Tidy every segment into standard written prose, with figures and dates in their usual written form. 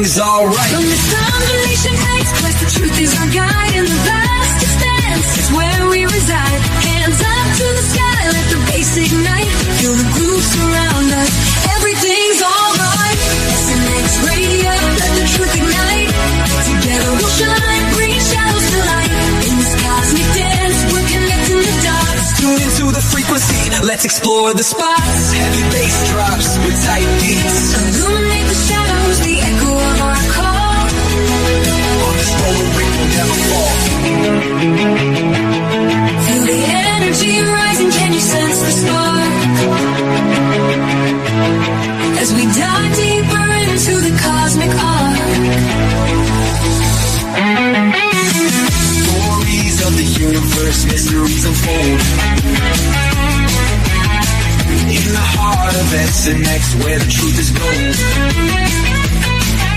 everything's alright. From this combination heights, quest the truth is our guide. In the vast expanse is where we reside. Hands up to the sky, let the bass ignite. Feel the groove surround us, everything's alright. SNX radio, let the truth ignite. Together we'll shine, bringing shadows to light. In this cosmic dance, we're connecting the dots. Tune into the frequency, let's explore the spots. Heavy bass drops with tight beats. Illuminate the shadows, the echo of our call. On this roller we will never fall. Feel the energy rising, can you sense the spark? As we dive deeper into the cosmic arc. Stories of the universe, mysteries unfold. In the heart of SNX, where the truth is gold.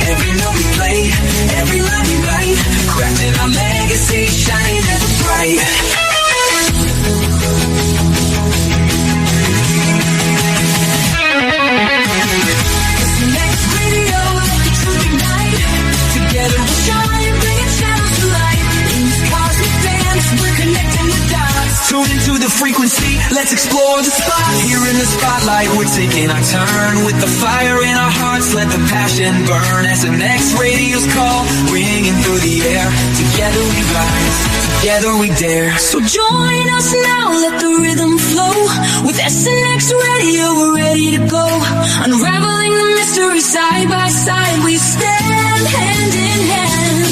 Every note we play, every line we write, crafting our legacy, shining ever bright. SNX radio, let the truth ignite. Together we'll shine, bringing shadows to light. In this cosmic dance, we're connecting the dots. Tune into the frequency, let's explore the spot. Here in the spotlight, we're taking our turn. With the fire in our hearts, let the passion burn. SNX radio's call, ringing through the air. Together we rise, together we dare. So join us now, let the rhythm flow. With SNX radio, we're ready to go. Unraveling the mystery side by side, we stand hand in hand.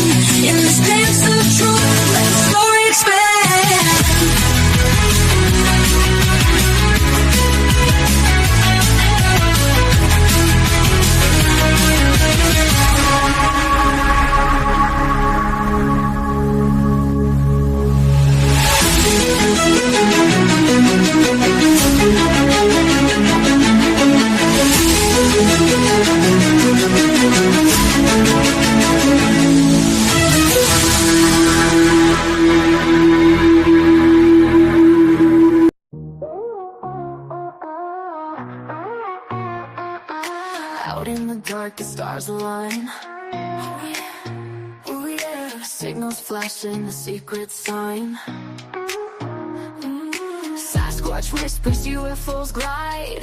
In this dance of truth, let the story expand. Out in the dark, the stars align. Oh yeah. Signals flashing, the secret sign. Sasquatch whispers, UFOs glide.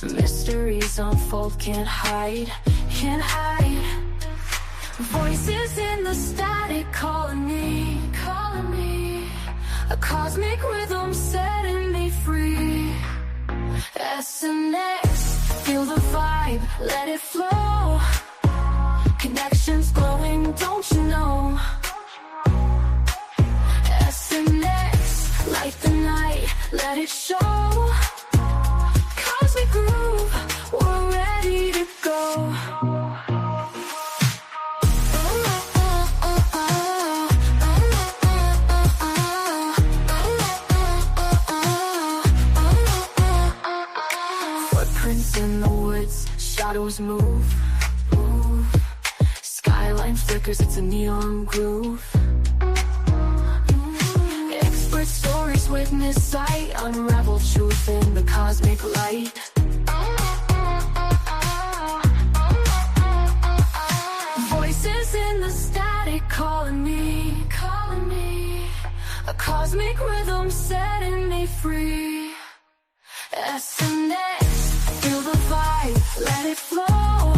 Mysteries unfold, can't hide, can't hide. Voices in the static calling me, calling me. A cosmic rhythm setting me free. SNX, feel the vibe, let it flow. Connections glowing, don't you know? SNX, light the night, let it show. Cosmic groove, we're ready to go. In the woods, shadows move, move. Skyline flickers, it's a neon groove. Expert stories witness sight, unravel truth in the cosmic light. Voices in the static calling me, calling me. A cosmic rhythm setting me free. SNX, feel the vibe, let it flow.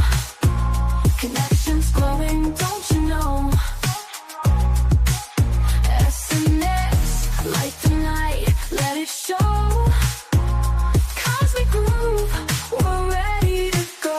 Connections glowing, don't you know? SNX, light the night, let it show. Cosmic groove, we're ready to go.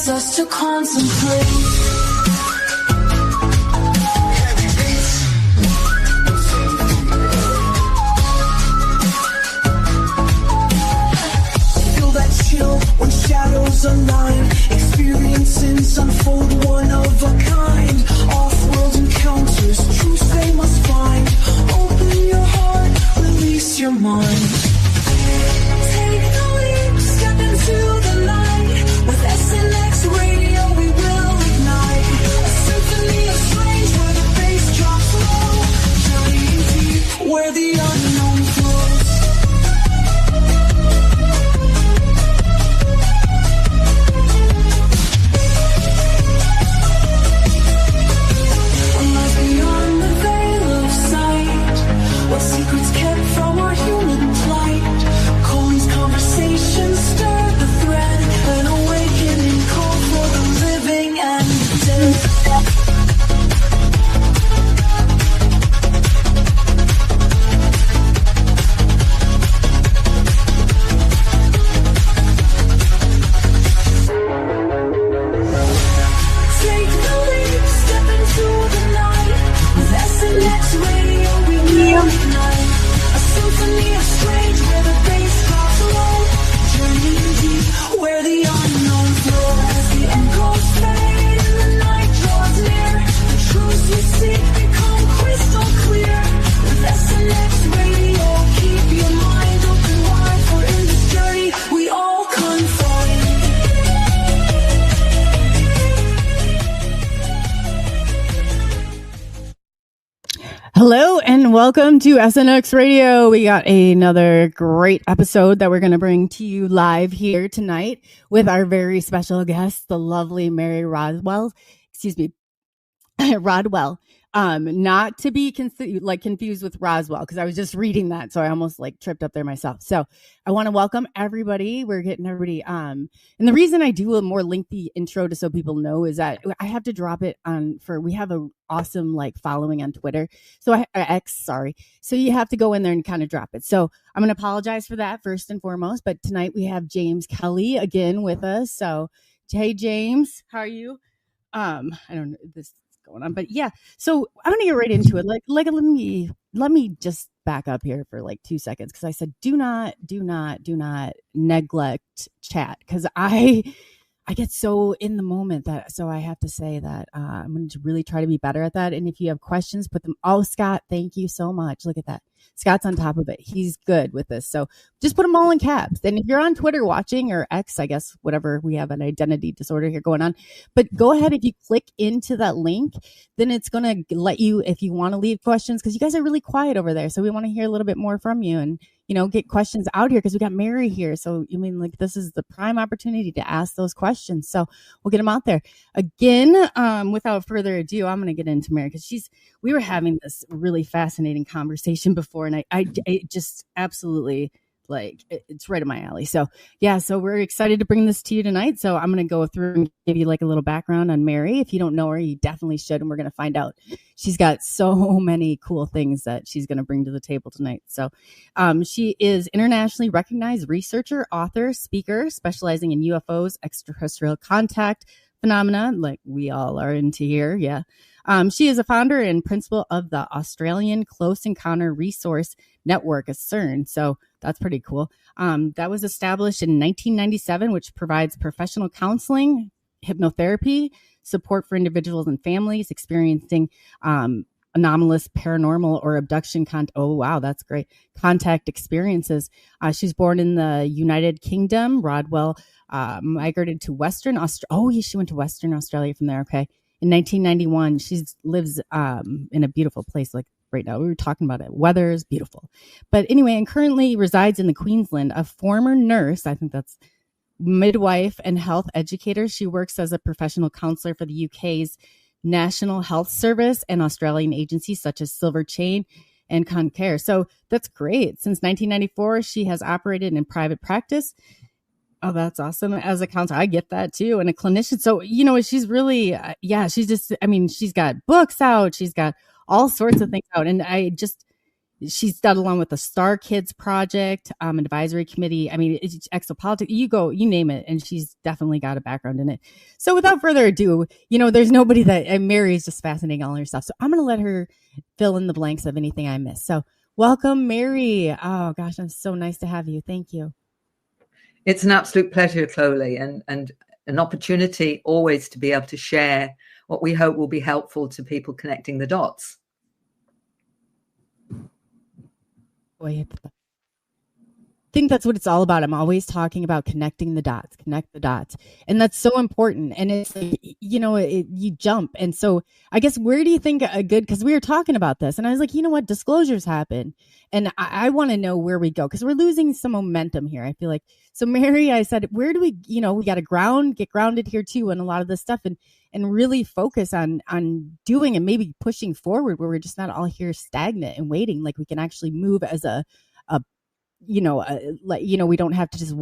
force us to concentrate. When shadows align, experiences unfold one of a kind. Off-world encounters, truths they must find. Open your heart, release your mind. Take the leap, step into the light. With SNX radio we will ignite a symphony of strange where the bass drops low. Journeying deep Where the unknown flows. What secrets kept from our human plight? Coley's conversations stir the thread, an awakening call for the living and the dead. Take the leap, step into the night. With SNX radio we will ignite a symphony of strange where the bass drops low. Journeying deep where the unknown flows. As the echoes fade and the night draws near, the truths we seek become crystal clear. With SNX radio, keep your mind open wide, for in this journey we all confide. Hello and welcome to SNX Radio. We got another great episode that we're going to bring to you live here tonight with our very special guest, the lovely Mary Rodwell. Rodwell. Not to be confused with Roswell, because I was just reading that, so I almost tripped up there myself. So I want to welcome everybody. We're getting everybody. And the reason I do a more lengthy intro to so people know is that I have to drop it on we have a awesome following on Twitter. So So you have to go in there and kind of drop it. So I'm going to apologize for that first and foremost. But tonight we have James Kelly again with us. So hey James, how are you? I don't know this. Going on, but yeah, so I'm gonna get right into it. Let me just back up here for 2 seconds, because I said do not neglect chat, because I get so in the moment so I have to say that I'm going to really try to be better at that. And if you have questions, put them. Oh, Scott, thank you so much. Look at that. Scott's on top of it. He's good with this. So just put them all in caps. And if you're on Twitter watching, or X, I guess, whatever, we have an identity disorder here going on. But go ahead, if you click into that link, then it's going to let you, if you want to leave questions, because you guys are really quiet over there. So we want to hear a little bit more from you and, get questions out here, because we got Mary here. So, this is the prime opportunity to ask those questions. So we'll get them out there. Again, without further ado, I'm going to get into Mary, because we were having this really fascinating conversation before, and I just absolutely it's right in my alley. So yeah, so we're excited to bring this to you tonight. So I'm going to go through and give you a little background on Mary. If you don't know her, you definitely should. And we're going to find out. She's got so many cool things that she's going to bring to the table tonight. So she is internationally recognized researcher, author, speaker, specializing in UFOs, extraterrestrial contact phenomena, like we all are into here. Yeah. She is a founder and principal of the Australian Close Encounter Resource Network, ACERN. So that's pretty cool. That was established in 1997, which provides professional counseling, hypnotherapy, support for individuals and families experiencing anomalous, paranormal, or abduction-contact. Oh, wow, that's great. Contact experiences. She was born in the United Kingdom. Rodwell migrated to Western Australia. Oh, yeah, she went to Western Australia from there. Okay. In 1991, she lives in a beautiful place right now. We were talking about it. Weather is beautiful. But anyway, and currently resides in the Queensland. A former nurse, I think that's midwife and health educator. She works as a professional counselor for the UK's National Health Service and Australian agencies such as Silver Chain and Centrecare. So that's great. Since 1994, she has operated in private practice. Oh, that's awesome. As a counselor, I get that too. And a clinician. So, she's really, she's just, she's got books out. She's got all sorts of things out. And I just, she's done along with the Star Kids Project, advisory committee. I mean, it's Exopolitics, you name it. And she's definitely got a background in it. So without further ado, there's nobody and Mary is just fascinating all her stuff. So I'm going to let her fill in the blanks of anything I missed. So welcome, Mary. Oh gosh, it's so nice to have you. Thank you. It's an absolute pleasure, Coley, and an opportunity always to be able to share what we hope will be helpful to people connecting the dots. I think that's what it's all about. I'm always talking about connect the dots. And that's so important. And it's like, you jump. And so I guess, where do you think because we were talking about this and I was like, disclosures happen. And I want to know where we go because we're losing some momentum here. I feel like, so Mary, I said, where do we, we got to get grounded here too. And a lot of this stuff and really focus on doing and maybe pushing forward where we're just not all here stagnant and waiting. Like we can actually move as we don't have to just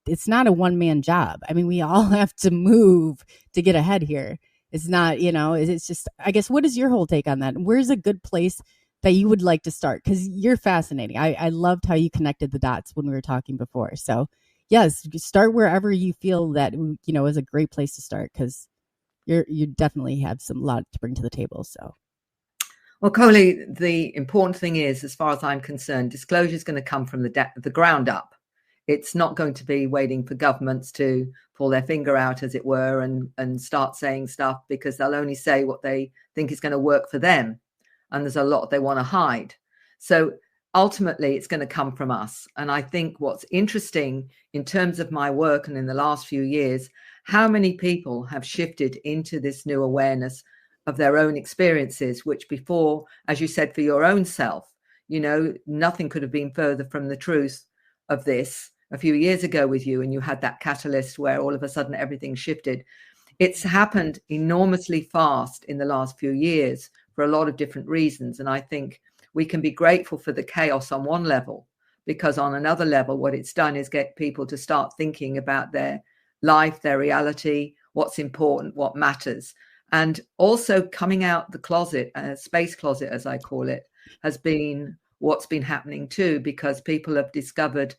it's not a one-man job. I mean, we all have to move to get ahead here. It's not, it's just, I guess, what is your whole take on that? Where's a good place that you would like to start? Because you're fascinating. I loved how you connected the dots when we were talking before. So yes, start wherever you feel that, is a great place to start because you definitely have a lot to bring to the table. So. Well, Coley, the important thing is, as far as I'm concerned, disclosure is going to come from the ground up. It's not going to be waiting for governments to pull their finger out, as it were, and start saying stuff because they'll only say what they think is going to work for them. And there's a lot they want to hide. So ultimately, it's going to come from us. And I think what's interesting in terms of my work and in the last few years, how many people have shifted into this new awareness of their own experiences, which before, as you said, for your own self, nothing could have been further from the truth of this a few years ago with you. And you had that catalyst where all of a sudden everything shifted. It's happened enormously fast in the last few years for a lot of different reasons. And I think we can be grateful for the chaos on one level, because on another level, what it's done is get people to start thinking about their life, their reality, what's important, what matters. And also coming out the closet, space closet, as I call it, has been what's been happening too, because people have discovered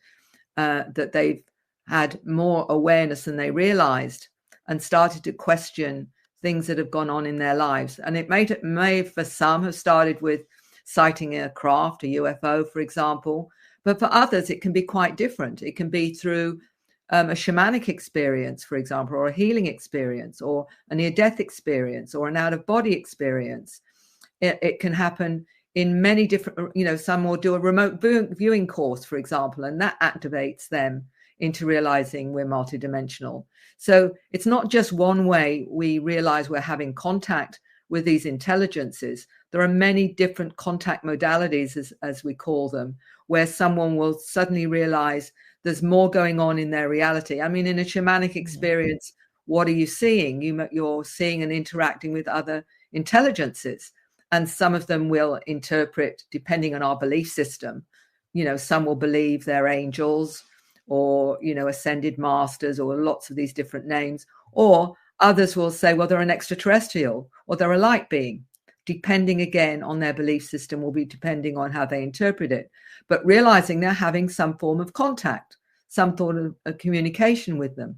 that they've had more awareness than they realized and started to question things that have gone on in their lives. And it may for some have started with sighting a craft, a UFO, for example. But for others, it can be quite different. It can be through a shamanic experience, for example, or a healing experience, or a near-death experience, or an out-of-body experience. It can happen in many different, some will do a remote viewing course, for example, and that activates them into realizing we're multidimensional. So it's not just one way we realize we're having contact with these intelligences. There are many different contact modalities, as we call them, where someone will suddenly realize there's more going on in their reality. I mean, in a shamanic experience, what are you seeing? You're seeing and interacting with other intelligences. And some of them will interpret, depending on our belief system, some will believe they're angels or, ascended masters, or lots of these different names. Or others will say, well, they're an extraterrestrial or they're a light being. Depending again on their belief system will be depending on how they interpret it. But realizing they're having some form of contact, some sort of a communication with them.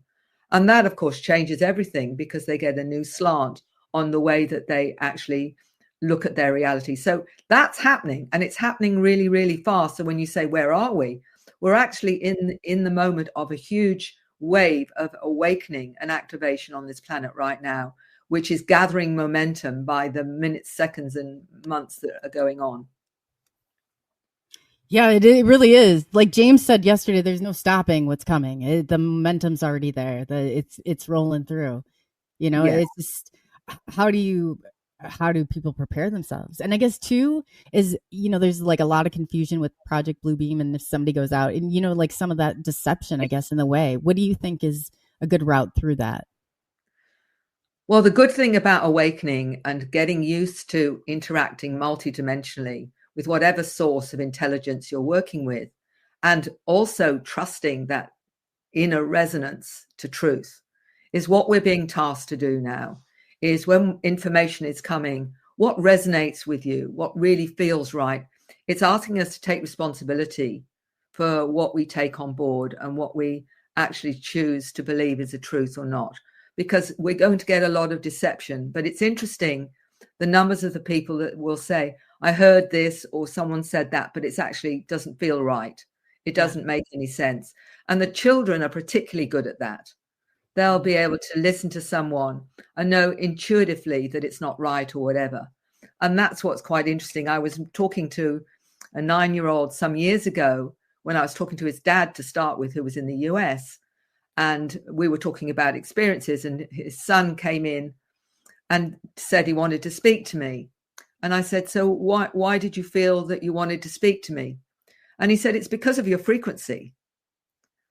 And that, of course, changes everything because they get a new slant on the way that they actually look at their reality. So that's happening, and it's happening really, really fast. So when you say, where are we? We're actually in the moment of a huge wave of awakening and activation on this planet right now, which is gathering momentum by the minutes, seconds, and months that are going on. Yeah, it really is. Like James said yesterday, there's no stopping what's coming. The momentum's already there. It's rolling through. Yes. It's just how do people prepare themselves? And I guess too is, there's like a lot of confusion with Project Bluebeam, and if somebody goes out and, like some of that deception, I guess, in the way. What do you think is a good route through that? Well, the good thing about awakening and getting used to interacting multidimensionally with whatever source of intelligence you're working with, and also trusting that inner resonance to truth, is what we're being tasked to do now. Is when information is coming, what resonates with you, what really feels right, It's asking us to take responsibility for what we take on board and what we actually choose to believe is the truth or not, because we're going to get a lot of deception. But it's interesting, the numbers of the people that will say, I heard this, or someone said that, but it's actually doesn't feel right. It doesn't make any sense. And the children are particularly good at that. They'll be able to listen to someone and know intuitively that it's not right or whatever. And that's what's quite interesting. I was talking to a 9-year-old some years ago when I was talking to his dad to start with, who was in the US. And we were talking about experiences, and his son came in and said he wanted to speak to me. And I said, so why did you feel that you wanted to speak to me? And he said, it's because of your frequency.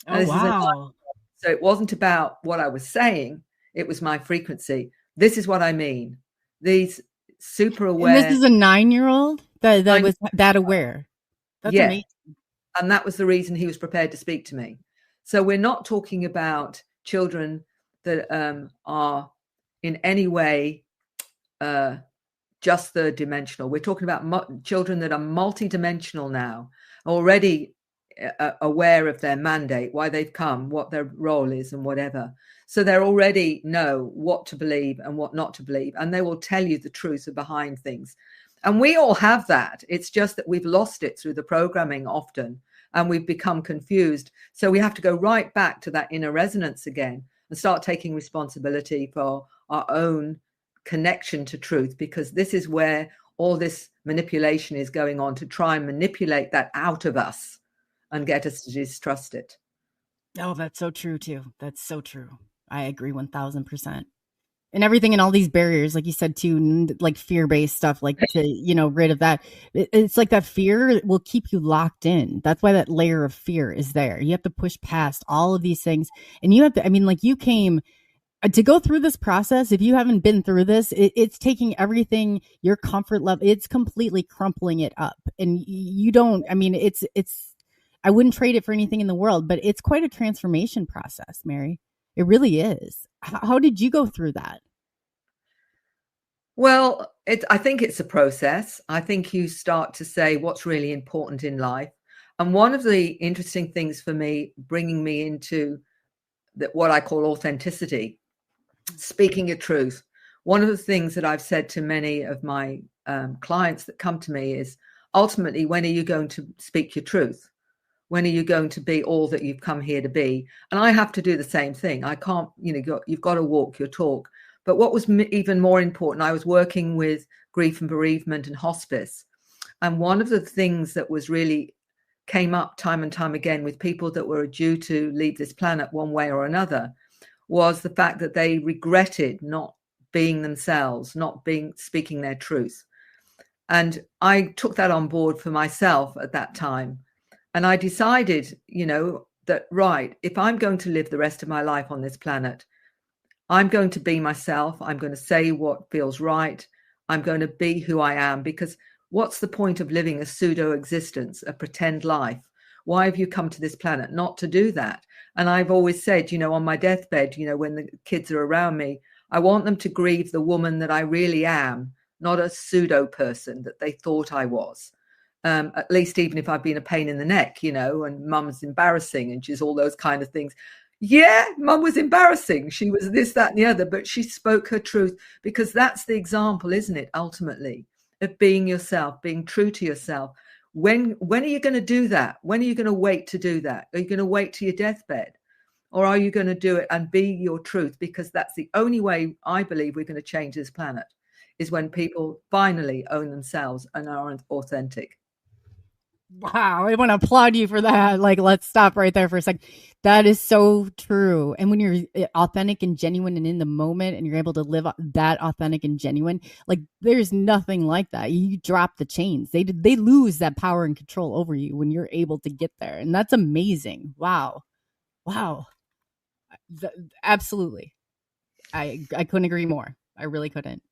Oh, wow. So it wasn't about what I was saying. It was my frequency. This is what I mean. These super aware. And this is a 9-year-old that was that aware. That's amazing. And that was the reason he was prepared to speak to me. So we're not talking about children that are in any way just third dimensional. We're talking about children that are multidimensional now, already aware of their mandate, why they've come, what their role is and whatever. So they already know what to believe and what not to believe. And they will tell you the truth behind things. And we all have that. It's just that we've lost it through the programming often, and we've become confused. So we have to go right back to that inner resonance again and start taking responsibility for our own connection to truth, because this is where all this manipulation is going on, to try and manipulate that out of us and get us to distrust it. Oh, that's so true too. That's so true. I agree 1000%. And everything and all these barriers, like you said too, like fear-based stuff, like to, rid of that. It's like that fear will keep you locked in. That's why that layer of fear is there. You have to push past all of these things. And you have to, like you came to go through this process. If you haven't been through this, it's taking everything, your comfort level, it's completely crumpling it up. And you don't, I wouldn't trade it for anything in the world, but it's quite a transformation process, Mary. It really is. How did you go through that? Well, I think it's a process. I think you start to say what's really important in life. And one of the interesting things for me, bringing me into what I call authenticity, speaking your truth. One of the things that I've said to many of my clients that come to me is, ultimately, when are you going to speak your truth? When are you going to be all that you've come here to be? And I have to do the same thing. I can't, you've got to walk your talk. But what was even more important, I was working with grief and bereavement and hospice. And one of the things that was really came up time and time again with people that were due to leave this planet one way or another was the fact that they regretted not being themselves, not speaking their truth. And I took that on board for myself at that time. And I decided, that, right, if I'm going to live the rest of my life on this planet, I'm going to be myself. I'm going to say what feels right. I'm going to be who I am, because what's the point of living a pseudo existence, a pretend life? Why have you come to this planet? Not to do that. And I've always said, on my deathbed, when the kids are around me, I want them to grieve the woman that I really am, not a pseudo person that they thought I was. At least even if I've been a pain in the neck, and mum's embarrassing and she's all those kind of things. Yeah, mum was embarrassing. She was this, that, and the other, but she spoke her truth, because that's the example, isn't it, ultimately, of being yourself, being true to yourself. When are you going to do that? When are you going to wait to do that? Are you going to wait to your deathbed? Or are you going to do it and be your truth? Because that's the only way I believe we're going to change this planet, is when people finally own themselves and are authentic. Wow, I want to applaud you for that. Like, let's stop right there for a second. That is so true. And when you're authentic and genuine and in the moment, and you're able to live that authentic and genuine, like, there's nothing like that. You drop the chains. They lose that power and control over you when you're able to get there. And that's amazing. Wow. Absolutely. I couldn't agree more. I really couldn't.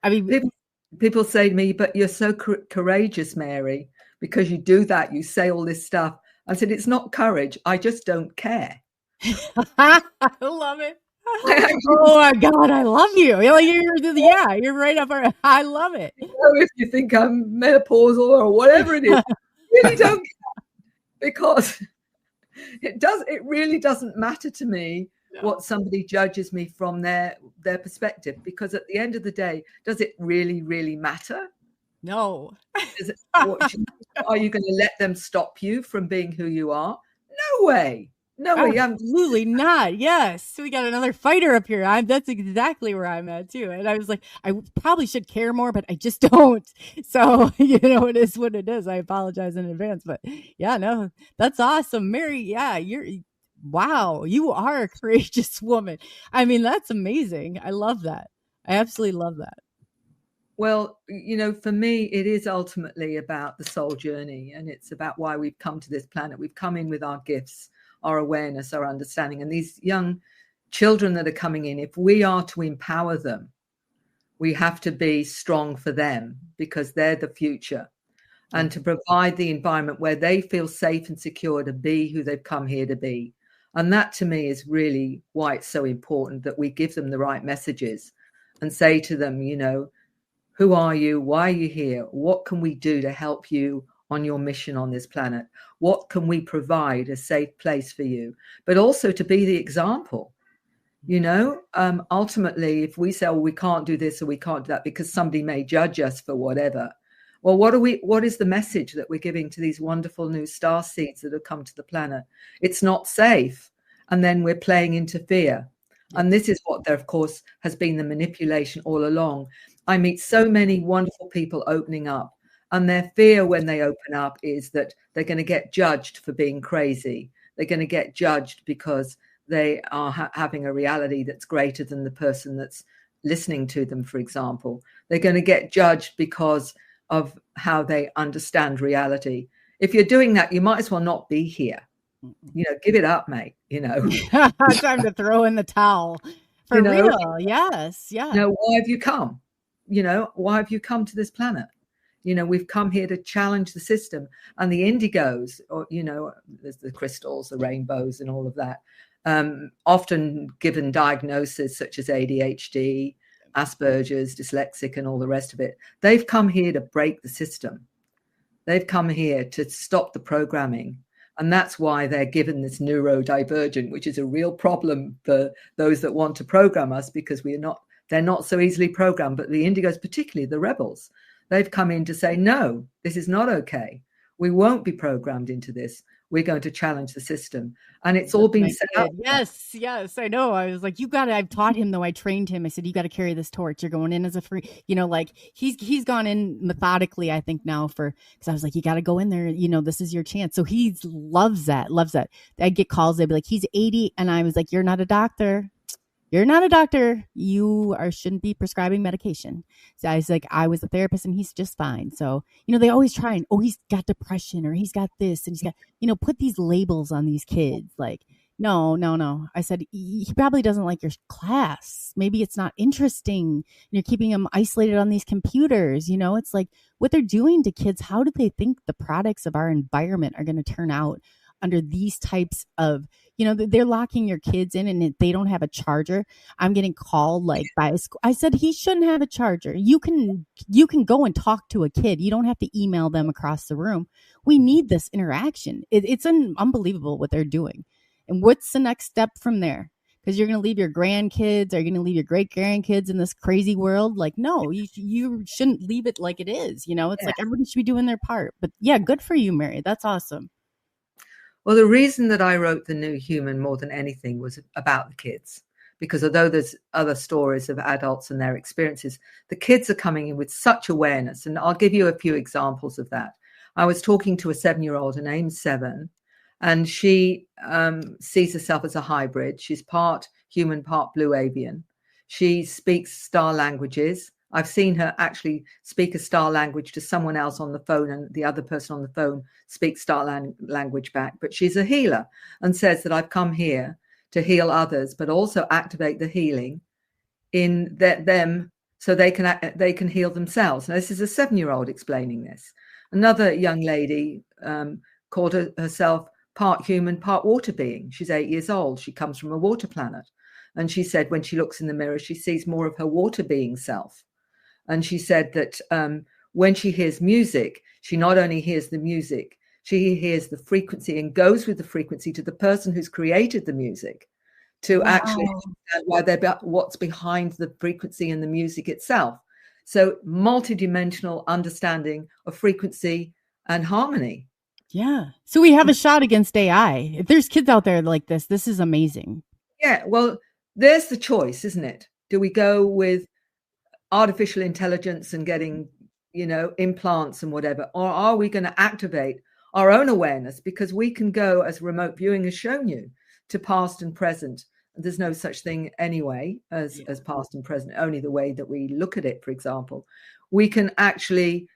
I mean, people say to me, but you're so courageous, Mary, because you do that. You say all this stuff. I said, it's not courage. I just don't care. I love it. Oh my God, I love you. You're right up our, I love it. If you think I'm menopausal or whatever it is, really don't, because it really doesn't matter to me what somebody judges me from their perspective, because at the end of the day, does it really matter? No. Are you going to let them stop you from being who you are? No way. No way. Absolutely not. Yes. We got another fighter up here. That's exactly where I'm at too. And I was like, I probably should care more, but I just don't. So, it is what it is. I apologize in advance, but yeah, no, that's awesome. Mary, yeah, wow, you are a courageous woman. I mean, that's amazing. I love that. I absolutely love that. Well, for me, it is ultimately about the soul journey, and it's about why we've come to this planet. We've come in with our gifts, our awareness, our understanding. And these young children that are coming in, if we are to empower them, we have to be strong for them, because they're the future, and to provide the environment where they feel safe and secure to be who they've come here to be. And that, to me, is really why it's so important that we give them the right messages and say to them, who are you? Why are you here? What can we do to help you on your mission on this planet? What can we provide a safe place for you? But also to be the example. Ultimately, if we say, we can't do this or we can't do that because somebody may judge us for whatever, well, what is the message that we're giving to these wonderful new star seeds that have come to the planet? It's not safe. And then we're playing into fear. And this is what there, of course, has been the manipulation all along. I meet so many wonderful people opening up, and their fear when they open up is that they're going to get judged for being crazy. They're going to get judged because they are having a reality that's greater than the person that's listening to them, for example. They're going to get judged because of how they understand reality. If you're doing that, you might as well not be here. Give it up, mate. Time to throw in the towel. For real. Yes. Yeah. Why have you come? Why have you come to this planet? We've come here to challenge the system. And the indigos, or, there's the crystals, the rainbows and all of that, often given diagnoses such as ADHD, Asperger's, dyslexic, and all the rest of it. They've come here to break the system. They've come here to stop the programming. And that's why they're given this neurodivergent, which is a real problem for those that want to program us, because they're not so easily programmed. But the indigos, particularly the rebels, they've come in to say, no, this is not okay. We won't be programmed into this. We're going to challenge the system. And it's all been set up. Yes, I know. I was like, I've taught him, though. I trained him. I said, you got to carry this torch. You're going in as a free, he's gone in methodically, I think now because I was like, you got to go in there. This is your chance. So he loves that. I get calls. They'd be like, he's 80. And I was like, you're not a doctor. You're not a doctor. You shouldn't be prescribing medication. So I was like, I was a therapist and he's just fine. So, they always try and, he's got depression or he's got this and he's got, put these labels on these kids. Like, no. I said, he probably doesn't like your class. Maybe it's not interesting. And you're keeping him isolated on these computers. It's like what they're doing to kids. How do they think the products of our environment are going to turn out under these types of, they're locking your kids in and they don't have a charger. I'm getting called by a school. I said, he shouldn't have a charger. You can go and talk to a kid. You don't have to email them across the room. We need this interaction. It's unbelievable what they're doing. And what's the next step from there? Because you're going to leave your grandkids, or you're going to leave your great grandkids in this crazy world. Like, no, you shouldn't leave it like it is. It's like everybody should be doing their part. But yeah, good for you, Mary. That's awesome. Well, the reason that I wrote The New Human more than anything was about the kids, because although there's other stories of adults and their experiences, the kids are coming in with such awareness. And I'll give you a few examples of that. I was talking to a 7-year-old, her name's 7, and she sees herself as a hybrid. She's part human, part blue avian. She speaks star languages. I've seen her actually speak a star language to someone else on the phone, and the other person on the phone speaks star language back. But she's a healer and says that I've come here to heal others, but also activate the healing in them so they can heal themselves. Now, this is a 7-year-old explaining this. Another young lady called herself part human, part water being. She's 8 years old. She comes from a water planet. And she said when she looks in the mirror, she sees more of her water being self. And she said that when she hears music, she not only hears the music, she hears the frequency and goes with the frequency to the person who's created the music to actually understand what's behind the frequency and the music itself. So multidimensional understanding of frequency and harmony. Yeah. So we have a shot against AI. If there's kids out there like this is amazing. Yeah. Well, there's the choice, isn't it? Do we go with artificial intelligence and getting, implants and whatever, or are we going to activate our own awareness? Because we can go, as remote viewing has shown you, to past and present. There's no such thing anyway as past and present, only the way that we look at it. For example, we can actually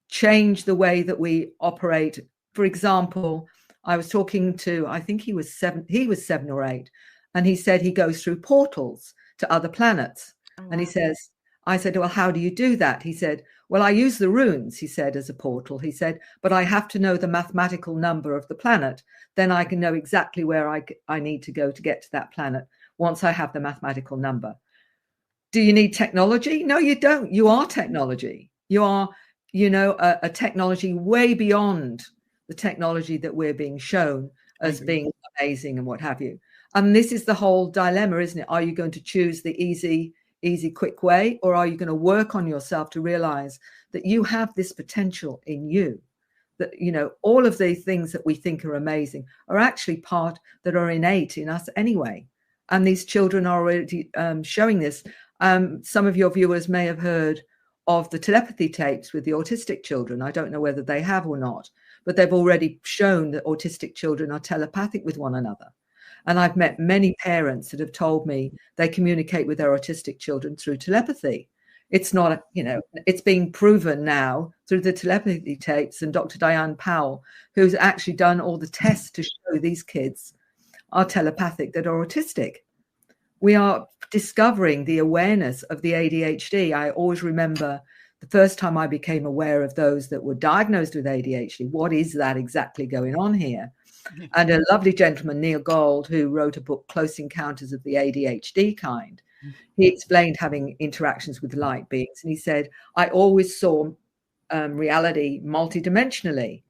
change the way that we operate. For example, I was talking to, I think he was 7 or 8, and he said he goes through portals to other planets. And he says, I said, well, how do you do that? He said, well, I use the runes, he said, as a portal. He said, but I have to know the mathematical number of the planet. Then I can know exactly where I need to go to get to that planet once I have the mathematical number. Do you need technology? No, you don't. You are technology. You are, a technology way beyond the technology that we're being shown as being amazing and what have you. And this is the whole dilemma, isn't it? Are you going to choose the easy, quick way, or are you going to work on yourself to realize that you have this potential in you, that, all of the things that we think are amazing are actually part that are innate in us anyway. And these children are already showing this. Some of your viewers may have heard of the telepathy tapes with the autistic children. I don't know whether they have or not, but they've already shown that autistic children are telepathic with one another. And I've met many parents that have told me they communicate with their autistic children through telepathy. It's not, it's being proven now through the telepathy tapes, and Dr. Diane Powell, who's actually done all the tests to show these kids are telepathic that are autistic. We are discovering the awareness of the ADHD. I always remember the first time I became aware of those that were diagnosed with ADHD. What is that exactly going on here? And a lovely gentleman, Neil Gold, who wrote a book, Close Encounters of the ADHD Kind, he explained having interactions with light beings. And he said, I always saw reality multidimensionally.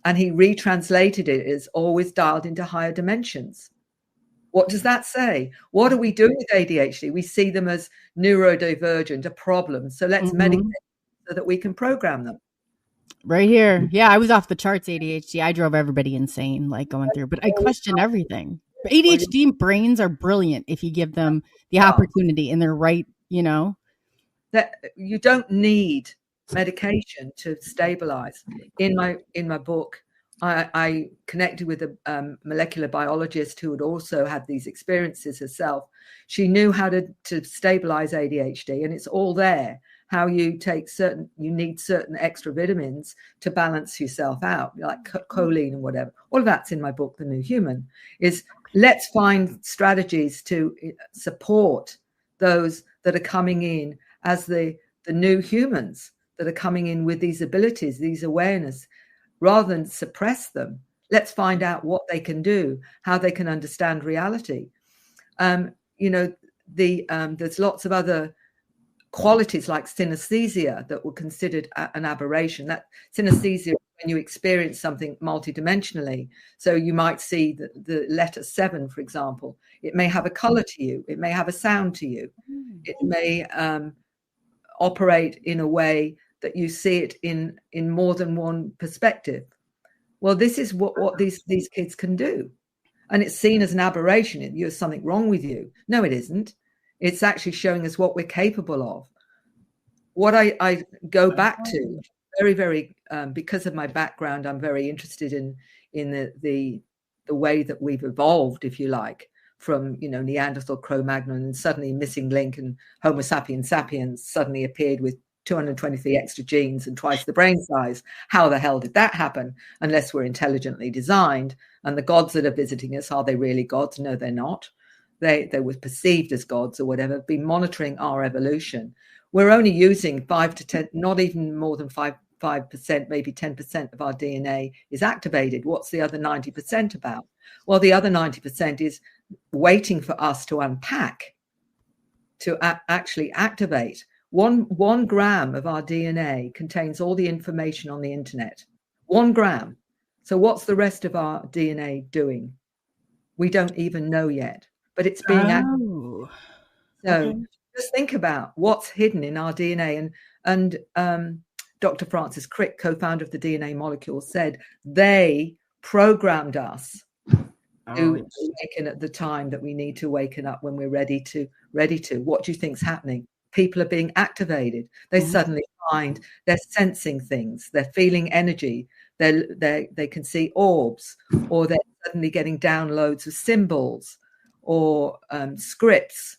And he retranslated it as always dialed into higher dimensions. What does that say? What are we doing with ADHD? We see them as neurodivergent, a problem. So let's medicate so that we can program them. Right here. Yeah, I was off the charts, ADHD. I drove everybody insane, like going through, but I question everything. But ADHD brains are brilliant if you give them the opportunity and they're right, That you don't need medication to stabilize. In my book, I connected with a molecular biologist who had also had these experiences herself. She knew how to stabilize ADHD, and it's all there. How you need certain extra vitamins to balance yourself out, like choline and whatever. All of that's in my book, The New Human, is let's find strategies to support those that are coming in as the new humans that are coming in with these abilities, these awareness, rather than suppress them. Let's find out what they can do, how they can understand reality. There's lots of other qualities like synesthesia that were considered an aberration. That synesthesia, when you experience something multidimensionally, so you might see the letter 7, for example, it may have a color to you, it may have a sound to you, it may operate in a way that you see it in more than one perspective. Well, this is what these kids can do. And it's seen as an aberration. There's something wrong with you. No, it isn't. It's actually showing us what we're capable of. What I go back to very, very, because of my background, I'm very interested in the way that we've evolved, if you like, from, Neanderthal, Cro-Magnon, and suddenly missing link, and Homo sapiens sapiens suddenly appeared with 223 extra genes and twice the brain size. How the hell did that happen? Unless we're intelligently designed. And the gods that are visiting us, are they really gods? No, they're not. They were perceived as gods or whatever, been monitoring our evolution. We're only using 5 to 10, not even more than 5%, maybe 10% of our DNA is activated. What's the other 90% about? Well, the other 90% is waiting for us to unpack to actually activate. One gram of our DNA contains all the information on the internet. 1 gram. So what's the rest of our DNA doing? We don't even know yet, but it's being activated. So just think about what's hidden in our DNA. And Dr. Francis Crick, co-founder of the DNA Molecule, said they programmed us to awaken at the time that we need to awaken up when we're ready to. What do you think's happening? People are being activated. They suddenly find they're sensing things. They're feeling energy. They can see orbs, or they're suddenly getting downloads of symbols or scripts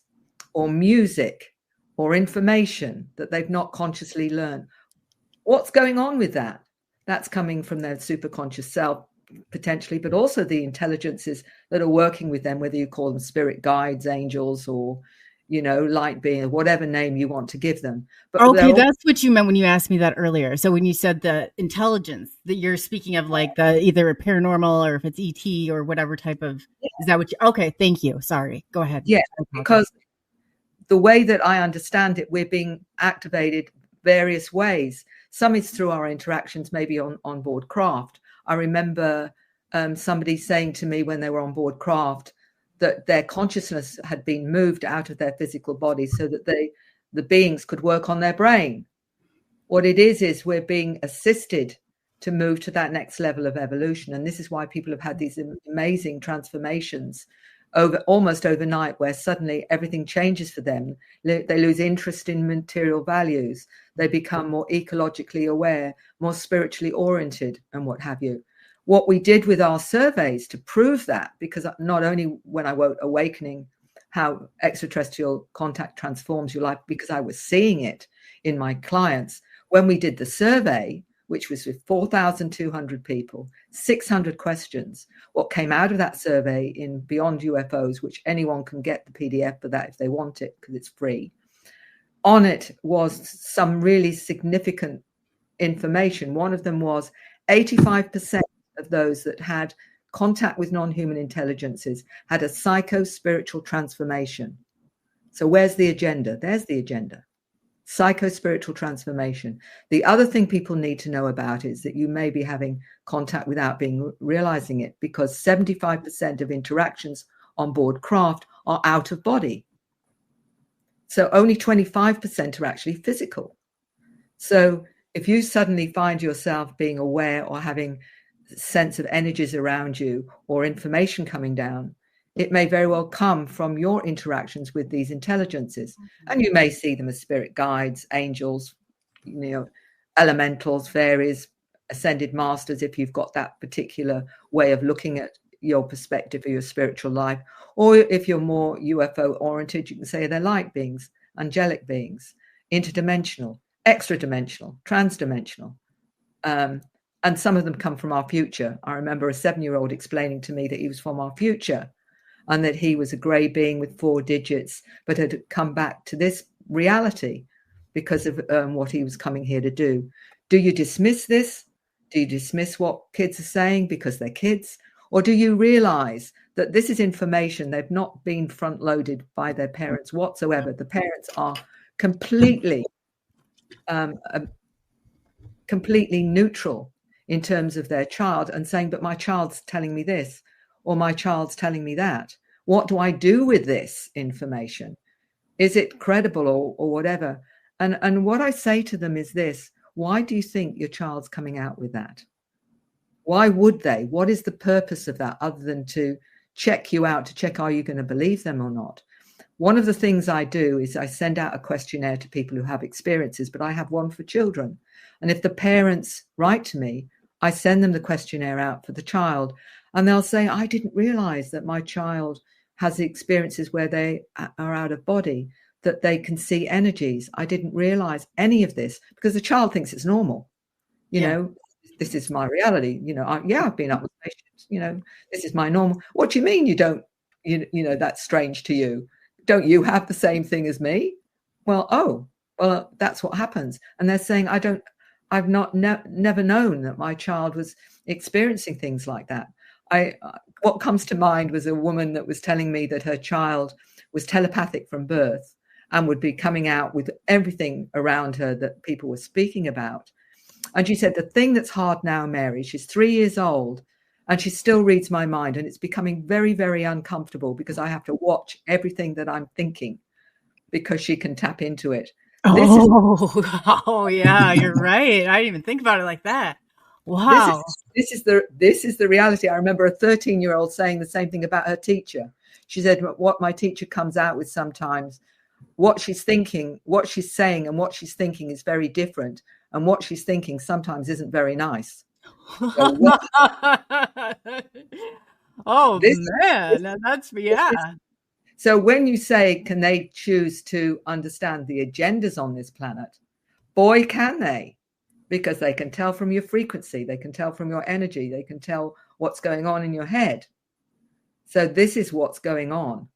or music or information that they've not consciously learned. What's going on with that? That's coming from their superconscious self, potentially, but also the intelligences that are working with them, whether you call them spirit guides, angels, or, you know, light being, whatever name you want to give them. But okay, that's what you meant when you asked me that earlier. So when you said the intelligence, that you're speaking of, like the either a paranormal or if it's ET or whatever type of, is that what you, okay, thank you. Sorry, go ahead. Yeah, because the way that I understand it, we're being activated various ways. Some is through our interactions, maybe on board craft. I remember somebody saying to me when they were on board craft that their consciousness had been moved out of their physical body so that the beings could work on their brain. What it is we're being assisted to move to that next level of evolution. And this is why people have had these amazing transformations almost overnight, where suddenly everything changes for them. They lose interest in material values. They become more ecologically aware, more spiritually oriented, and what have you. What we did with our surveys to prove that, because not only when I wrote Awakening, how extraterrestrial contact transforms your life, because I was seeing it in my clients, when we did the survey, which was with 4,200 people, 600 questions. What came out of that survey in Beyond UFOs, which anyone can get the PDF for that if they want it, because it's free. On it was some really significant information. One of them was 85% of those that had contact with non-human intelligences had a psycho-spiritual transformation. So where's the agenda? There's the agenda. Psycho-spiritual transformation. The other thing people need to know about is that you may be having contact without realizing it, because 75% of interactions on board craft are out of body. So only 25% are actually physical. So if you suddenly find yourself being aware or having a sense of energies around you or information coming down, it may very well come from your interactions with these intelligences. And you may see them as spirit guides, angels, you know, elementals, fairies, ascended masters, if you've got that particular way of looking at your perspective of your spiritual life. Or if you're more UFO oriented, you can say they're light beings, angelic beings, interdimensional, extra-dimensional, trans-dimensional. And some of them come from our future. I remember a 7-year-old explaining to me that he was from our future, and that he was a grey being with 4 digits, but had come back to this reality because of what he was coming here to do. Do you dismiss this? Do you dismiss what kids are saying because they're kids? Or do you realize that this is information they've not been front-loaded by their parents whatsoever? The parents are completely neutral in terms of their child, and saying, but my child's telling me this, or my child's telling me that. What do I do with this information? Is it credible or whatever? And what I say to them is this: why do you think your child's coming out with that? Why would they? What is the purpose of that, other than to check you out, to check, are you going to believe them or not? One of the things I do is I send out a questionnaire to people who have experiences, but I have one for children. And if the parents write to me, I send them the questionnaire out for the child. And they'll say, I didn't realize that my child has the experiences where they are out of body, that they can see energies. I didn't realize any of this, because the child thinks it's normal. You know, this is my reality. You know, I've been up with patients, you know, this is my normal. What do you mean you don't, you know, that's strange to you? Don't you have the same thing as me? Well, that's what happens. And they're saying, I've never known that my child was experiencing things like that. What comes to mind was a woman that was telling me that her child was telepathic from birth, and would be coming out with everything around her that people were speaking about. And she said, the thing that's hard now, Mary, she's 3 years old and she still reads my mind, and it's becoming very, very uncomfortable because I have to watch everything that I'm thinking because she can tap into it. Oh, yeah, you're right. I didn't even think about it like that. Wow. This is the reality. I remember a 13-year-old saying the same thing about her teacher. She said, what my teacher comes out with sometimes, what she's thinking, what she's saying, and what she's thinking is very different. And what she's thinking sometimes isn't very nice. So That's, yeah. So when you say, can they choose to understand the agendas on this planet? Boy, can they. Because they can tell from your frequency, they can tell from your energy, they can tell what's going on in your head. So this is what's going on.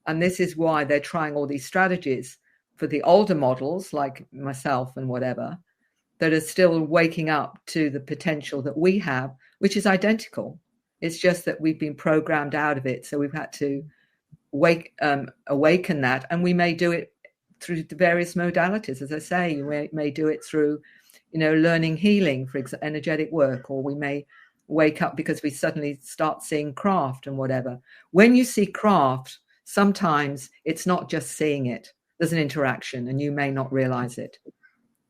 And this is why they're trying all these strategies for the older models like myself and whatever, that are still waking up to the potential that we have, which is identical. It's just that we've been programmed out of it. So we've had to awaken that. And we may do it through the various modalities. As I say, you may do it through learning healing, for example, energetic work, or we may wake up because we suddenly start seeing craft and whatever. When you see craft, sometimes it's not just seeing it. There's an interaction and you may not realize it.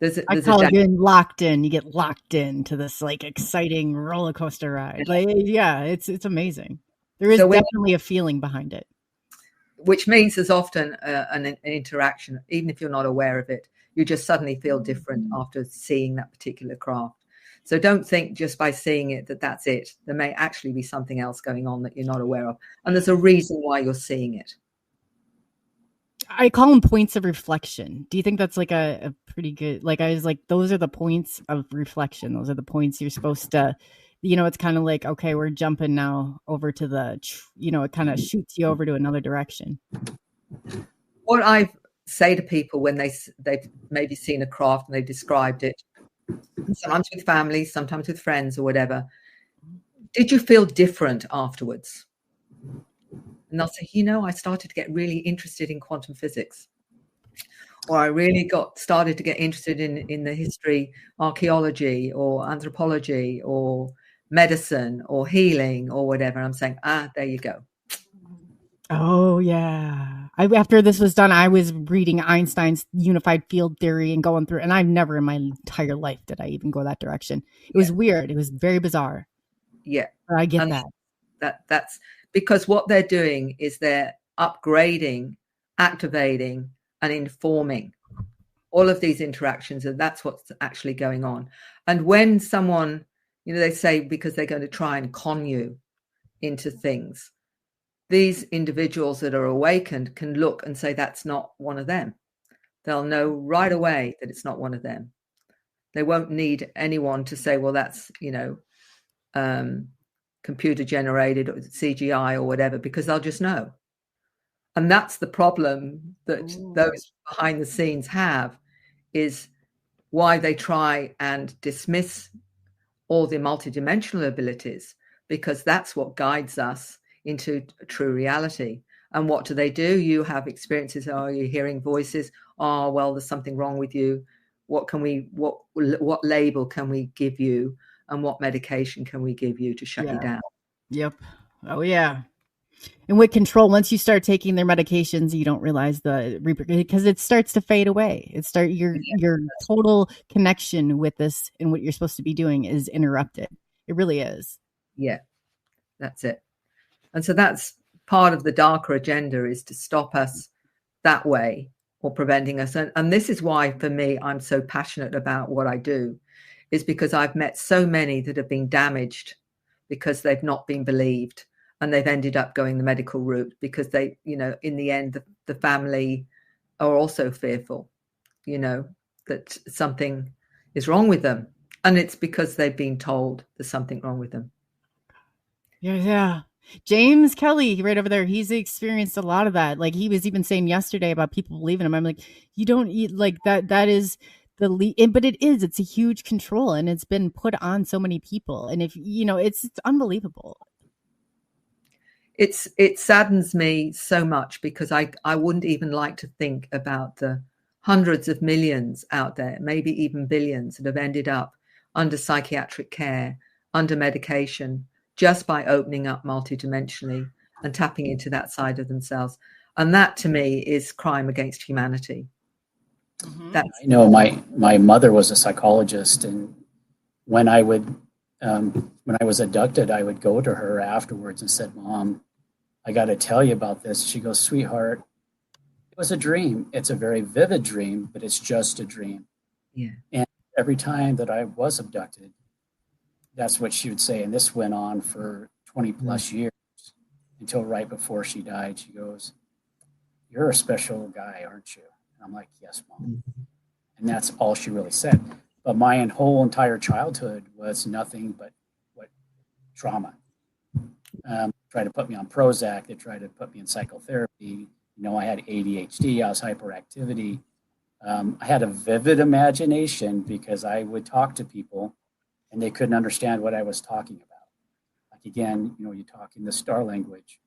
I call it getting locked in. You get locked into this like exciting roller coaster ride. Like, yeah, it's amazing. There is definitely a feeling behind it. Which means there's often an interaction, even if you're not aware of it. You just suddenly feel different after seeing that particular craft. So don't think just by seeing it that's it. There may actually be something else going on that you're not aware of. And there's a reason why you're seeing it. I call them points of reflection. Do you think that's like a pretty good, like I was like, those are the points of reflection. Those are the points you're supposed to, it's kind of like, okay, we're jumping now over to the, it kind of shoots you over to another direction. What I say to people when they've maybe seen a craft and they've described it, sometimes with family, sometimes with friends or whatever, did you feel different afterwards? And they'll say, I started to get really interested in quantum physics, or I really started to get interested in the history, archaeology or anthropology or medicine or healing or whatever. And I'm saying, there you go. Oh, yeah. After this was done, I was reading Einstein's unified field theory and going through, and I've never in my entire life did I even go that direction. It was weird. It was very bizarre. Yeah. But I get That's because what they're doing is they're upgrading, activating, and informing all of these interactions. And that's what's actually going on. And when someone, they say because they're going to try and con you into things, these individuals that are awakened can look and say, that's not one of them. They'll know right away that it's not one of them. They won't need anyone to say, well, that's, computer generated or CGI or whatever, because they'll just know. And that's the problem that those behind the scenes have, is why they try and dismiss all the multidimensional abilities, because that's what guides us into true reality. And what do? You have experiences. Oh, you're hearing voices. Oh, well, there's something wrong with you. What label can we give you? And what medication can we give you to shut you down? Yep. Oh, yeah. And with control, once you start taking their medications, you don't realize because it starts to fade away. Your total connection with this and what you're supposed to be doing is interrupted. It really is. Yeah, that's it. And so that's part of the darker agenda, is to stop us that way or preventing us. And this is why, for me, I'm so passionate about what I do, is because I've met so many that have been damaged because they've not been believed, and they've ended up going the medical route because they, in the end, the family are also fearful, that something is wrong with them. And it's because they've been told there's something wrong with them. Yeah. James Kelly right over there, he's experienced a lot of that. Like he was even saying yesterday about people believing him. I'm like, you don't eat like that. That is but it's a huge control, and it's been put on so many people. And if, it's unbelievable. it saddens me so much, because I wouldn't even like to think about the hundreds of millions out there, maybe even billions, that have ended up under psychiatric care, under medication, just by opening up multidimensionally and tapping into that side of themselves. And that, to me, is crime against humanity. I know my mother was a psychologist, and when I was abducted, I would go to her afterwards and said, "Mom, I got to tell you about this." She goes, "Sweetheart, it was a dream. It's a very vivid dream, but it's just a dream." Yeah. And every time that I was abducted, that's what she would say. And this went on for 20 plus years, until right before she died. She goes, "You're a special guy, aren't you?" And I'm like, "Yes, Mom." And that's all she really said. But my whole entire childhood was nothing but trauma. Tried to put me on Prozac. They tried to put me in psychotherapy. I had ADHD. I was hyperactivity. I had a vivid imagination, because I would talk to people and they couldn't understand what I was talking about. Like, again, you talk in the star language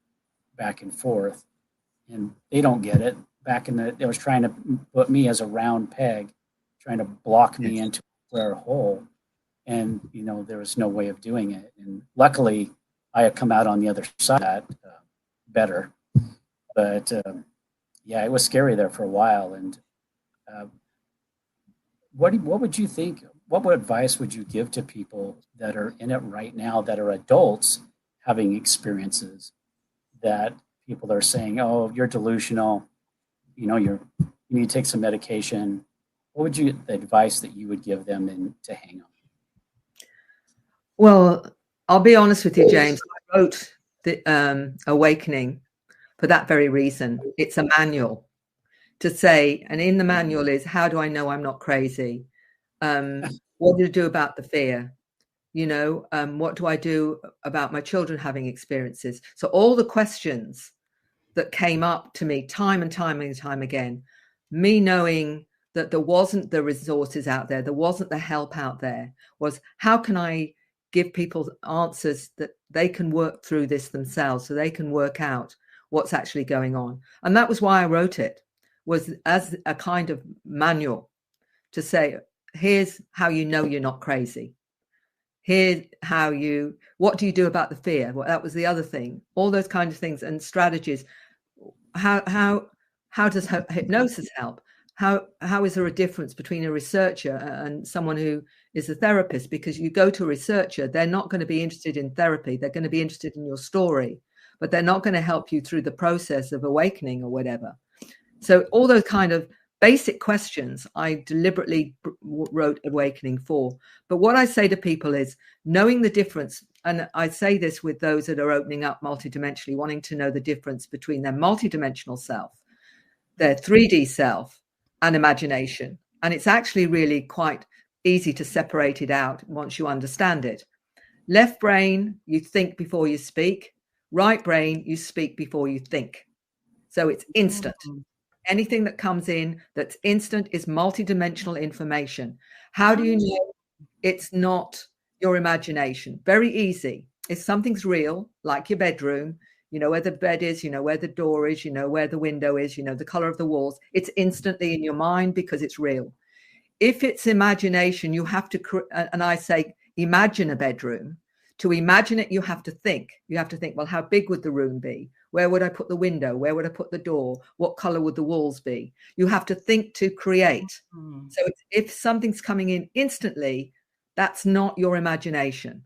back and forth, and they don't get it. They was trying to put me as a round peg, trying to block me into a square hole. And, there was no way of doing it. And luckily, I had come out on the other side of that better. But, yeah, it was scary there for a while. And what would you think? What advice would you give to people that are in it right now, that are adults having experiences, that people are saying, "Oh, you're delusional, you need to take some medication"? What would the advice that you would give them to hang on? Well, I'll be honest with you, James. I wrote the Awakening for that very reason. It's a manual to say, and in the manual is, how do I know I'm not crazy? What do I do about the fear? What do I do about my children having experiences? So all the questions that came up to me time and time and time again, me knowing that there wasn't the resources out there, there wasn't the help out there, was how can I give people answers that they can work through this themselves, so they can work out what's actually going on. And that was why I wrote it, was as a kind of manual to say, here's how you know you're not crazy. Here's what do you do about the fear? Well, that was the other thing. All those kind of things and strategies. How does hypnosis help? How is there a difference between a researcher and someone who is a therapist? Because you go to a researcher, they're not going to be interested in therapy. They're going to be interested in your story, but they're not going to help you through the process of awakening or whatever. So all those kind of basic questions I deliberately wrote Awakening for. But what I say to people is knowing the difference, and I say this with those that are opening up multidimensionally, wanting to know the difference between their multidimensional self, their 3D self, and imagination. And it's actually really quite easy to separate it out once you understand it. Left brain, you think before you speak. Right brain, you speak before you think. So it's instant. Anything that comes in that's instant is multidimensional information. How do you know it's not your imagination? Very easy. If something's real, like your bedroom, you know where the bed is, you know where the door is, you know where the window is, you know the color of the walls. It's instantly in your mind because it's real. If it's imagination, you have to, and I say, imagine a bedroom. To imagine it, you have to think. You have to think, well, how big would the room be? Where would I put the window? Where would I put the door? What color would the walls be? You have to think to create. So if something's coming in instantly, that's not your imagination.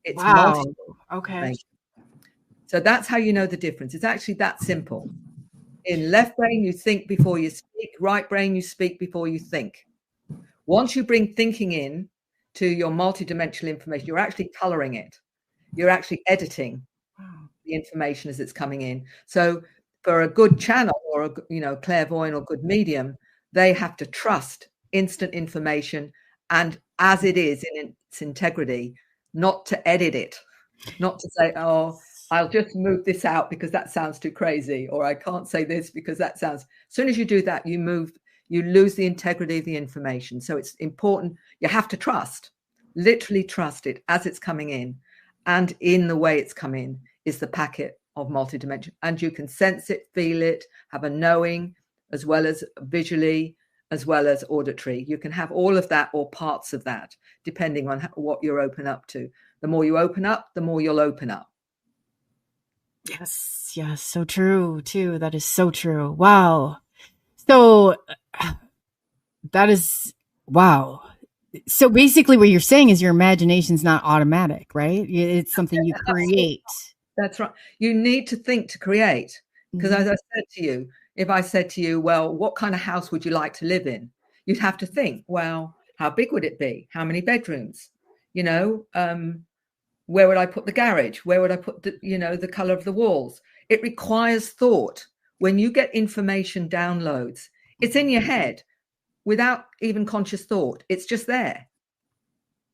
It's Okay. So that's how you know the difference. It's actually that simple. In left brain, you think before you speak. Right brain, you speak before you think. Once you bring thinking in to your multidimensional information, you're actually coloring it. You're actually editing the information as it's coming in. So for a good channel or a clairvoyant or good medium, they have to trust instant information and as it is in its integrity, not to edit it, not to say, oh, I'll just move this out because that sounds too crazy, or I can't say this because that sounds. As soon as you do that, you lose the integrity of the information. So it's important. You have to trust, literally trust it as it's coming in and in the way it's come in. is the packet of multidimension. And you can sense it, feel it, have a knowing, as well as visually, as well as auditory. You can have all of that or parts of that, depending on what you're open up to. The more you open up, the more you'll open up. Yes, so true too. That is so true. Wow. So that is, wow. So basically what you're saying is your imagination's not automatic, right? It's something you create. That's right. You need to think to create. Because as I said to you, if I said to you, well, what kind of house would you like to live in? You'd have to think, well, how big would it be? How many bedrooms? You know, where would I put the garage? Where would I put the, you know, the color of the walls? It requires thought. When you get information downloads, it's in your head without even conscious thought. It's just there.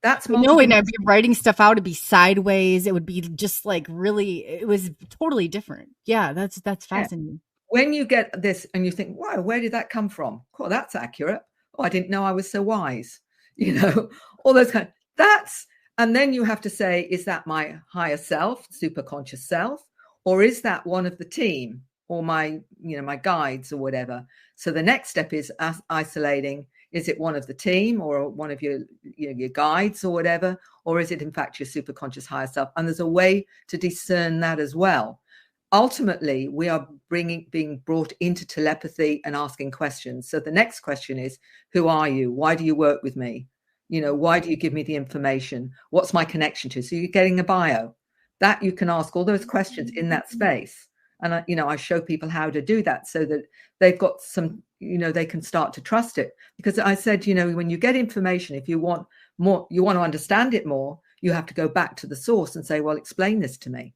That's no, and I'd be writing stuff out. It'd be sideways. It would be just like really, it was totally different. Yeah, that's fascinating. Yeah. When you get this and you think, wow, where did that come from? Cool, that's accurate. Oh, I didn't know I was so wise. You know, all those kind of, that's, and then you have to say, is that my higher self, super conscious self, or is that one of the team or my, you know, my guides or whatever? So the next step is isolating. Is it one of the team or one of your guides or whatever? Or is it in fact your super conscious higher self? And there's a way to discern that as well. Ultimately, we are being brought into telepathy and asking questions. So the next question is, who are you? Why do you work with me? You know, why do you give me the information? What's my connection to? So you're getting a bio. That you can ask all those questions in that space. And, I show people how to do that so that they've got some, they can start to trust it. Because I said, when you get information, if you want more, you want to understand it more, you have to go back to the source and say, well, explain this to me.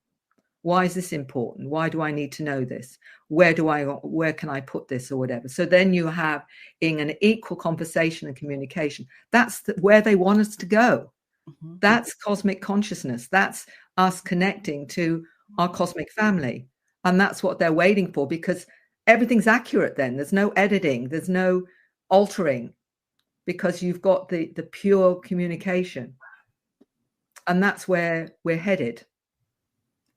Why is this important? Why do I need to know this? Where can I put this or whatever? So then you have in an equal conversation and communication. That's where they want us to go. Mm-hmm. That's cosmic consciousness. That's us connecting to our cosmic family. And that's what they're waiting for, because everything's accurate then. There's no editing. There's no altering, because you've got the pure communication. And that's where we're headed.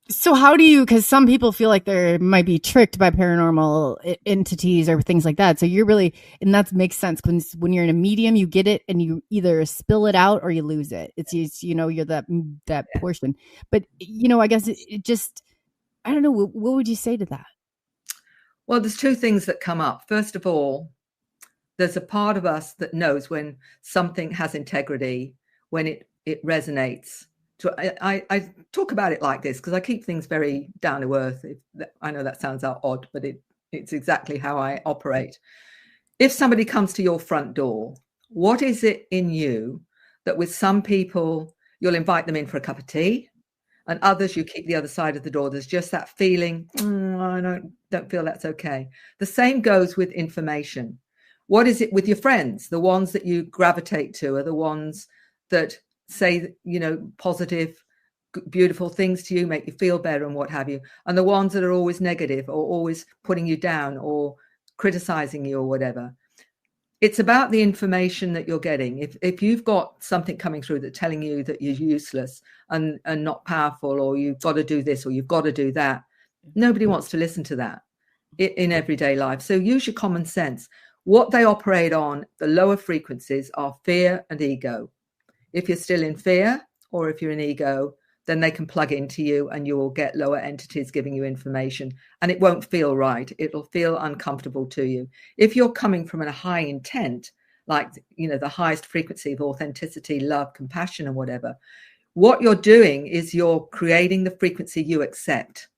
So how do you, because some people feel like they might be tricked by paranormal entities or things like that. So you're really, and that makes sense. When you're in a medium, you get it and you either spill it out or you lose it. It's you're that portion. But, I guess it just, I don't know. What would you say to that? Well, there's two things that come up. First of all, there's a part of us that knows when something has integrity, when it resonates. So I talk about it like this because I keep things very down to earth. I know that sounds odd, but it's exactly how I operate. If somebody comes to your front door, what is it in you that with some people, you'll invite them in for a cup of tea, and others you keep the other side of the door? There's just that feeling, I don't feel that's okay. The same goes with information. What is it with your friends? The ones that you gravitate to are the ones that say, positive, beautiful things to you, make you feel better and what have you. And the ones that are always negative or always putting you down or criticizing you or whatever. It's about the information that you're getting. If you've got something coming through that's telling you that you're useless and not powerful, or you've got to do this or you've got to do that, nobody wants to listen to that in everyday life. So use your common sense. What they operate on, the lower frequencies, are fear and ego. If you're still in fear or if you're in ego, then they can plug into you and you will get lower entities giving you information, and it won't feel right. It'll feel uncomfortable to you. If you're coming from a high intent, like, the highest frequency of authenticity, love, compassion, and whatever, what you're doing is you're creating the frequency you accept.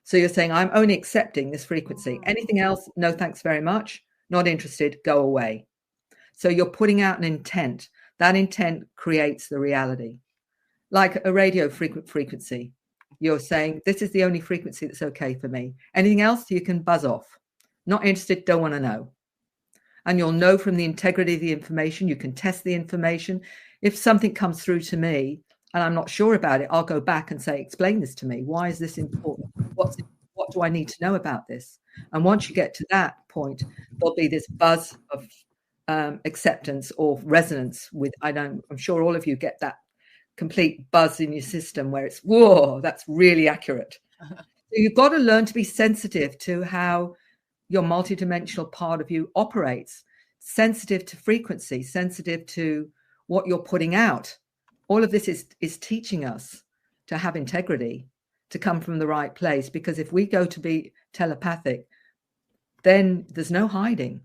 So you're saying, I'm only accepting this frequency. Anything else? No, thanks very much. Not interested. Go away. So you're putting out an intent. That intent creates the reality. Like a radio frequency. You're saying, this is the only frequency that's okay for me. Anything else, you can buzz off. Not interested, don't want to know. And you'll know from the integrity of the information. You can test the information. If something comes through to me and I'm not sure about it, I'll go back and say, explain this to me. Why is this important? What do I need to know about this? And once you get to that point, there'll be this buzz of acceptance or resonance with, I'm sure all of you get that complete buzz in your system where it's, whoa, that's really accurate. So you've got to learn to be sensitive to how your multidimensional part of you operates, sensitive to frequency, sensitive to what you're putting out. All of this is teaching us to have integrity, to come from the right place. Because if we go to be telepathic, then there's no hiding.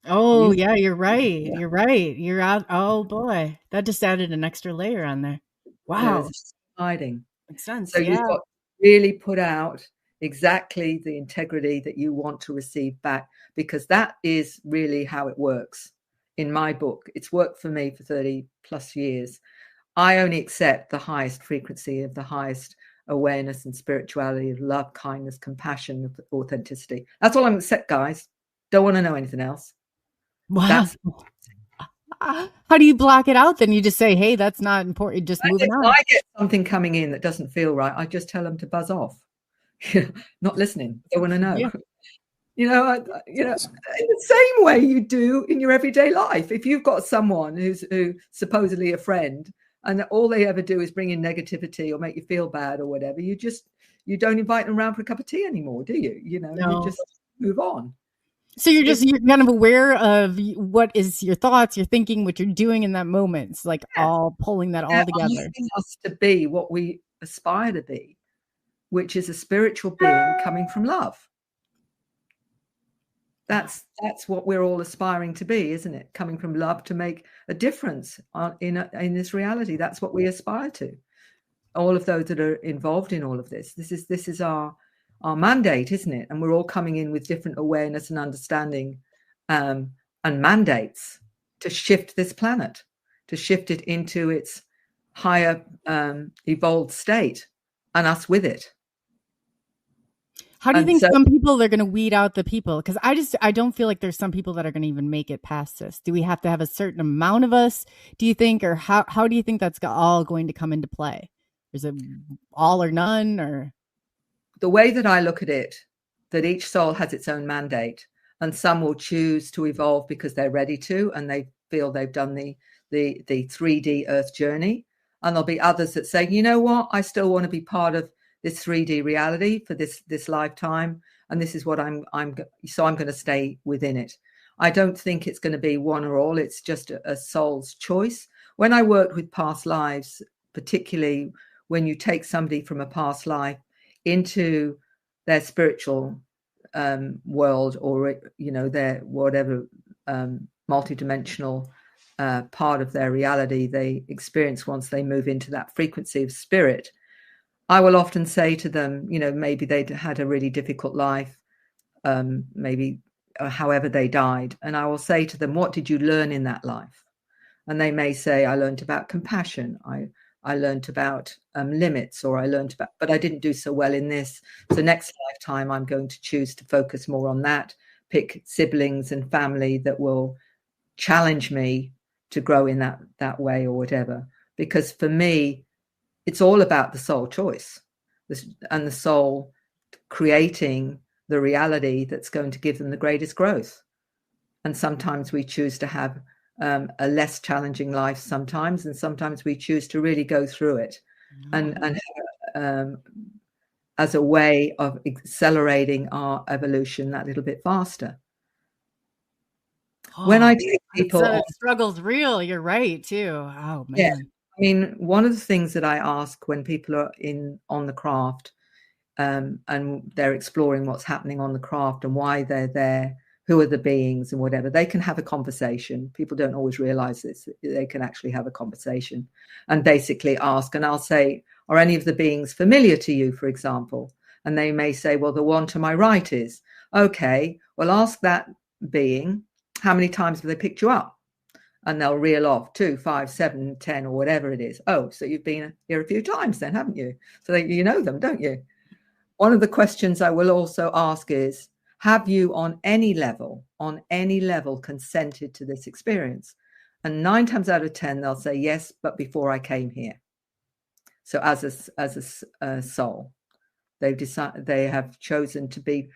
Oh, yeah, you're right. Yeah. You're right. You're out. Oh, boy. That just added an extra layer on there. Wow. There's hiding. Makes sense. So you've got to really put out exactly the integrity that you want to receive back, because that is really how it works. In my book, it's worked for me for 30 plus years. I only accept the highest frequency of the highest awareness and spirituality of love, kindness, compassion, authenticity. That's all I'm accept, guys. Don't want to know anything else. Wow. How do you block it out then? You just say, hey, that's not important. Just moving on. I get something coming in that doesn't feel right, I just tell them to buzz off. Not listening. Don't want to know. Yeah. In the same way you do in your everyday life. If you've got someone who's supposedly a friend, and all they ever do is bring in negativity or make you feel bad or whatever, you don't invite them around for a cup of tea anymore, do you? You just move on. So you're kind of aware of what is your thoughts, your thinking, what you're doing in that moment. It's like all pulling that all together. Asking us to be what we aspire to be, which is a spiritual being coming from love. That's what we're all aspiring to be, isn't it? Coming from love to make a difference in this reality. That's what we aspire to. All of those that are involved in all of this. This is our mandate, isn't it? And we're all coming in with different awareness and understanding and mandates to shift this planet, to shift it into its higher evolved state, and us with it. How do you think some people are going to weed out the people? Because I don't feel like there's some people that are going to even make it past this. Do we have to have a certain amount of us, do you think? Or how do you think that's all going to come into play? Is it all or none? Or the way that I look at it, that each soul has its own mandate, and some will choose to evolve because they're ready to, and they feel they've done the 3D Earth journey. And there'll be others that say, you know what, I still want to be part of this 3D reality for this lifetime, and this is what I'm going to stay within it. I don't think it's going to be one or all. It's just a soul's choice. When I worked with past lives, particularly when you take somebody from a past life into their spiritual world, or their whatever multidimensional part of their reality they experience once they move into that frequency of spirit, I will often say to them, maybe they'd had a really difficult life, maybe however they died. And I will say to them, what did you learn in that life? And they may say, I learned about compassion. I learned about limits, or I learned about, but I didn't do so well in this. So next lifetime, I'm going to choose to focus more on that, pick siblings and family that will challenge me to grow in that way or whatever. Because for me, it's all about the soul choice and the soul creating the reality that's going to give them the greatest growth. And sometimes we choose to have a less challenging life sometimes, and sometimes we choose to really go through it and as a way of accelerating our evolution that little bit faster. When I take people, the struggle's real. You're right too. Oh man. Yeah. I mean, one of the things that I ask when people are on the craft and they're exploring what's happening on the craft and why they're there, who are the beings and whatever, they can have a conversation. People don't always realize this. They can actually have a conversation and basically ask, and I'll say, are any of the beings familiar to you, for example? And they may say, well, the one to my right is. Okay, well, ask that being, how many times have they picked you up? And they'll reel off 2, 5, 7, 10, or whatever it is. Oh, so you've been here a few times then, haven't you? So you know them, don't you? One of the questions I will also ask is, have you on any level consented to this experience? And 9 times out of 10, they'll say yes, but before I came here. So as a soul. They've decided I've chosen to be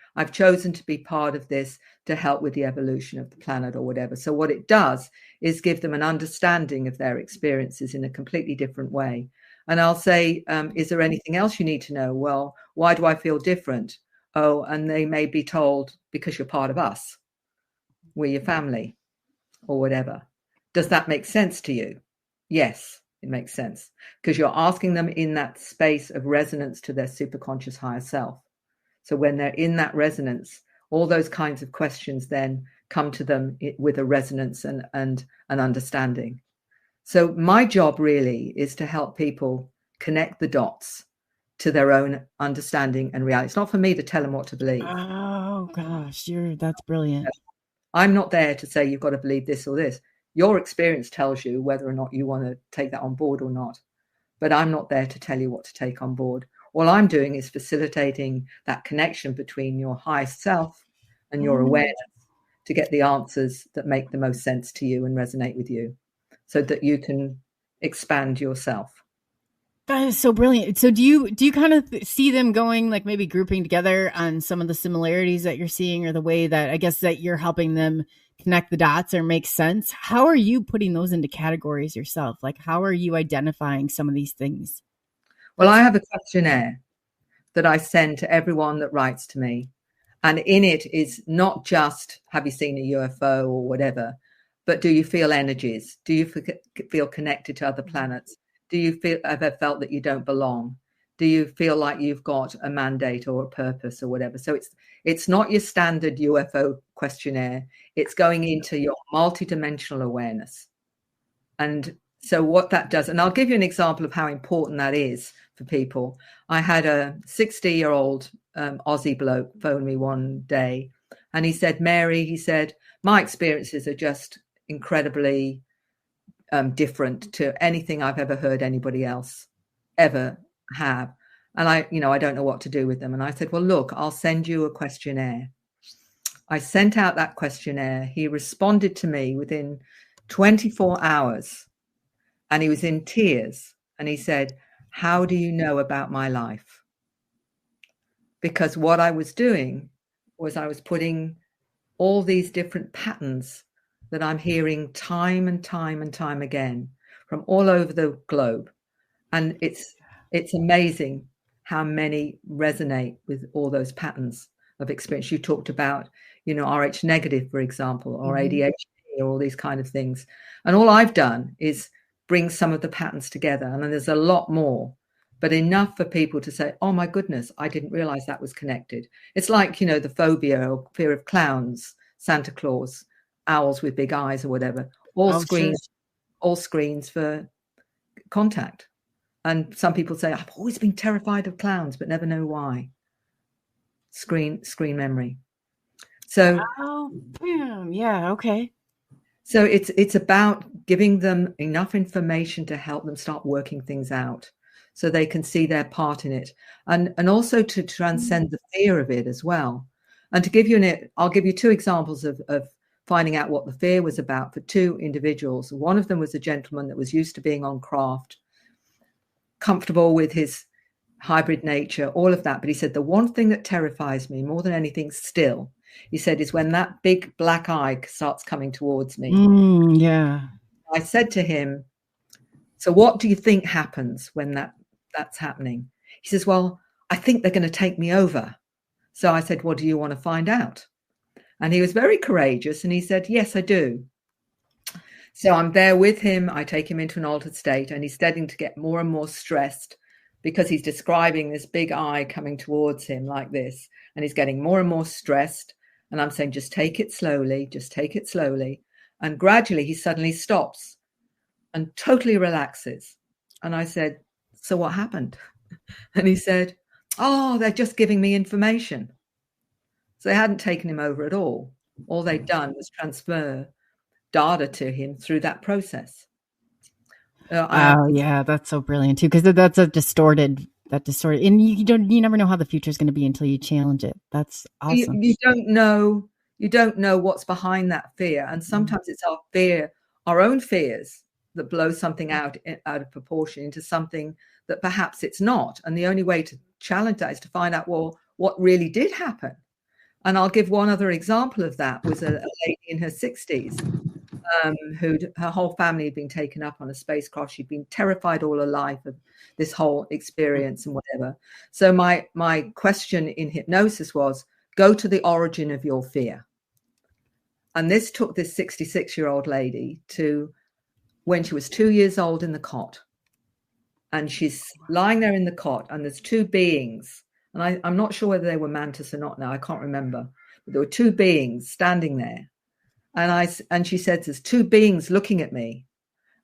part of this to help with the evolution of the planet or whatever. So what it does is give them an understanding of their experiences in a completely different way. And I'll say, is there anything else you need to know? Well, why do I feel different? Oh, and they may be told, because you're part of us, we're your family or whatever. Does that make sense to you? Yes, it makes sense, because you're asking them in that space of resonance to their superconscious higher self. So when they're in that resonance, all those kinds of questions then come to them with a resonance and an understanding. So my job really is to help people connect the dots to their own understanding and reality. It's not for me to tell them what to believe. Oh gosh, that's brilliant. I'm not there to say you've got to believe this or this. Your experience tells you whether or not you want to take that on board or not. But I'm not there to tell you what to take on board. All I'm doing is facilitating that connection between your highest self and your awareness to get the answers that make the most sense to you and resonate with you, so that you can expand yourself. That is so brilliant. So do you kind of see them going, like maybe grouping together on some of the similarities that you're seeing, or the way that I guess that you're helping them connect the dots or make sense? How are you putting those into categories yourself? Like, how are you identifying some of these things? Well, I have a questionnaire that I send to everyone that writes to me. And in it is not just, have you seen a UFO or whatever, but do you feel energies? Do you feel connected to other planets? Do you ever felt that you don't belong? Do you feel like you've got a mandate or a purpose or whatever? So it's not your standard UFO questionnaire. It's going into your multidimensional awareness. And so what that does, and I'll give you an example of how important that is for people. I had a 60-year-old Aussie bloke phone me one day, and he said, Mary, he said, my experiences are just incredibly different to anything I've ever heard anybody else ever have. And I don't know what to do with them. And I said, well, look, I'll send you a questionnaire. I sent out that questionnaire. He responded to me within 24 hours, and he was in tears. And he said, how do you know about my life? Because what I was doing was I was putting all these different patterns that I'm hearing time and time and time again from all over the globe. And it's amazing how many resonate with all those patterns of experience. You talked about, RH negative, for example, or ADHD, or all these kind of things. And all I've done is bring some of the patterns together. And then there's a lot more, but enough for people to say, oh my goodness, I didn't realize that was connected. It's like, the phobia or fear of clowns, Santa Claus, owls with big eyes or whatever, all screens for contact. And some people say, I've always been terrified of clowns, but never know why. Screen memory. So, yeah, okay. So it's about giving them enough information to help them start working things out, so they can see their part in it, and also to transcend the fear of it as well. And to give you I'll give you two examples of finding out what the fear was about for two individuals. One of them was a gentleman that was used to being on craft, comfortable with his hybrid nature, all of that. But he said, the one thing that terrifies me more than anything still, he said, is when that big black eye starts coming towards me. Yeah. I said to him, so what do you think happens when that's happening? He says, well, I think they're going to take me over. So I said, well, do you want to find out? And he was very courageous. And he said, yes, I do. So I'm there with him. I take him into an altered state, and he's starting to get more and more stressed because he's describing this big eye coming towards him like this. And he's getting more and more stressed. And I'm saying, just take it slowly. Just take it slowly. And gradually he suddenly stops and totally relaxes. And I said, so what happened? And he said, oh, they're just giving me information. So they hadn't taken him over at all. All they'd done was transfer data to him through that process. Yeah, that's so brilliant too, because that's distorted, and you never know how the future is going to be until you challenge it. That's awesome. You don't know what's behind that fear, and sometimes it's our own fears that blows something out of proportion into something that perhaps it's not. And the only way to challenge that is to find out, well, what really did happen. And I'll give one other example of that. Was a lady in her 60s her whole family had been taken up on a spacecraft. She'd been terrified all her life of this whole experience and whatever. So my question in hypnosis was, go to the origin of your fear. And this took this 66-year-old lady to when she was 2 years old in the cot. And she's lying there in the cot, and there's two beings. And I'm not sure whether they were mantis or not now. I can't remember. But there were two beings standing there. And she said, there's two beings looking at me.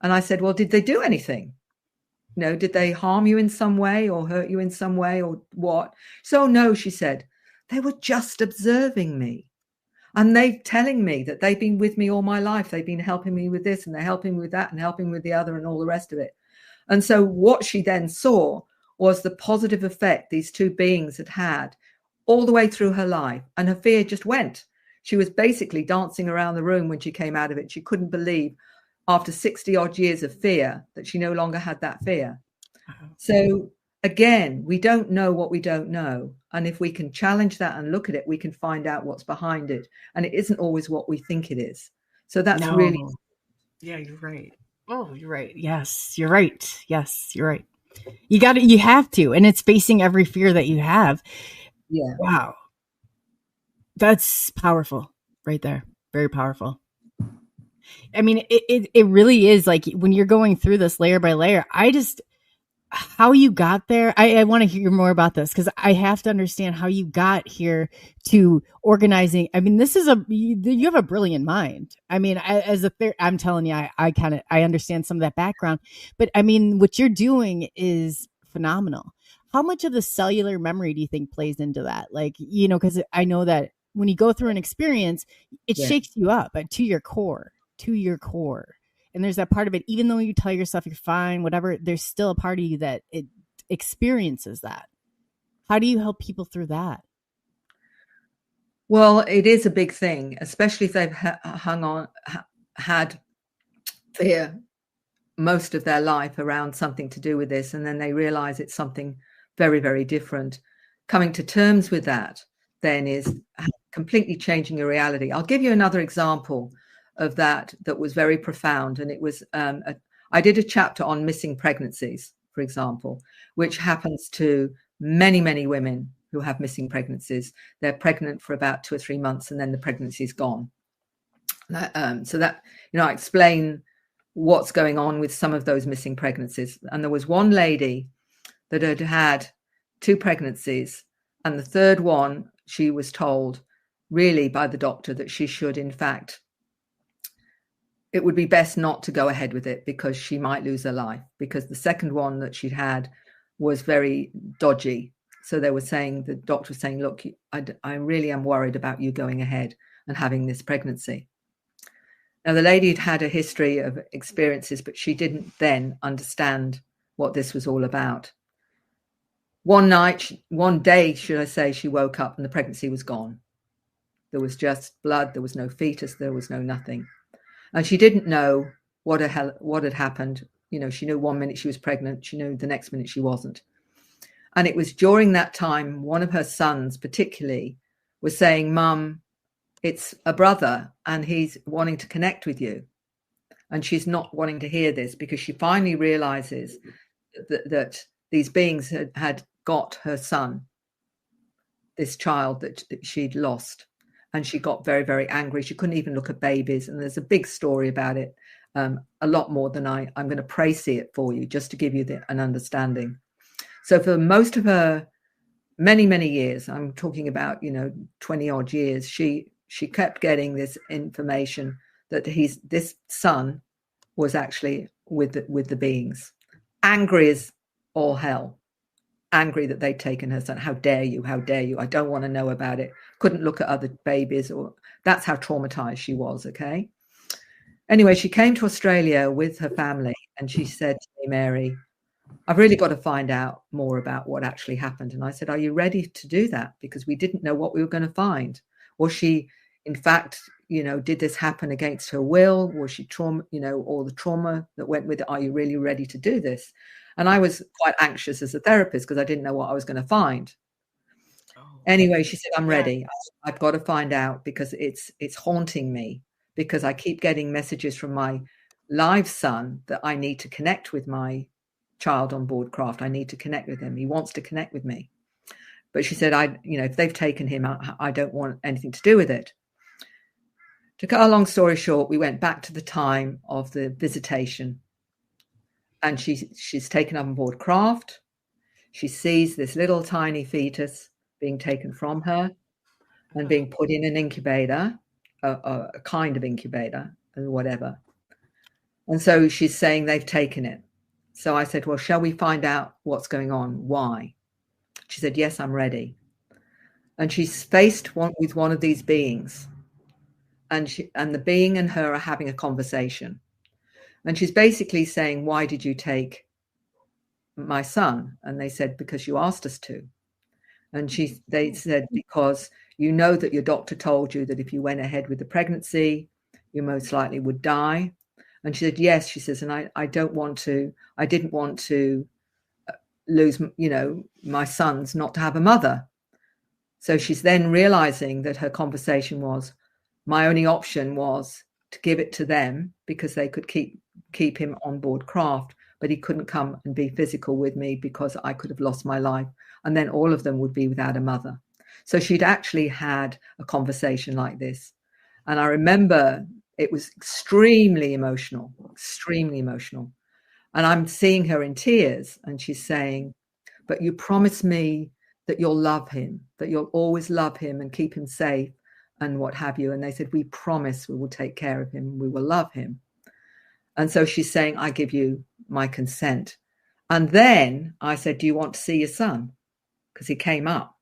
And I said, well, did they do anything? Did they harm you in some way or hurt you in some way or what? So no, she said, they were just observing me. And they're telling me that they've been with me all my life. They've been helping me with this and they're helping me with that and helping me with the other and all the rest of it. And so what she then saw was the positive effect these two beings had all the way through her life. And her fear just went. She was basically dancing around the room when she came out of it. She couldn't believe after 60 odd years of fear that she no longer had that fear. So again, we don't know what we don't know. And if we can challenge that and look at it, we can find out what's behind it. And it isn't always what we think it is. So that's really. Yeah, you're right. Oh, you're right. Yes, you're right. Yes, you're right. You have to. And it's facing every fear that you have. Yeah. Wow. That's powerful right there. Very powerful. I mean, it really is like when you're going through this layer by layer, how you got there. I want to hear more about this because I have to understand how you got here to organizing. I mean, you have a brilliant mind. I mean, I'm telling you, I understand some of that background, but I mean, what you're doing is phenomenal. How much of the cellular memory do you think plays into that? Like, because I know that when you go through an experience, it shakes you up to your core. And there's that part of it, even though you tell yourself you're fine, whatever, there's still a part of you that it experiences that. How do you help people through that? Well, it is a big thing, especially if they've had fear most of their life around something to do with this. And then they realize it's something very, very different. Coming to terms with that then is completely changing your reality. I'll give you another example of that was very profound. And it was, I did a chapter on missing pregnancies, for example, which happens to many, many women who have missing pregnancies. They're pregnant for about 2 or 3 months and then the pregnancy's gone. So that, I explain what's going on with some of those missing pregnancies. And there was one lady that had had 2 pregnancies, and the third one, she was told really by the doctor that she should, in fact, it would be best not to go ahead with it because she might lose her life, because the second one that she'd had was very dodgy. So they were saying, the doctor was saying, look, I really am worried about you going ahead and having this pregnancy. Now, the lady had had a history of experiences, but she didn't then understand what this was all about. One day, should I say, she woke up and the pregnancy was gone. There was just blood. There was no fetus. There was no nothing. And she didn't know what had happened. She knew 1 minute she was pregnant. She knew the next minute she wasn't. And it was during that time, one of her sons particularly was saying, Mum, it's a brother and he's wanting to connect with you. And she's not wanting to hear this because she finally realizes that these beings had got her son, this child that she'd lost. And she got very, very angry. She couldn't even look at babies. And there's a big story about it, a lot more than I'm going to see it for you, just to give you an understanding. So for most of her many, many years, I'm talking about, 20 odd years, she kept getting this information that this son was actually with the beings. Angry as all hell. Angry that they'd taken her son. How dare you? How dare you? I don't want to know about it. Couldn't look at other babies, or that's how traumatized she was. Okay. Anyway, she came to Australia with her family and she said to me, Mary, I've really got to find out more about what actually happened. And I said, are you ready to do that? Because we didn't know what we were going to find. Was she, in fact, did this happen against her will? Was she trauma, all the trauma that went with it? Are you really ready to do this? And I was quite anxious as a therapist because I didn't know what I was going to find. Anyway, she said, I'm ready. I've got to find out because it's haunting me, because I keep getting messages from my live son that I need to connect with my child on board craft. I need to connect with him. He wants to connect with me. But she said, if they've taken him, I don't want anything to do with it. To cut a long story short, we went back to the time of the visitation, and she's taken up on board craft. She sees this little tiny fetus being taken from her and being put in an incubator, a kind of incubator and whatever. And so she's saying they've taken it. So I said, well, shall we find out what's going on? Why? She said, yes, I'm ready. And she's faced with one of these beings. And the being and her are having a conversation. And she's basically saying, why did you take my son? And they said, because you asked us to. And they said, because you know that your doctor told you that if you went ahead with the pregnancy, you most likely would die. And she said, yes, she says, and I didn't want to lose, my sons not to have a mother. So she's then realizing that her conversation was, my only option was to give it to them because they could keep him on board craft, but he couldn't come and be physical with me because I could have lost my life. And then all of them would be without a mother. So she'd actually had a conversation like this. And I remember it was extremely emotional. And I'm seeing her in tears, and she's saying, but you promised me that you'll love him, that you'll always love him and keep him safe and what have you. And they said, we promise we will take care of him. We will love him. And so she's saying, I give you my consent. And then I said, do you want to see your son? Because he came up.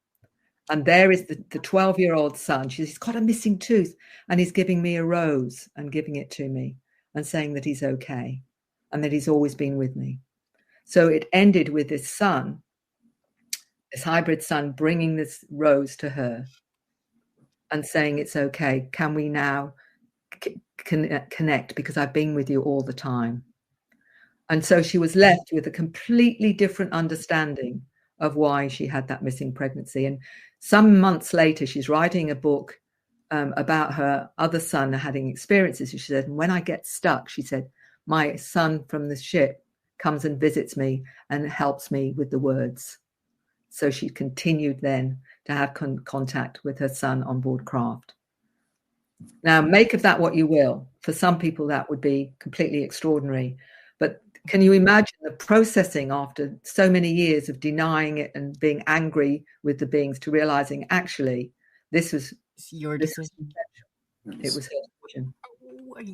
And there is the 12-year-old son. He's got a missing tooth, and he's giving me a rose and giving it to me and saying that he's okay and that he's always been with me. So it ended with this son, this hybrid son, bringing this rose to her and saying, it's okay. Can we now connect? Because I've been with you all the time. And so she was left with a completely different understanding of why she had that missing pregnancy. And some months later, she's writing a book about her other son having experiences. She said, and when I get stuck, she said, my son from the ship comes and visits me and helps me with the words. So she continued then to have contact with her son on board craft. Now, make of that what you will. For some people, that would be completely extraordinary. But can you imagine the processing after so many years of denying it and being angry with the beings to realizing actually this was your decision. It was her decision.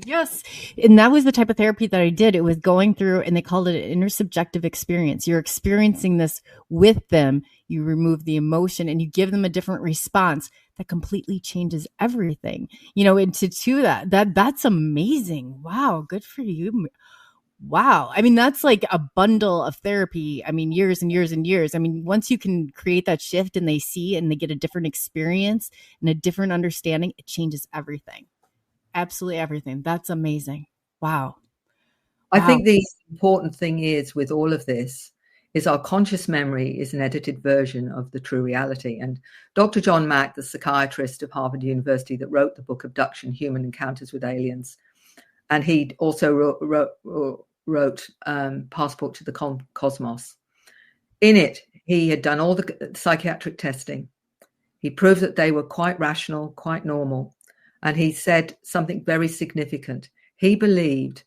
Yes. And that was the type of therapy that I did. It was going through, and they called it an intersubjective experience. You're experiencing this with them. You remove the emotion and you give them a different response that completely changes everything. And to do that's amazing. Wow. Good for you. Wow. I mean, that's like a bundle of therapy. I mean, years and years and years. I mean, once you can create that shift and they see and they get a different experience and a different understanding, it changes everything. Absolutely everything. That's amazing. Wow. I think the important thing is with all of this is our conscious memory is an edited version of the true reality. And Dr. John Mack, the psychiatrist of Harvard University that wrote the book Abduction, Human Encounters with Aliens, and he also wrote Passport to the Cosmos. In it, he had done all the psychiatric testing. He proved that they were quite rational, quite normal. And he said something very significant. He believed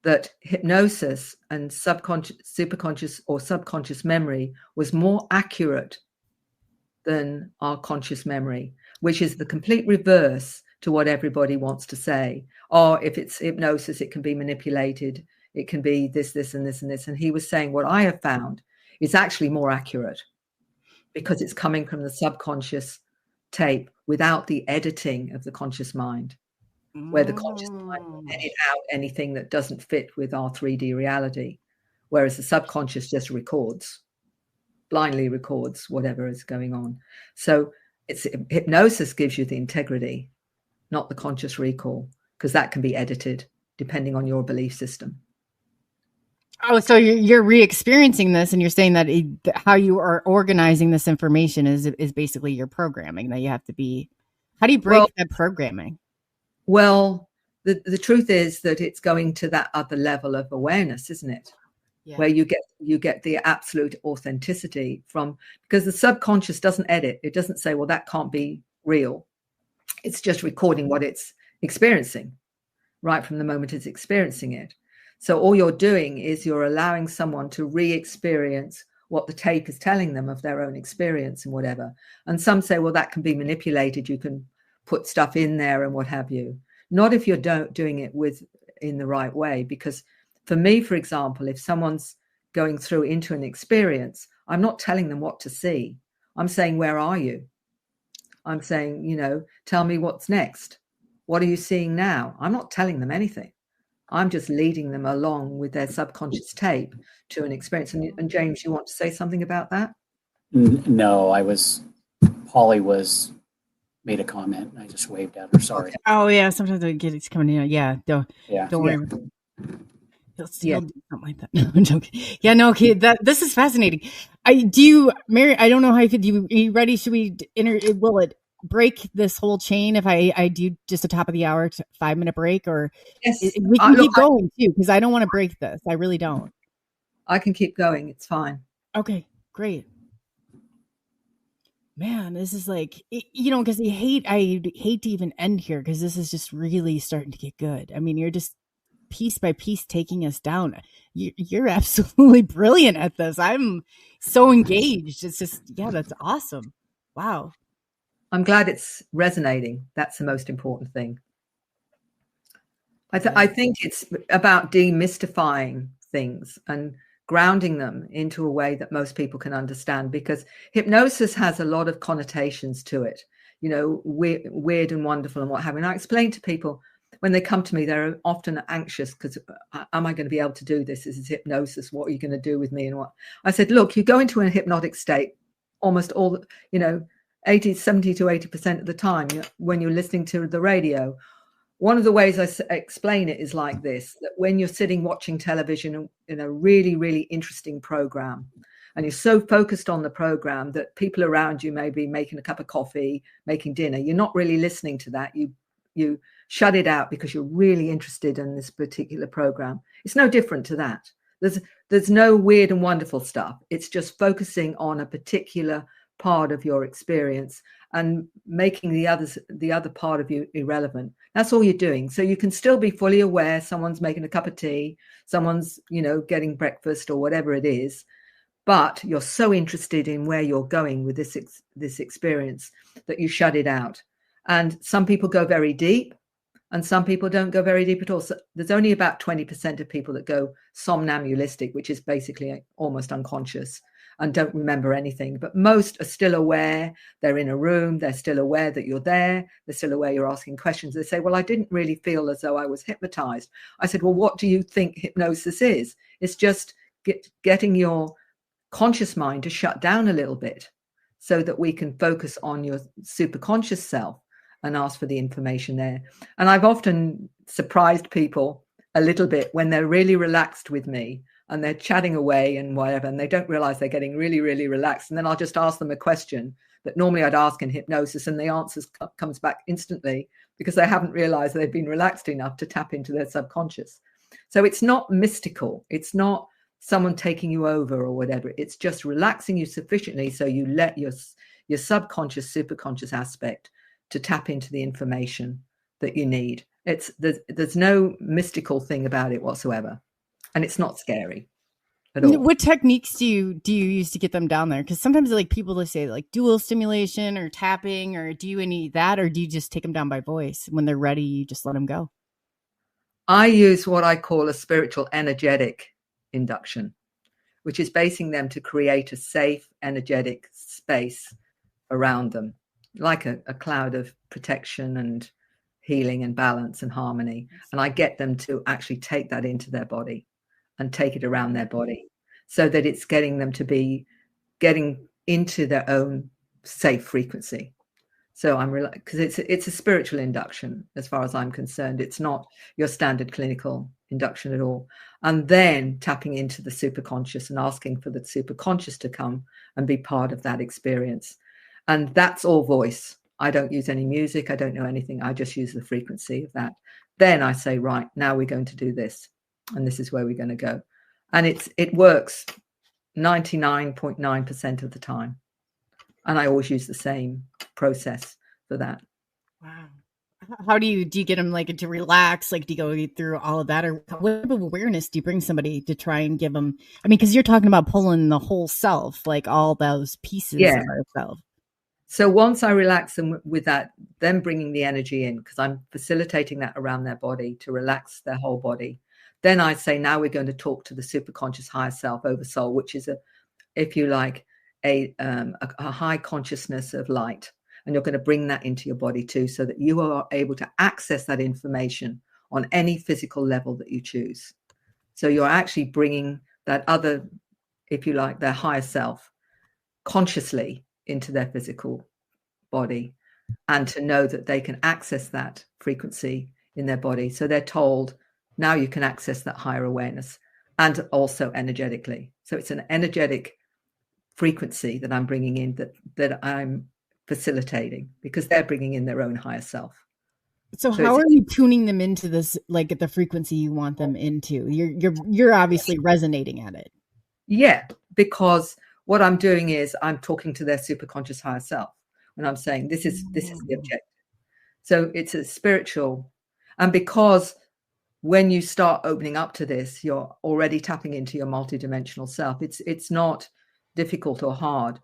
that hypnosis and superconscious or subconscious memory was more accurate than our conscious memory, which is the complete reverse to what everybody wants to say. Or if it's hypnosis, it can be manipulated. It can be this, this, and this, and this. And he was saying what I have found is actually more accurate because it's coming from the subconscious tape without the editing of the conscious mind, where the conscious mind will edit out anything that doesn't fit with our 3D reality, whereas the subconscious just blindly records whatever is going on. So hypnosis gives you the integrity not the conscious recall, because that can be edited depending on your belief system. Oh, so you're re-experiencing this, and you're saying that how you are organizing this information is basically your programming, that you have to be. How do you break that programming? Well, the truth is that it's going to that other level of awareness, isn't it? Yeah. Where you get the absolute authenticity from, because the subconscious doesn't edit. It doesn't say, well, that can't be real. It's just recording what it's experiencing right from the moment it's experiencing it. So all you're doing is you're allowing someone to re-experience what the tape is telling them of their own experience and whatever. And some say, well, that can be manipulated. You can put stuff in there and what have you. Not if you're doing it in the right way. Because for me, for example, if someone's going through into an experience, I'm not telling them what to see. I'm saying, where are you? I'm saying, tell me what's next. What are you seeing now? I'm not telling them anything. I'm just leading them along with their subconscious tape to an experience. And James, you want to say something about that? No, Polly made a comment and I just waved at her. Sorry. Okay. Oh yeah. Sometimes I get it's coming in. Yeah. Don't worry. He'll do something like that. No, I'm joking. Yeah, no, okay. This is fascinating. Mary, I don't know how are you ready? Should we will it break this whole chain if I do just a top of the hour 5-minute break, or yes, we can keep going too, because I don't want to break this. I really don't. I can keep going. It's fine. Okay, great. Man, this is like, because I hate to even end here, because this is just really starting to get good. I mean, you're just piece by piece taking us down. You're absolutely brilliant at this. I'm so engaged. It's just, that's awesome. Wow. I'm glad it's resonating. That's the most important thing. I think it's about demystifying things and grounding them into a way that most people can understand, because hypnosis has a lot of connotations to it, weird and wonderful and what have you. And I explain to people when they come to me, they're often anxious because am I going to be able to do this? This is hypnosis. What are you going to do with me? And what I said, look, you go into a hypnotic state almost all, 70 to 80% of the time when you're listening to the radio. One of the ways I explain it is like this, that when you're sitting watching television in a really, really interesting program, and you're so focused on the program that people around you may be making a cup of coffee, making dinner, you're not really listening to that. You shut it out because you're really interested in this particular program. It's no different to that. There's no weird and wonderful stuff. It's just focusing on a particular part of your experience and making the other part of you irrelevant. That's all you're doing. So you can still be fully aware someone's making a cup of tea, someone's getting breakfast or whatever it is, but you're so interested in where you're going with this experience that you shut it out. And some people go very deep and some people don't go very deep at all. So there's only about 20% of people that go somnambulistic, which is basically almost unconscious and don't remember anything. But most are still aware. They're in a room. They're still aware that you're there. They're still aware you're asking questions. They say, well, I didn't really feel as though I was hypnotized. I said, well, what do you think hypnosis is? It's just getting your conscious mind to shut down a little bit so that we can focus on your superconscious self and ask for the information there. And I've often surprised people a little bit when they're really relaxed with me and they're chatting away and whatever, and they don't realize they're getting really, really relaxed. And then I'll just ask them a question that normally I'd ask in hypnosis, and the answers comes back instantly because they haven't realized they've been relaxed enough to tap into their subconscious. So it's not mystical. It's not someone taking you over or whatever. It's just relaxing you sufficiently so you let your subconscious, superconscious aspect to tap into the information that you need. There's no mystical thing about it whatsoever. And it's not scary at all. What techniques do you use to get them down there? Because sometimes people will say dual stimulation or tapping, or do you any of that, or do you just take them down by voice? When they're ready, you just let them go? I use what I call a spiritual energetic induction, which is basing them to create a safe, energetic space around them, like a cloud of protection and healing and balance and harmony. And I get them to actually take that into their body and take it around their body so that it's getting them to be getting into their own safe frequency. So I'm because it's a spiritual induction as far as I'm concerned. It's not your standard clinical induction at all. And then tapping into the superconscious and asking for the superconscious to come and be part of that experience. And that's all voice. I don't use any music. I don't know anything. I just use the frequency of that. Then I say, right, now we're going to do this. And this is where we're going to go. And it works 99.9% of the time. And I always use the same process for that. Wow. How do you get them like to relax? Like, do you go through all of that, or what type of awareness do you bring somebody to try and give them? I mean, because you're talking about pulling the whole self, like all those pieces of ourself. So once I relax them with that, then bringing the energy in, because I'm facilitating that around their body to relax their whole body. Then I say, now we're going to talk to the superconscious higher self over soul, which is if you like, a high consciousness of light. And you're going to bring that into your body too, so that you are able to access that information on any physical level that you choose. So you're actually bringing that other, if you like, their higher self consciously into their physical body, and to know that they can access that frequency in their body. So they're told, now you can access that higher awareness, and also energetically. So it's an energetic frequency that I'm bringing in, that I'm facilitating, because they're bringing in their own higher self. So how are you tuning them into this, like at the frequency you want them into? You're obviously resonating at it. Yeah, because what I'm doing is I'm talking to their superconscious higher self, and I'm saying this is the objective. So it's a spiritual, and because when you start opening up to this, you're already tapping into your multidimensional self. It's not difficult or hard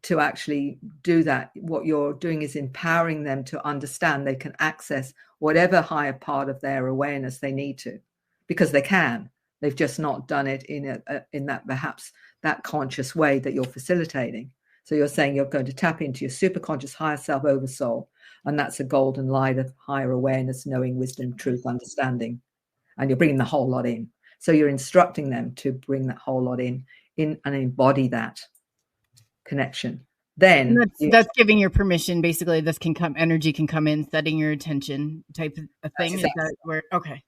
to actually do that. What you're doing is empowering them to understand they can access whatever higher part of their awareness they need to, because they can. They've just not done it in that, perhaps that conscious way that you're facilitating. So you're saying you're going to tap into your superconscious higher self over soul, and that's a golden light of higher awareness, knowing, wisdom, truth, understanding, and you're bringing the whole lot in. So you're instructing them to bring that whole lot in and embody that connection. Then that's giving your permission. Basically, this can come, energy can come in, setting your attention type of thing. Exactly. Is that where? Okay,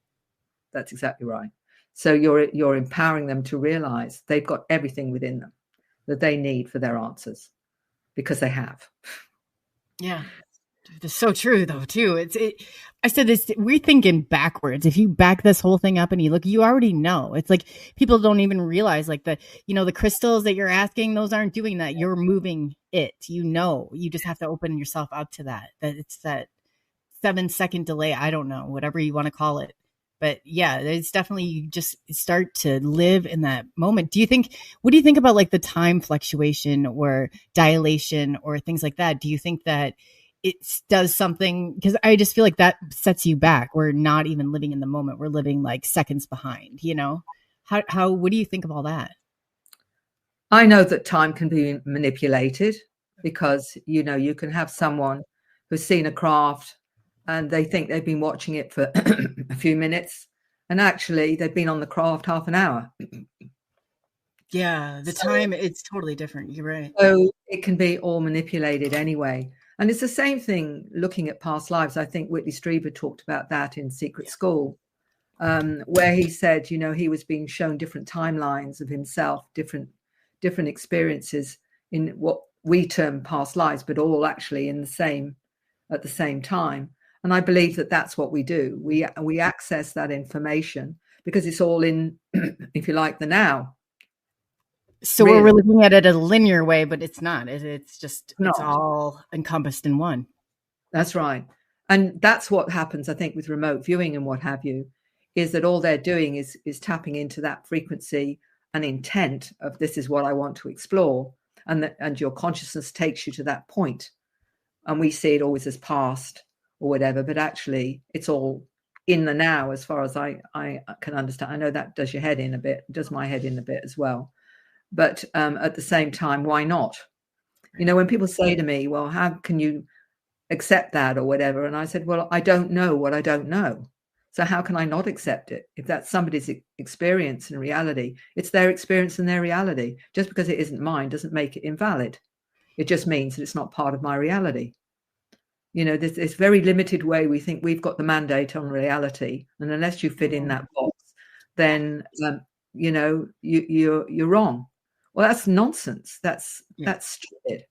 that's exactly right. So you're empowering them to realize they've got everything within them that they need for their answers, because they have. Yeah. It's so true though too. I said this, we're thinking backwards. If you back this whole thing up and you look, you already know. It's like people don't even realize, like, the crystals that you're asking, those aren't doing that. You're moving it. You just have to open yourself up to that. That it's that 7-second delay. I don't know, whatever you want to call it. But yeah, it's definitely, you just start to live in that moment. What do you think about like the time fluctuation or dilation or things like that? Do you think that it does something? Because I just feel like that sets you back. We're not even living in the moment. We're living like seconds behind, what do you think of all that? I know that time can be manipulated, because, you can have someone who's seen a craft and they think they've been watching it for a few minutes, and actually they've been on the craft half an hour. Yeah, time, it's totally different. You're right. So it can be all manipulated anyway. And it's the same thing looking at past lives. I think Whitley Strieber talked about that in Secret School, where he said, he was being shown different timelines of himself, different experiences in what we term past lives, but all actually at the same time. And I believe that that's what we do. We access that information because it's all in, if you like, the now. So really, we're looking at it a linear way, but it's not. It's all encompassed in one. That's right. And that's what happens, I think, with remote viewing and what have you, is that all they're doing is tapping into that frequency and intent of, this is what I want to explore. And your consciousness takes you to that point. And we see it always as past or whatever, but actually it's all in the now, as far as I can understand. I know that does your head in a bit, does my head in a bit as well. But at the same time, why not? When people say to me, well, how can you accept that or whatever? And I said, well, I don't know what I don't know. So how can I not accept it? If that's somebody's experience and reality, it's their experience and their reality. Just because it isn't mine doesn't make it invalid. It just means that it's not part of my reality. You know, there's this very limited way we think we've got the mandate on reality, and unless you fit in that box, then you know, you're wrong. Well, that's nonsense. That's stupid.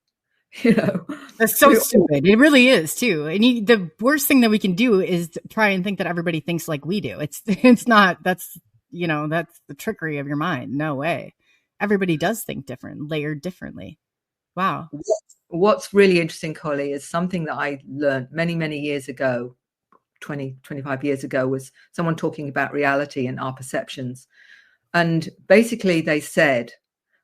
You know, That's so stupid. It really is too. And the worst thing that we can do is try and think that everybody thinks like we do. It's not. That's, you know, that's the trickery of your mind. No way. Everybody does think different, layered differently. Wow. What's really interesting, Coley, is something that I learned many years ago, 25 years ago, was someone talking about reality and our perceptions. And basically they said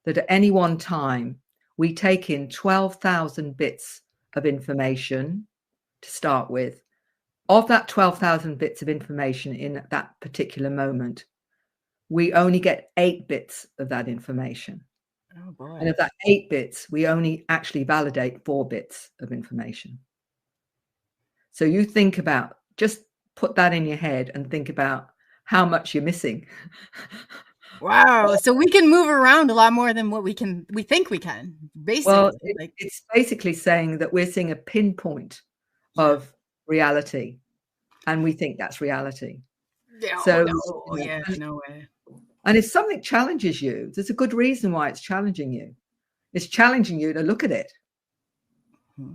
that at any one time, we take in 12,000 bits of information to start with. Of that 12,000 bits of information in that particular moment, we only get 8 bits of that information. Oh boy. And of that 8 bits, we only actually validate 4 bits of information. So you think about, just put that in your head and think about how much you're missing. Wow. So we can move around a lot more than what we think we can, basically. Well, it's basically saying that we're seeing a pinpoint of reality, and we think that's reality. Yeah, so no way. And if something challenges you, there's a good reason why it's challenging you. It's challenging you to look at it.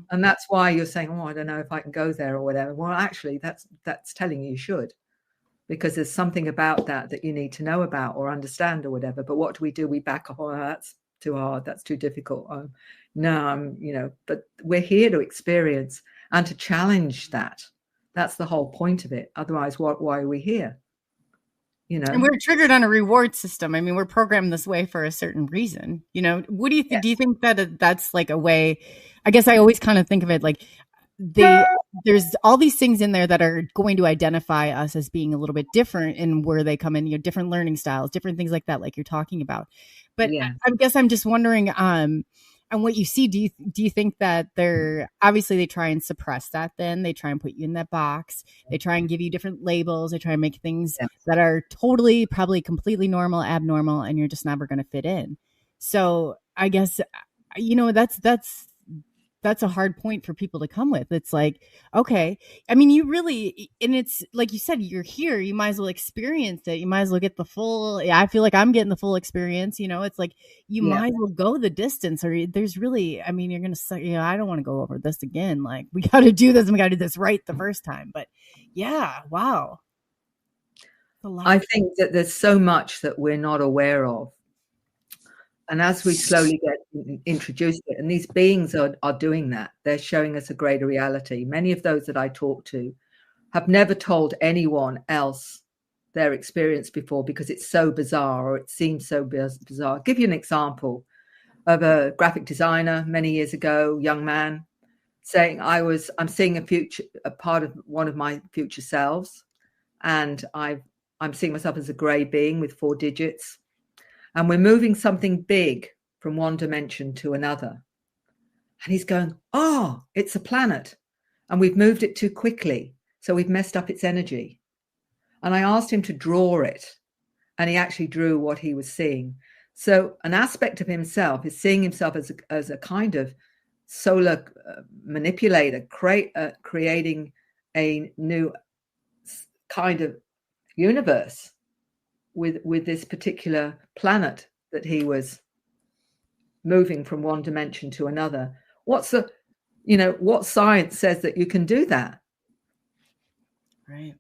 And that's why you're saying, oh, I don't know if I can go there or whatever. Well, actually, that's telling you should, because there's something about that you need to know about or understand or whatever. But what do? We back off. Oh, that's too hard. That's too difficult. Oh, no, you know, but we're here to experience and to challenge that. That's the whole point of it. Otherwise, why are we here? You know, and we're triggered on a reward system. I mean, we're programmed this way for a certain reason. You know, what do you think? Yeah. Do you think that that's like a way? I guess I always kind of think of it like there's all these things in there that are going to identify us as being a little bit different in where they come in, you know, different learning styles, different things like that, like you're talking about. But I guess I'm just wondering, and what you see, do you think that they try and suppress that? Then they try and put you in that box. They try and give you different labels. They try and make things that are totally, probably completely normal, abnormal, and you're just never going to fit in. So I guess, you know, that's a hard point for people to come with. It's like, okay, I mean, you really, and it's like you said, you're here, you might as well experience it. You might as well get the full, I feel like I'm getting the full experience, you know, it's like, you might as well go the distance, or there's really, I mean, you're going to say, you know, I don't want to go over this again. Like, we got to do this and we got to do this right the first time. But yeah, wow. I think that there's so much that we're not aware of. And as we slowly get introduced to it, and these beings are doing that, they're showing us a greater reality. Many of those that I talk to have never told anyone else their experience before because it's so bizarre, or it seems so bizarre. I'll give you an example of a graphic designer many years ago, young man, saying, I'm seeing a part of one of my future selves, and I'm seeing myself as a grey being with 4 digits. And we're moving something big from one dimension to another. And he's going, oh, it's a planet. And we've moved it too quickly. So we've messed up its energy. And I asked him to draw it. And he actually drew what he was seeing. So an aspect of himself is seeing himself as a kind of solar manipulator, creating a new kind of universe with this particular planet that he was moving from one dimension to another. What science says that you can do that? Right.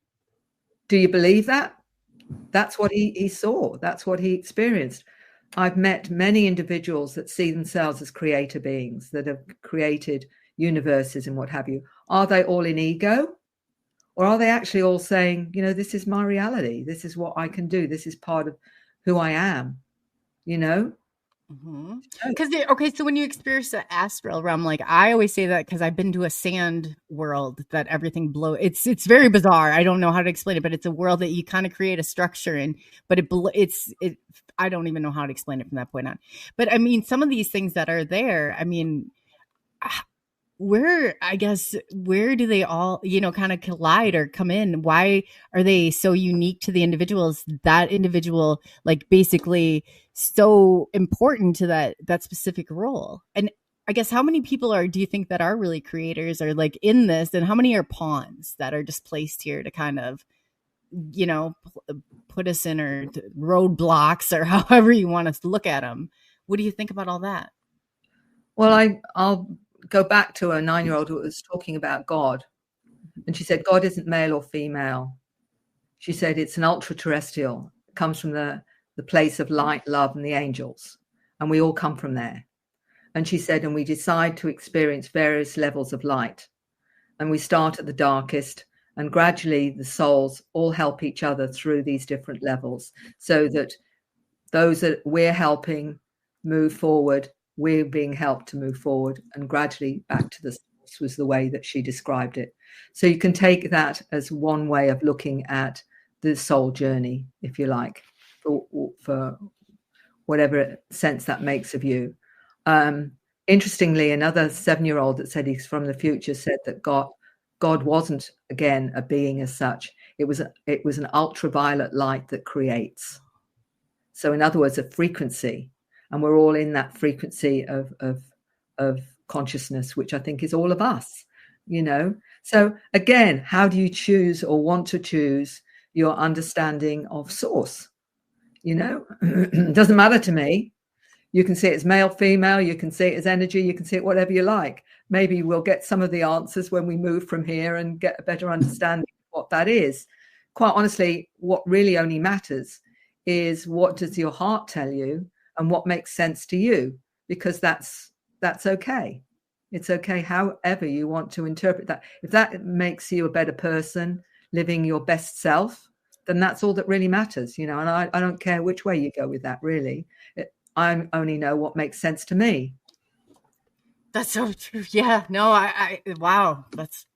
Do you believe that? That's what he saw. That's what he experienced. I've met many individuals that see themselves as creator beings that have created universes and what have you. Are they all in ego? Or are they actually all saying, you know, this is my reality. This is what I can do. This is part of who I am, you know? Because so when you experience the astral realm, like I always say that because I've been to a sand world that everything it's very bizarre. I don't know how to explain it, but it's a world that you kind of create a structure in, but I don't even know how to explain it from that point on. But I mean, some of these things that are there, I mean, where do they all, you know, kind of collide or come in? Why are they so unique to the individuals, that individual, like basically so important to that specific role? And I guess, how many people do you think that are really creators or like in this, and how many are pawns that are just placed here to kind of, you know, put us in, or roadblocks, or however you want us to look at them? What do you think about all that? Well, I'll go back to a 9-year-old who was talking about God. And she said, God isn't male or female. She said, it's an ultra-terrestrial. It comes from the place of light, love, and the angels. And we all come from there. And she said, and we decide to experience various levels of light. And we start at the darkest, and gradually the souls all help each other through these different levels, so that those that we're helping move forward, we're being helped to move forward, and gradually back to the source was the way that she described it. So you can take that as one way of looking at the soul journey, if you like, for whatever sense that makes of you. Interestingly, another 7-year-old that said he's from the future said that God wasn't, again, a being as such. It was an ultraviolet light that creates. So in other words, a frequency, and we're all in that frequency of consciousness, which I think is all of us, you know. So again, how do you choose or want to choose your understanding of source? You know, it doesn't matter to me. You can see it as male, female, you can see it as energy, you can see it whatever you like. Maybe we'll get some of the answers when we move from here and get a better understanding of what that is. Quite honestly, what really only matters is, what does your heart tell you and what makes sense to you? Because that's okay. It's okay however you want to interpret that. If that makes you a better person, living your best self, then that's all that really matters, you know. And I don't care which way you go with that, really. I only know what makes sense to me. That's so true. Yeah, no, wow, that's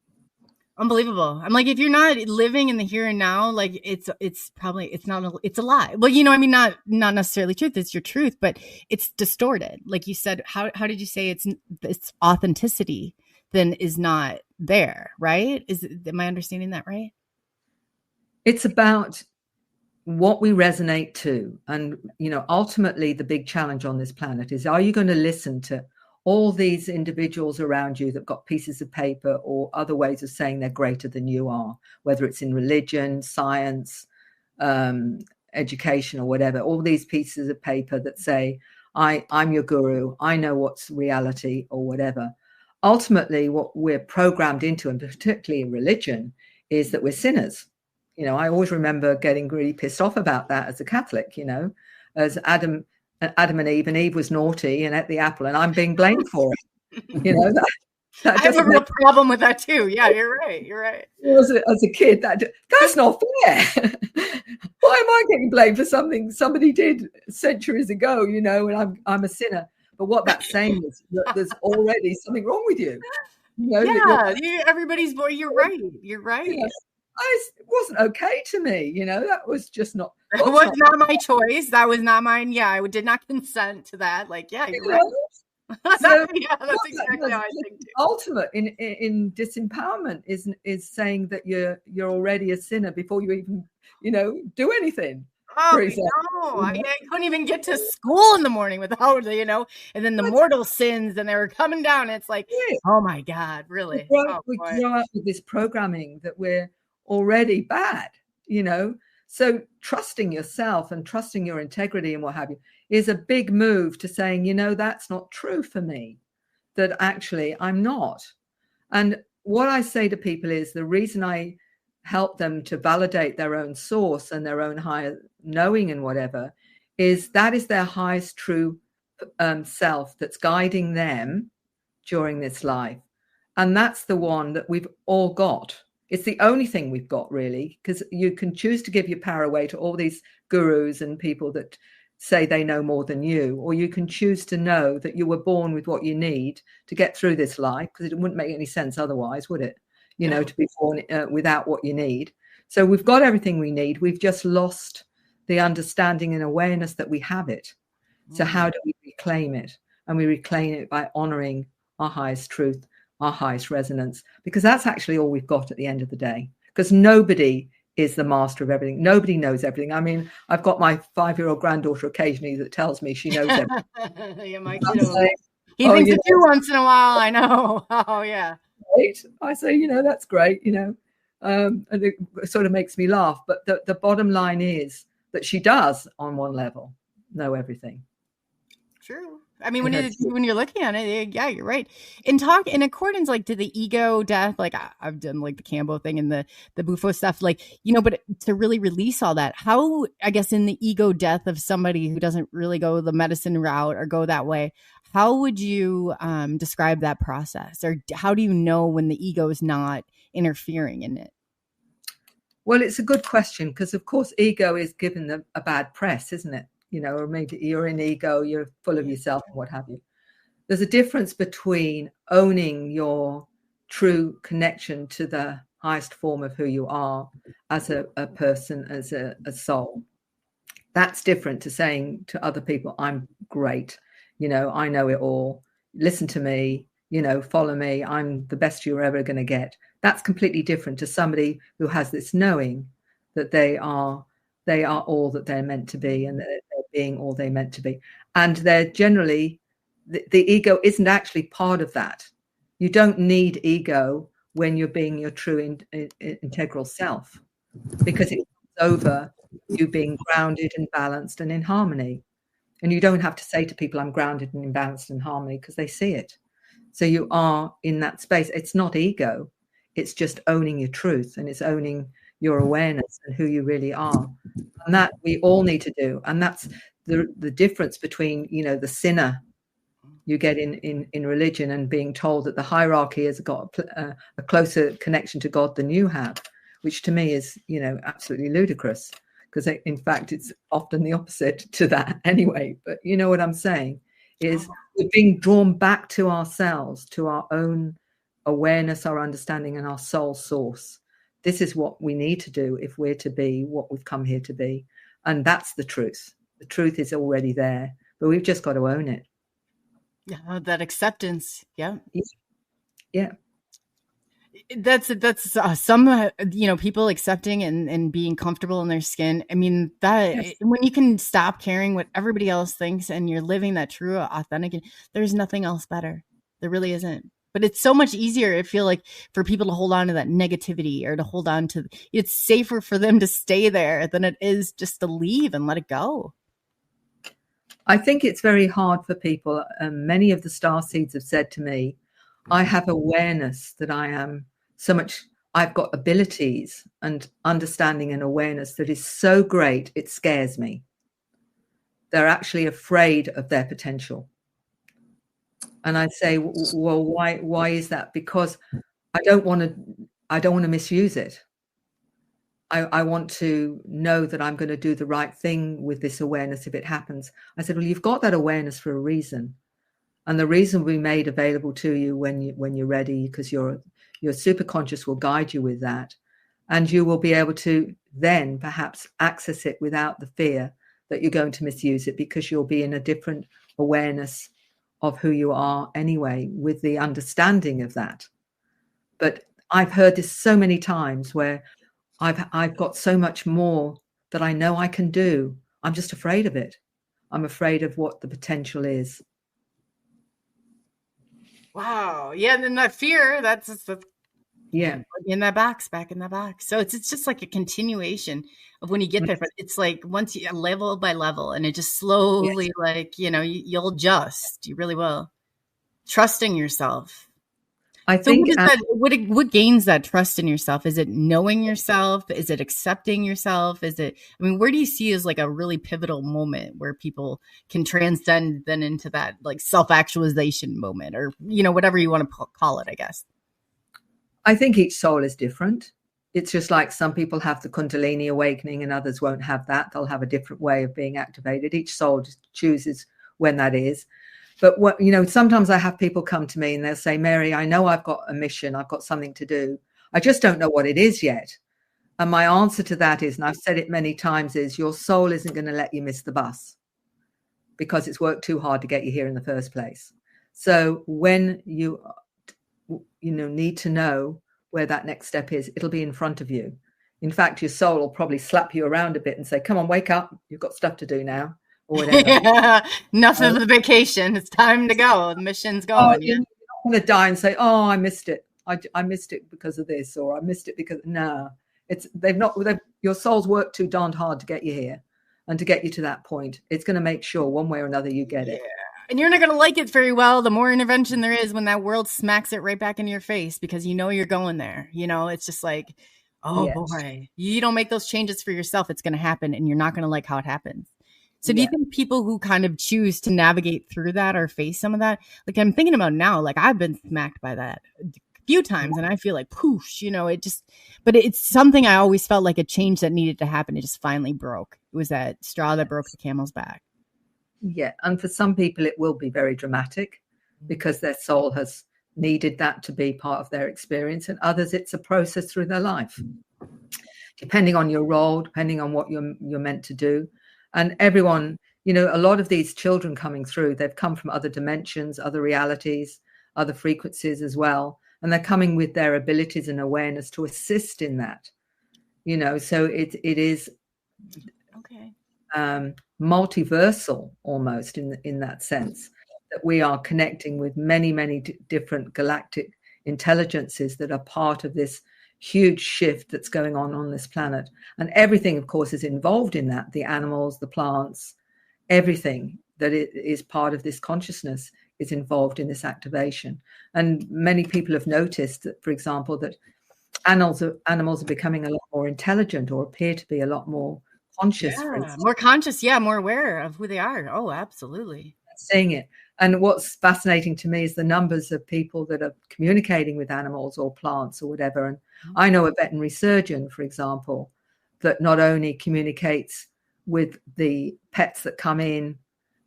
unbelievable. I'm like, if you're not living in the here and now, like it's a lie. Well, you know, I mean, not necessarily truth. It's your truth, but it's distorted. Like you said, how did you say it's authenticity then is not there, right? Am I understanding that right? It's about what we resonate to. And, you know, ultimately the big challenge on this planet is, are you going to listen to all these individuals around you that got pieces of paper or other ways of saying they're greater than you are, whether it's in religion, science, education, or whatever, all these pieces of paper that say, I'm your guru, I know what's reality, or whatever. Ultimately, what we're programmed into, and particularly in religion, is that we're sinners. You know, I always remember getting really pissed off about that as a Catholic, you know, as Adam and Eve was naughty and ate the apple, and I'm being blamed for it. You know, that I have a real problem with that too. Yeah, you're right. As a kid, that's not fair. Why am I getting blamed for something somebody did centuries ago, you know, and I'm a sinner? But what that's saying is that there's already something wrong with you. You know, everybody's boy. You're right. You're right. You know, it wasn't okay to me, you know. That was just not. It was not my choice. That was not mine. Yeah, I did not consent to that. Like, yeah, you're right. So, yeah, that's exactly how I think too. Ultimate in disempowerment is saying that you're already a sinner before you even, you know, do anything. Oh no! I couldn't even get to school in the morning without, you know, and then the mortal sins, and they were coming down. It's like, oh my God, really? We grow up with this programming that we're already bad, you know. So trusting yourself and trusting your integrity and what have you is a big move to saying, you know, that's not true for me, that actually I'm not. And what I say to people is, the reason I help them to validate their own source and their own higher knowing and whatever is that is their highest true self that's guiding them during this life. And that's the one that we've all got. It's the only thing we've got, really, because you can choose to give your power away to all these gurus and people that say they know more than you, or you can choose to know that you were born with what you need to get through this life, because it wouldn't make any sense otherwise, would it? You know, to be born without what you need. So we've got everything we need. We've just lost the understanding and awareness that we have it. So how do we reclaim it? And we reclaim it by honoring our highest truth, our highest resonance, because that's actually all we've got at the end of the day, because nobody is the master of everything. Nobody knows everything. I mean, I've got my 5-year-old granddaughter occasionally that tells me she knows everything. Yeah, my kiddo. He Oh, thinks yeah. it too once in a while. I know. Oh, yeah. Right. I say, that's great, and it sort of makes me laugh. But the bottom line is that she does, on one level, know everything. True. I mean, when you're looking at it, yeah, you're right. In accordance, like, to the ego death, like I've done like the Cambo thing and the Bufo stuff, like, but to really release all that, how, I guess, in the ego death of somebody who doesn't really go the medicine route or go that way, how would you describe that process? Or how do you know when the ego is not interfering in it? Well, it's a good question, because, of course, ego is given a bad press, isn't it? Or maybe you're in ego, you're full of yourself and what have you. There's a difference between owning your true connection to the highest form of who you are as a person, as a soul. That's different to saying to other people, I'm great, I know it all, listen to me, follow me, I'm the best you're ever going to get. That's completely different to somebody who has this knowing that they are all that they're meant to be, and that they're being all they're meant to be. And they're generally, the ego isn't actually part of that. You don't need ego when you're being your true integral self, because it comes over you being grounded and balanced and in harmony. And you don't have to say to people, I'm grounded and in balance and harmony, because they see it. So you are in that space. It's not ego. It's just owning your truth, and it's owning your awareness and who you really are. And that we all need to do. And that's the difference between, the sinner you get in religion and being told that the hierarchy has got a closer connection to God than you have, which to me is, absolutely ludicrous, because in fact, it's often the opposite to that anyway. But you know what I'm saying is we're being drawn back to ourselves, to our own awareness, our understanding, and our soul source. This is what we need to do if we're to be what we've come here to be. And that's the truth. The truth is already there, but we've just got to own it. Yeah, that acceptance. Yeah. Yeah. That's some, people accepting and being comfortable in their skin. I mean, when you can stop caring what everybody else thinks and you're living that true, authentic, there's nothing else better. There really isn't. But it's so much easier, I feel like, for people to hold on to that negativity, or to hold on to, it's safer for them to stay there than it is just to leave and let it go. I think it's very hard for people. Many of the star seeds have said to me, I have awareness that I've got abilities and understanding and awareness that is so great, it scares me. They're actually afraid of their potential. And I say, well, why is that? Because I don't want to misuse it. I want to know that I'm going to do the right thing with this awareness if it happens. I said, well, you've got that awareness for a reason. And the reason we made available to you when you're ready, because your superconscious will guide you with that. And you will be able to then perhaps access it without the fear that you're going to misuse it, because you'll be in a different awareness of who you are anyway, with the understanding of that. But I've heard this so many times where I've got so much more that I know I can do. I'm just afraid of it. I'm afraid of what the potential is. Wow. Yeah. And then that fear, that's in that box, back in that box. So it's just like a continuation of when you get there, but it's like once you level by level, and it just slowly, like, you'll adjust. You really will. Trusting yourself. I think what gains that trust in yourself? Is it knowing yourself? Is it accepting yourself? Where do you see as like a really pivotal moment where people can transcend then into that like self-actualization moment, or, whatever you want to call it, I guess? I think each soul is different. It's just like some people have the Kundalini awakening and others won't have that. They'll have a different way of being activated. Each soul just chooses when that is. But sometimes I have people come to me and they'll say, Mary, I know I've got a mission. I've got something to do. I just don't know what it is yet. And my answer to that is, and I've said it many times, is your soul isn't going to let you miss the bus, because it's worked too hard to get you here in the first place. So when you need to know where that next step is, it'll be in front of you. In fact, your soul will probably slap you around a bit and say, come on, wake up. You've got stuff to do now. or whatever. Yeah, enough of the vacation. It's time to go. The mission's going. You're not going to die and say, "Oh, I missed it. I missed it because of this," or "I missed it because..." No, your soul's worked too darned hard to get you here and to get you to that point. It's going to make sure one way or another you get it. And you're not going to like it very well. The more intervention there is when that world smacks it right back in your face, because you know you're going there. You know, it's just like, oh Yes. boy, you don't make those changes for yourself. It's going to happen and you're not going to like how it happens. So do you think people who kind of choose to navigate through that or face some of that, like I'm thinking about now, like I've been smacked by that a few times and I feel like poosh, you know, but it's something I always felt like a change that needed to happen. It just finally broke. It was that straw that broke the camel's back. Yeah. And for some people, it will be very dramatic because their soul has needed that to be part of their experience. And others, it's a process through their life, depending on your role, depending on what you're meant to do. And everyone, you know, a lot of these children coming through, they've come from other dimensions, other realities, other frequencies as well. And they're coming with their abilities and awareness to assist in that, you know, so it is multiversal almost in that sense, that we are connecting with many different galactic intelligences that are part of this huge shift that's going on this planet. And everything, of course, is involved in that. The animals, the plants, everything that is part of this consciousness is involved in this activation. And many people have noticed that, for example, that animals are becoming a lot more intelligent or appear to be a lot more conscious. More conscious, more aware of who they are. Oh, absolutely. Seeing it. And what's fascinating to me is the numbers of people that are communicating with animals or plants or whatever. And I know a veterinary surgeon, for example, that not only communicates with the pets that come in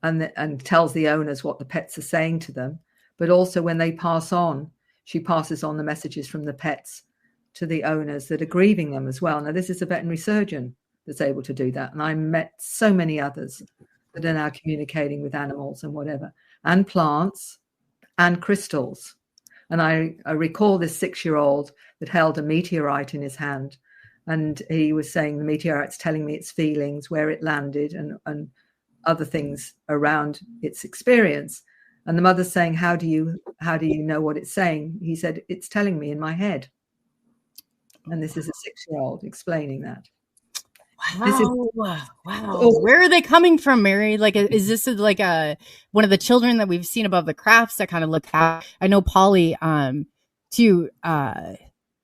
and tells the owners what the pets are saying to them, but also when they pass on, she passes on the messages from the pets to the owners that are grieving them as well. Now, this is a veterinary surgeon that's able to do that. And I met so many others that are now communicating with animals and whatever, and plants and crystals. And I recall this 6-year-old that held a meteorite in his hand. And he was saying the meteorite's telling me its feelings, where it landed, and other things around its experience. And the mother's saying, how do you know what it's saying? He said, it's telling me in my head. And this is a 6-year-old explaining that. Wow. Where are they coming from, Mary? Like, is this like one of the children that we've seen above the crafts that kind of look out? I know Polly, too,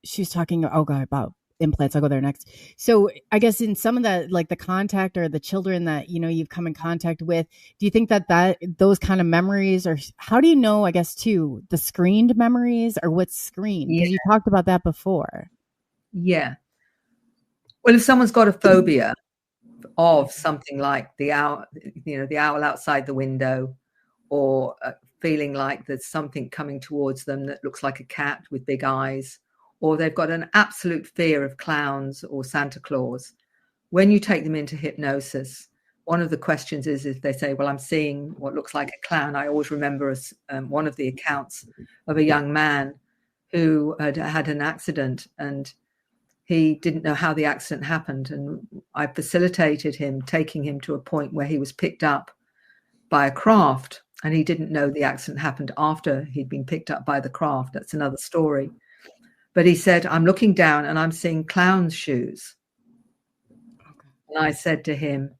she was talking, about implants. I'll go there next. So I guess in some of that, like the contact or the children that, you know, you've come in contact with, do you think that those kind of memories, or how do you know, I guess, too, the screened memories or what's screened? Because you talked about that before. Yeah. Well, if someone's got a phobia of something like the owl, the owl outside the window, or feeling like there's something coming towards them that looks like a cat with big eyes, or they've got an absolute fear of clowns or Santa Claus, when you take them into hypnosis, one of the questions is if they say, well, I'm seeing what looks like a clown. I always remember one of the accounts of a young man who had an accident, and he didn't know how the accident happened. And I facilitated him, taking him to a point where he was picked up by a craft, and he didn't know the accident happened after he'd been picked up by the craft. That's another story. But he said, I'm looking down and I'm seeing clown's shoes. And I said to him,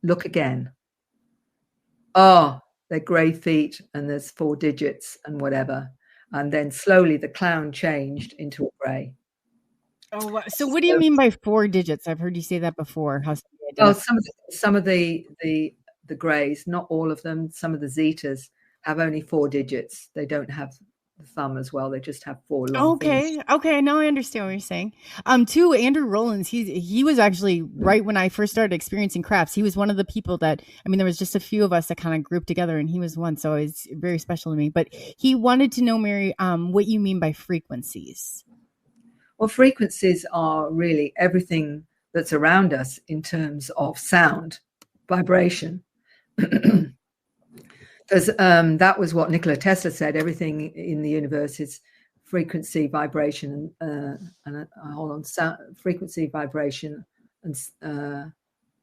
look again. Oh, they're grey feet and there's 4 digits and whatever. And then slowly the clown changed into a grey. Oh, wow. So what do you mean by 4 digits? I've heard you say that before. Some of the greys, not all of them. Some of the zetas have only 4 digits. They don't have the thumb as well. They just have 4 long things. Okay. Now I understand what you're saying. Too, Andrew Rollins, he was actually right when I first started experiencing crafts. He was one of the people that, there was just a few of us that kind of grouped together, and he was one. So it's very special to me. But he wanted to know, Mary, what you mean by frequencies. Well, frequencies are really everything that's around us in terms of sound, vibration. Because that was what Nikola Tesla said. Everything in the universe is frequency, vibration, frequency, vibration, and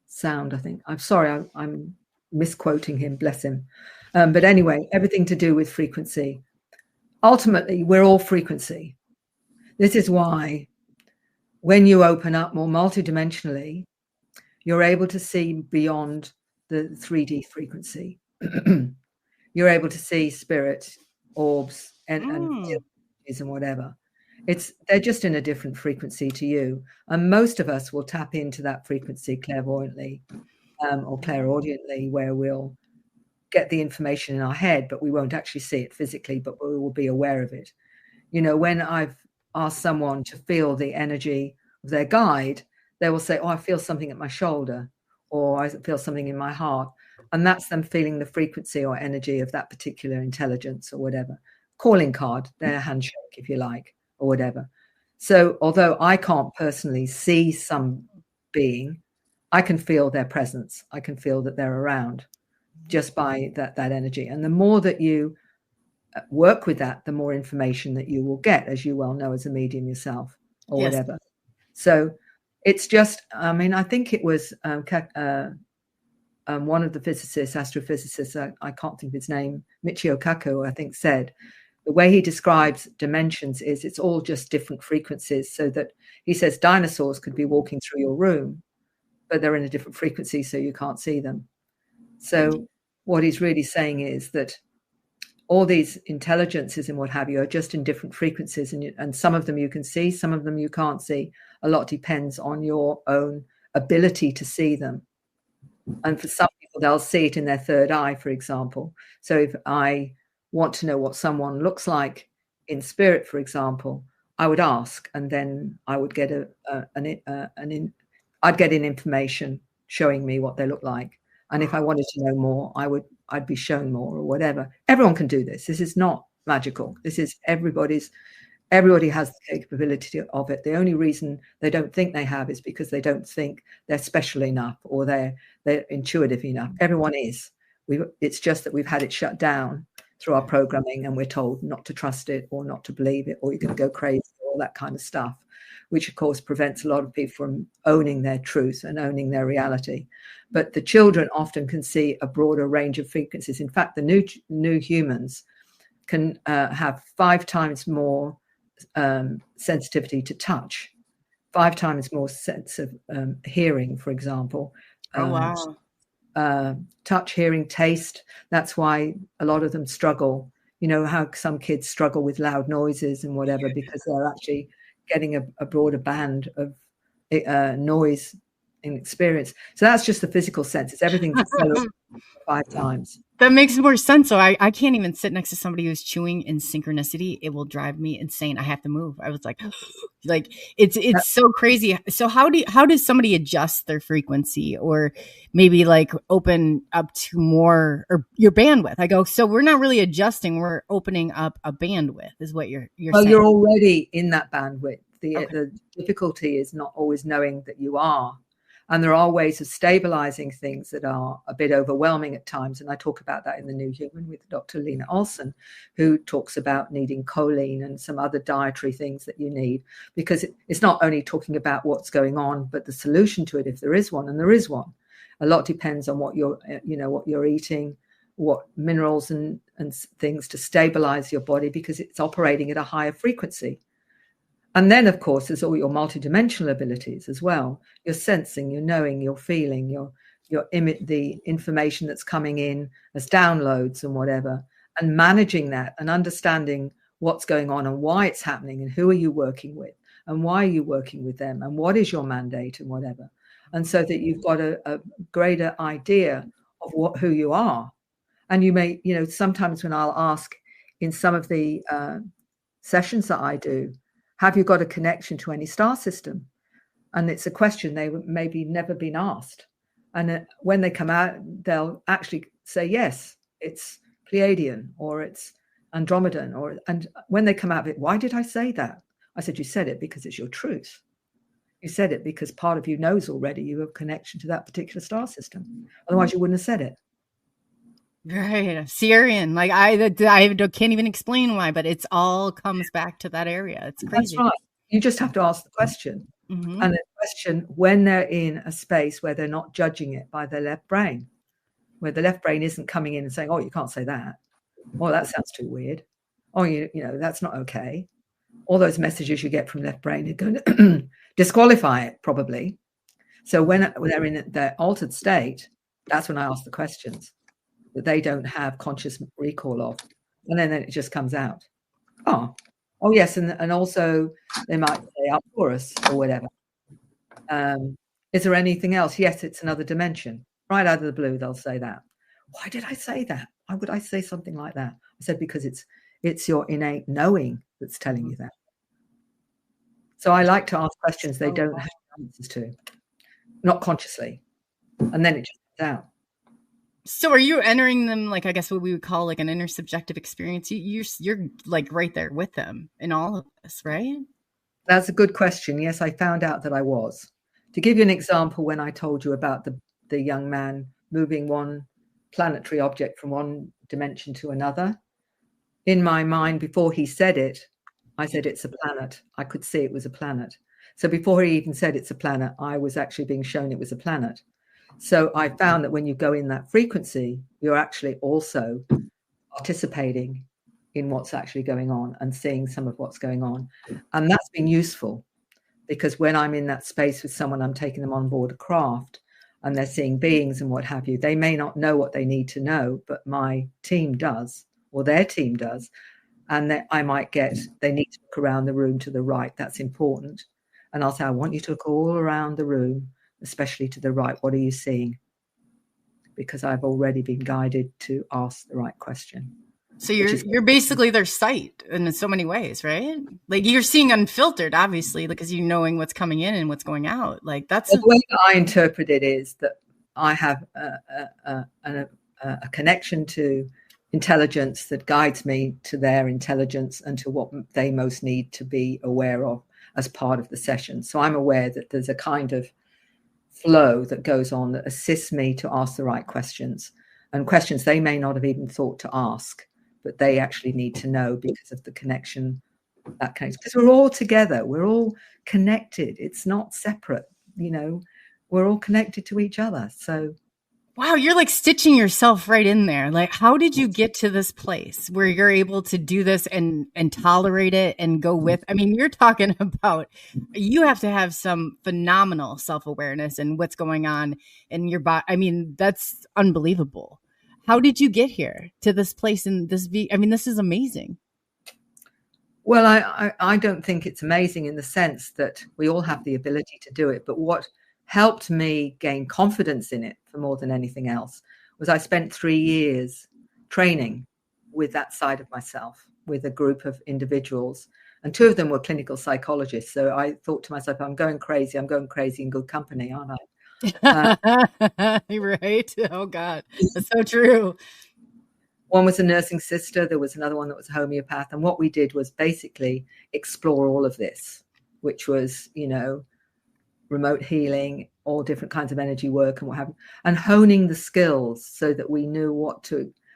sound. I think. I'm sorry, I'm misquoting him, bless him. But anyway, everything to do with frequency. Ultimately, we're all frequency. This is why when you open up more multidimensionally, you're able to see beyond the 3D frequency. You're able to see spirit, orbs, and whatever. They're just in a different frequency to you. And most of us will tap into that frequency clairvoyantly or clairaudiently, where we'll get the information in our head, but we won't actually see it physically, but we will be aware of it. You know, when I've asked someone to feel the energy of their guide, they will say, oh, I feel something at my shoulder, or I feel something in my heart. And that's them feeling the frequency or energy of that particular intelligence or whatever. Calling card, their handshake, if you like, or whatever. So although I can't personally see some being, I can feel their presence. I can feel that they're around just by that energy. And the more that you work with that, the more information that you will get, as you well know as a medium yourself or whatever. So it's just, I mean, I think it was one of the physicists, astrophysicists, I can't think of his name, Michio Kaku, I think, said, the way he describes dimensions is it's all just different frequencies. So that he says dinosaurs could be walking through your room, but they're in a different frequency, so you can't see them. So what he's really saying is that all these intelligences and what have you are just in different frequencies, and some of them you can see, some of them you can't see. A lot depends on your own ability to see them. And for some people, they'll see it in their third eye, for example. So if I want to know what someone looks like in spirit, for example, I would ask, and then I would get I'd get in information showing me what they look like. And if I wanted to know more, I'd be shown more or whatever. Everyone can do this. This is not magical. This is everybody has the capability of it. The only reason they don't think they have is because they don't think they're special enough or they're intuitive enough. Everyone is. It's just that we've had it shut down through our programming, and we're told not to trust it or not to believe it, or you're going to go crazy, all that kind of stuff, which of course prevents a lot of people from owning their truth and owning their reality. But the children often can see a broader range of frequencies. In fact, the new humans can have 5 times more sensitivity to touch, 5 times more sense of hearing, for example. Oh, wow. Touch, hearing, taste. That's why a lot of them struggle. You know how some kids struggle with loud noises and whatever, because they're actually getting a broader band of noise and experience. So that's just the physical senses. Everything's 5 times. That makes more sense. So I can't even sit next to somebody who's chewing in synchronicity. It will drive me insane. I have to move. I was like it's so crazy. So how does somebody adjust their frequency, or maybe like open up to more, or your bandwidth? I go, so we're not really adjusting. We're opening up a bandwidth is what you're saying. You're already in that bandwidth. The difficulty is not always knowing that you are. And there are ways of stabilizing things that are a bit overwhelming at times. And I talk about that in The New Human with Dr. Lena Olson, who talks about needing choline and some other dietary things that you need, because it's not only talking about what's going on, but the solution to it, if there is one, and there is one. A lot depends on what you're eating, what minerals and things to stabilize your body, because it's operating at a higher frequency. And then, of course, there's all your multidimensional abilities as well. You're sensing, you're knowing, you're feeling, the information that's coming in as downloads and whatever, and managing that and understanding what's going on and why it's happening and who are you working with and why are you working with them and what is your mandate and whatever. And so that you've got a greater idea of who you are. And you may, sometimes when I'll ask in some of the sessions that I do, have you got a connection to any star system? And it's a question they maybe never been asked. And when they come out, they'll actually say, yes, it's Pleiadian or it's Andromedan. And when they come out of it, why did I say that? I said, you said it because it's your truth. You said it because part of you knows already you have a connection to that particular star system. Otherwise, you wouldn't have said it. Right, Syrian. Like I can't even explain why, but it's all comes back to that area. It's crazy. That's right. You just have to ask the question, and the question when they're in a space where they're not judging it by their left brain, where the left brain isn't coming in and saying, oh, you can't say that. Oh, that sounds too weird. Oh, you know, that's not okay. All those messages you get from left brain are going to disqualify it, probably. So when they're in their altered state, that's when I ask the questions that they don't have conscious recall of. And then it just comes out. Oh yes. And also they might say Arcturus or whatever. Is there anything else? Yes, it's another dimension. Right out of the blue, they'll say that. Why did I say that? Why would I say something like that? I said, because it's your innate knowing that's telling you that. So I like to ask questions they don't have answers to, not consciously. And then it just comes out. So are you entering them, like, I guess what we would call like an intersubjective experience? You're like right there with them in all of this, right? That's a good question. Yes, I found out that I was. To give you an example, when I told you about the young man moving one planetary object from one dimension to another, in my mind, before he said it, I said it's a planet. I could see it was a planet. So before he even said it's a planet, I was actually being shown it was a planet. So I found that when you go in that frequency, you're actually also participating in what's actually going on and seeing some of what's going on. And that's been useful, because when I'm in that space with someone, I'm taking them on board a craft and they're seeing beings and what have you. They may not know what they need to know, but my team does, or their team does. And I might get, they need to look around the room to the right. That's important. And I'll say, I want you to look all around the room, especially to the right. What are you seeing? Because I've already been guided to ask the right question. So you're basically their sight in so many ways, right? Like you're seeing unfiltered, obviously, because you're knowing what's coming in and what's going out. Like that's the way that I interpret it is that I have a connection to intelligence that guides me to their intelligence and to what they most need to be aware of as part of the session. So I'm aware that there's a kind of flow that goes on that assists me to ask the right questions, and questions they may not have even thought to ask, but they actually need to know because of the connection that connects. Because we're all together, we're all connected. It's not separate, you know, we're all connected to each other. So wow, you're like stitching yourself right in there. Like, how did you get to this place where you're able to do this and tolerate it and go with? I mean, you're talking about, you have to have some phenomenal self-awareness and what's going on in your body. I mean, that's unbelievable. How did you get here to this place? And this is amazing. Well, I don't think it's amazing in the sense that we all have the ability to do it. But what helped me gain confidence in it for more than anything else was I spent 3 years training with that side of myself with a group of individuals, and 2 of them were clinical psychologists. So I thought to myself, I'm going crazy in good company, aren't I? Right. Oh God, that's so true. One was a nursing sister. There was another one that was a homeopath. And what we did was basically explore all of this, which was, you know, remote healing, all different kinds of energy work and what have you, and honing the skills so that we knew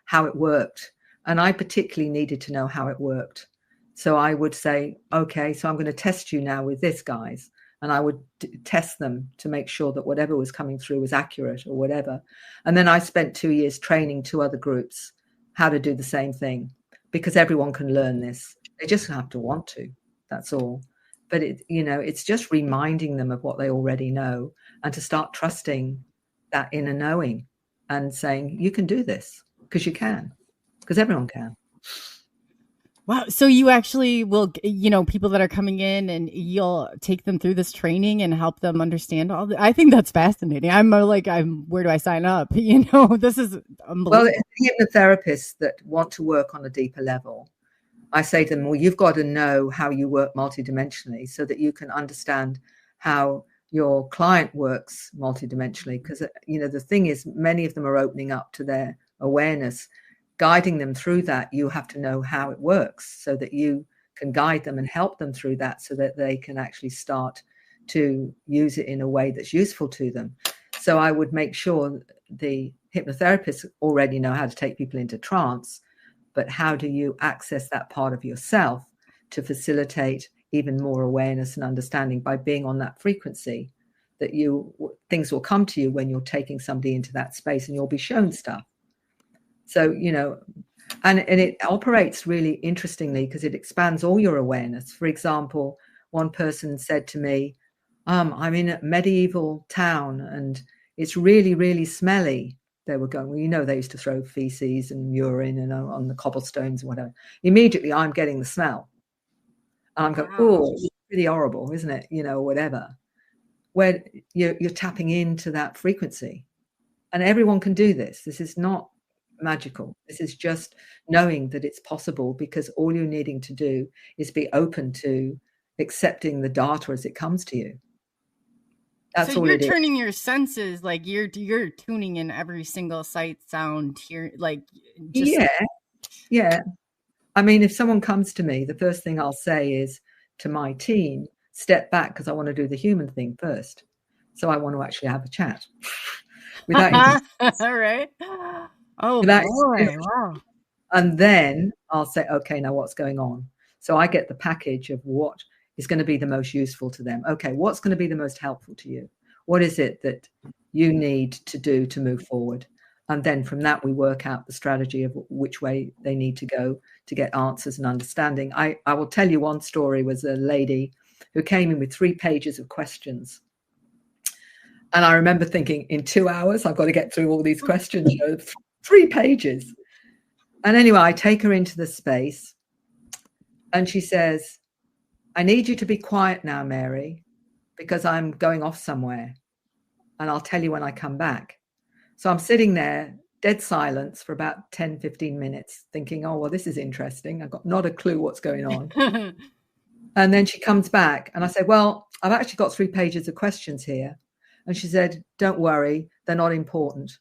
how it worked. And I particularly needed to know how it worked. So I would say, okay, so I'm going to test you now with this, guys. And I would test them to make sure that whatever was coming through was accurate or whatever. And then I spent 2 years training 2 other groups how to do the same thing, because everyone can learn this. They just have to want to. That's all. But it's just reminding them of what they already know, and to start trusting that inner knowing and saying, you can do this because you can, because everyone can. Wow. So you actually will, people that are coming in and you'll take them through this training and help them understand all I think that's fascinating. Where do I sign up? This is unbelievable. Well, hypnotherapists that want to work on a deeper level, I say to them, well, you've got to know how you work multidimensionally so that you can understand how your client works multidimensionally. Because, the thing is, many of them are opening up to their awareness. Guiding them through that, you have to know how it works so that you can guide them and help them through that so that they can actually start to use it in a way that's useful to them. So I would make sure the hypnotherapists already know how to take people into trance, but how do you access that part of yourself to facilitate even more awareness and understanding by being on that frequency that things will come to you when you're taking somebody into that space, and you'll be shown stuff. So, and it operates really interestingly because it expands all your awareness. For example, one person said to me, I'm in a medieval town and it's really, really smelly. They were going, well, they used to throw feces and urine and on the cobblestones and whatever. Immediately I'm getting the smell. And I'm going, oh, it's pretty horrible, isn't it? Whatever. Where you're tapping into that frequency. And everyone can do this. This is not magical. This is just knowing that it's possible, because all you're needing to do is be open to accepting the data as it comes to you. That's so all you're it is. turning your senses, like you're tuning in every single sight, sound, hear, like just... Yeah. I mean, if someone comes to me, the first thing I'll say is to my team, step back, because I want to do the human thing first. So I want to actually have a chat. All right. Oh, boy. Wow. And then I'll say, okay, now what's going on? So I get the package of what is going to be the most useful to them. Okay, what's going to be the most helpful to you? What is it that you need to do to move forward? And then from that, we work out the strategy of which way they need to go to get answers and understanding. I will tell you one story. Was a lady who came in with 3 pages of questions. And I remember thinking, in 2 hours, I've got to get through all these questions, 3 pages. And anyway, I take her into the space and she says, I need you to be quiet now, Mary, because I'm going off somewhere and I'll tell you when I come back. So I'm sitting there, dead silence for about 10, 15 minutes thinking, oh, well, this is interesting. I've got not a clue what's going on. And then she comes back and I said, well, I've actually got 3 pages of questions here. And she said, don't worry, they're not important.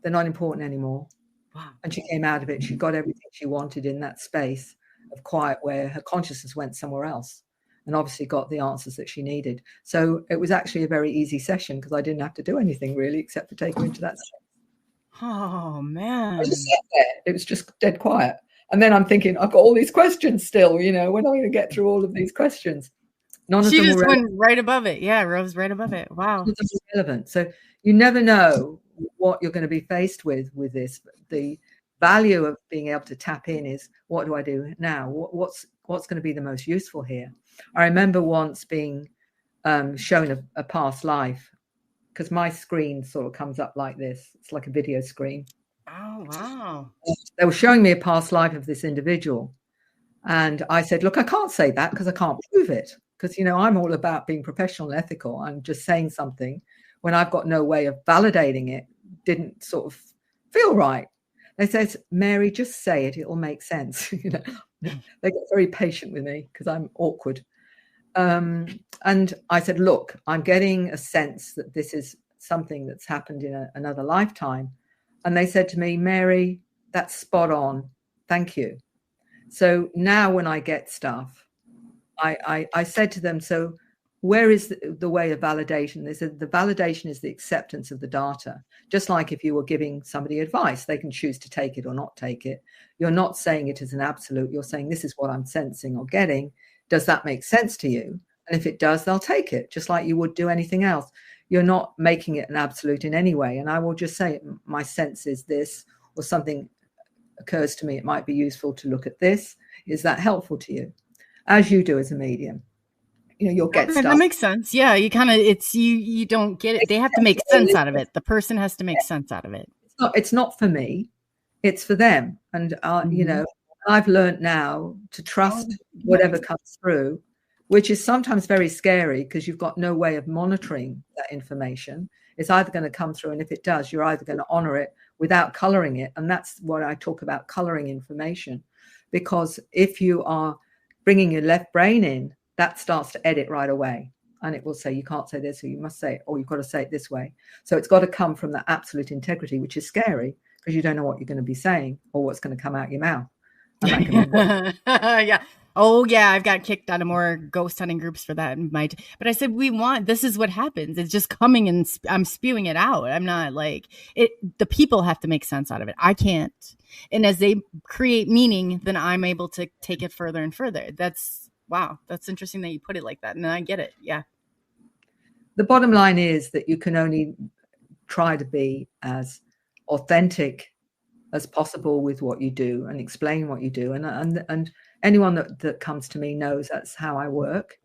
They're not important anymore. Wow. And she came out of it. She got everything she wanted in that space of quiet where her consciousness went somewhere else, and obviously got the answers that she needed. So it was actually a very easy session because I didn't have to do anything really except for take her into that space. Oh, man. I just sat there. It was just dead quiet. And then I'm thinking, I've got all these questions still, when am I going to get through all of these questions? None of she them just were went right above it. Yeah, rose right above it. Wow. None of them were relevant. So you never know what you're going to be faced with this. The value of being able to tap in is, what do I do now? What's going to be the most useful here? I remember once being shown a past life, because my screen sort of comes up like this. It's like a video screen. Oh, wow. They were showing me a past life of this individual. And I said, look, I can't say that because I can't prove it. Because, I'm all about being professional and ethical. I'm just saying something when I've got no way of validating it, didn't sort of feel right. They said, Mary, just say it. It'll make sense. They get very patient with me because I'm awkward. And I said, look, I'm getting a sense that this is something that's happened in another lifetime. And they said to me, Mary, that's spot on. Thank you. So now when I get stuff, I said to them, so where is the way of validation? They said the validation is the acceptance of the data. Just like if you were giving somebody advice, they can choose to take it or not take it. You're not saying it as an absolute. You're saying, this is what I'm sensing or getting. Does that make sense to you? And if it does, they'll take it, just like you would do anything else. You're not making it an absolute in any way. And I will just say, my sense is this, or something occurs to me. It might be useful to look at this. Is that helpful to you? As you do as a medium. You'll get stuff. That makes sense. Yeah, you kind of, you don't get it. They have to make sense out of it. The person has to make sense out of it. It's not for me. It's for them. And, I've learned now to trust whatever comes through, which is sometimes very scary because you've got no way of monitoring that information. It's either going to come through, and if it does, you're either going to honor it without coloring it. And that's what I talk about, coloring information. Because if you are bringing your left brain in, that starts to edit right away. And it will say, you can't say this, or you must say it, or you've got to say it this way. So it's got to come from that absolute integrity, which is scary because you don't know what you're going to be saying or what's going to come out your mouth. Yeah. Oh, yeah. I've got kicked out of more ghost hunting groups for that. But I said, this is what happens. It's just coming and I'm spewing it out. I'm not like it. The people have to make sense out of it. I can't. And as they create meaning, then I'm able to take it further and further. Wow. That's interesting that you put it like that. And I get it. Yeah. the bottom line is that you can only try to be as authentic as possible with what you do and explain what you do. And anyone that comes to me knows that's how I work.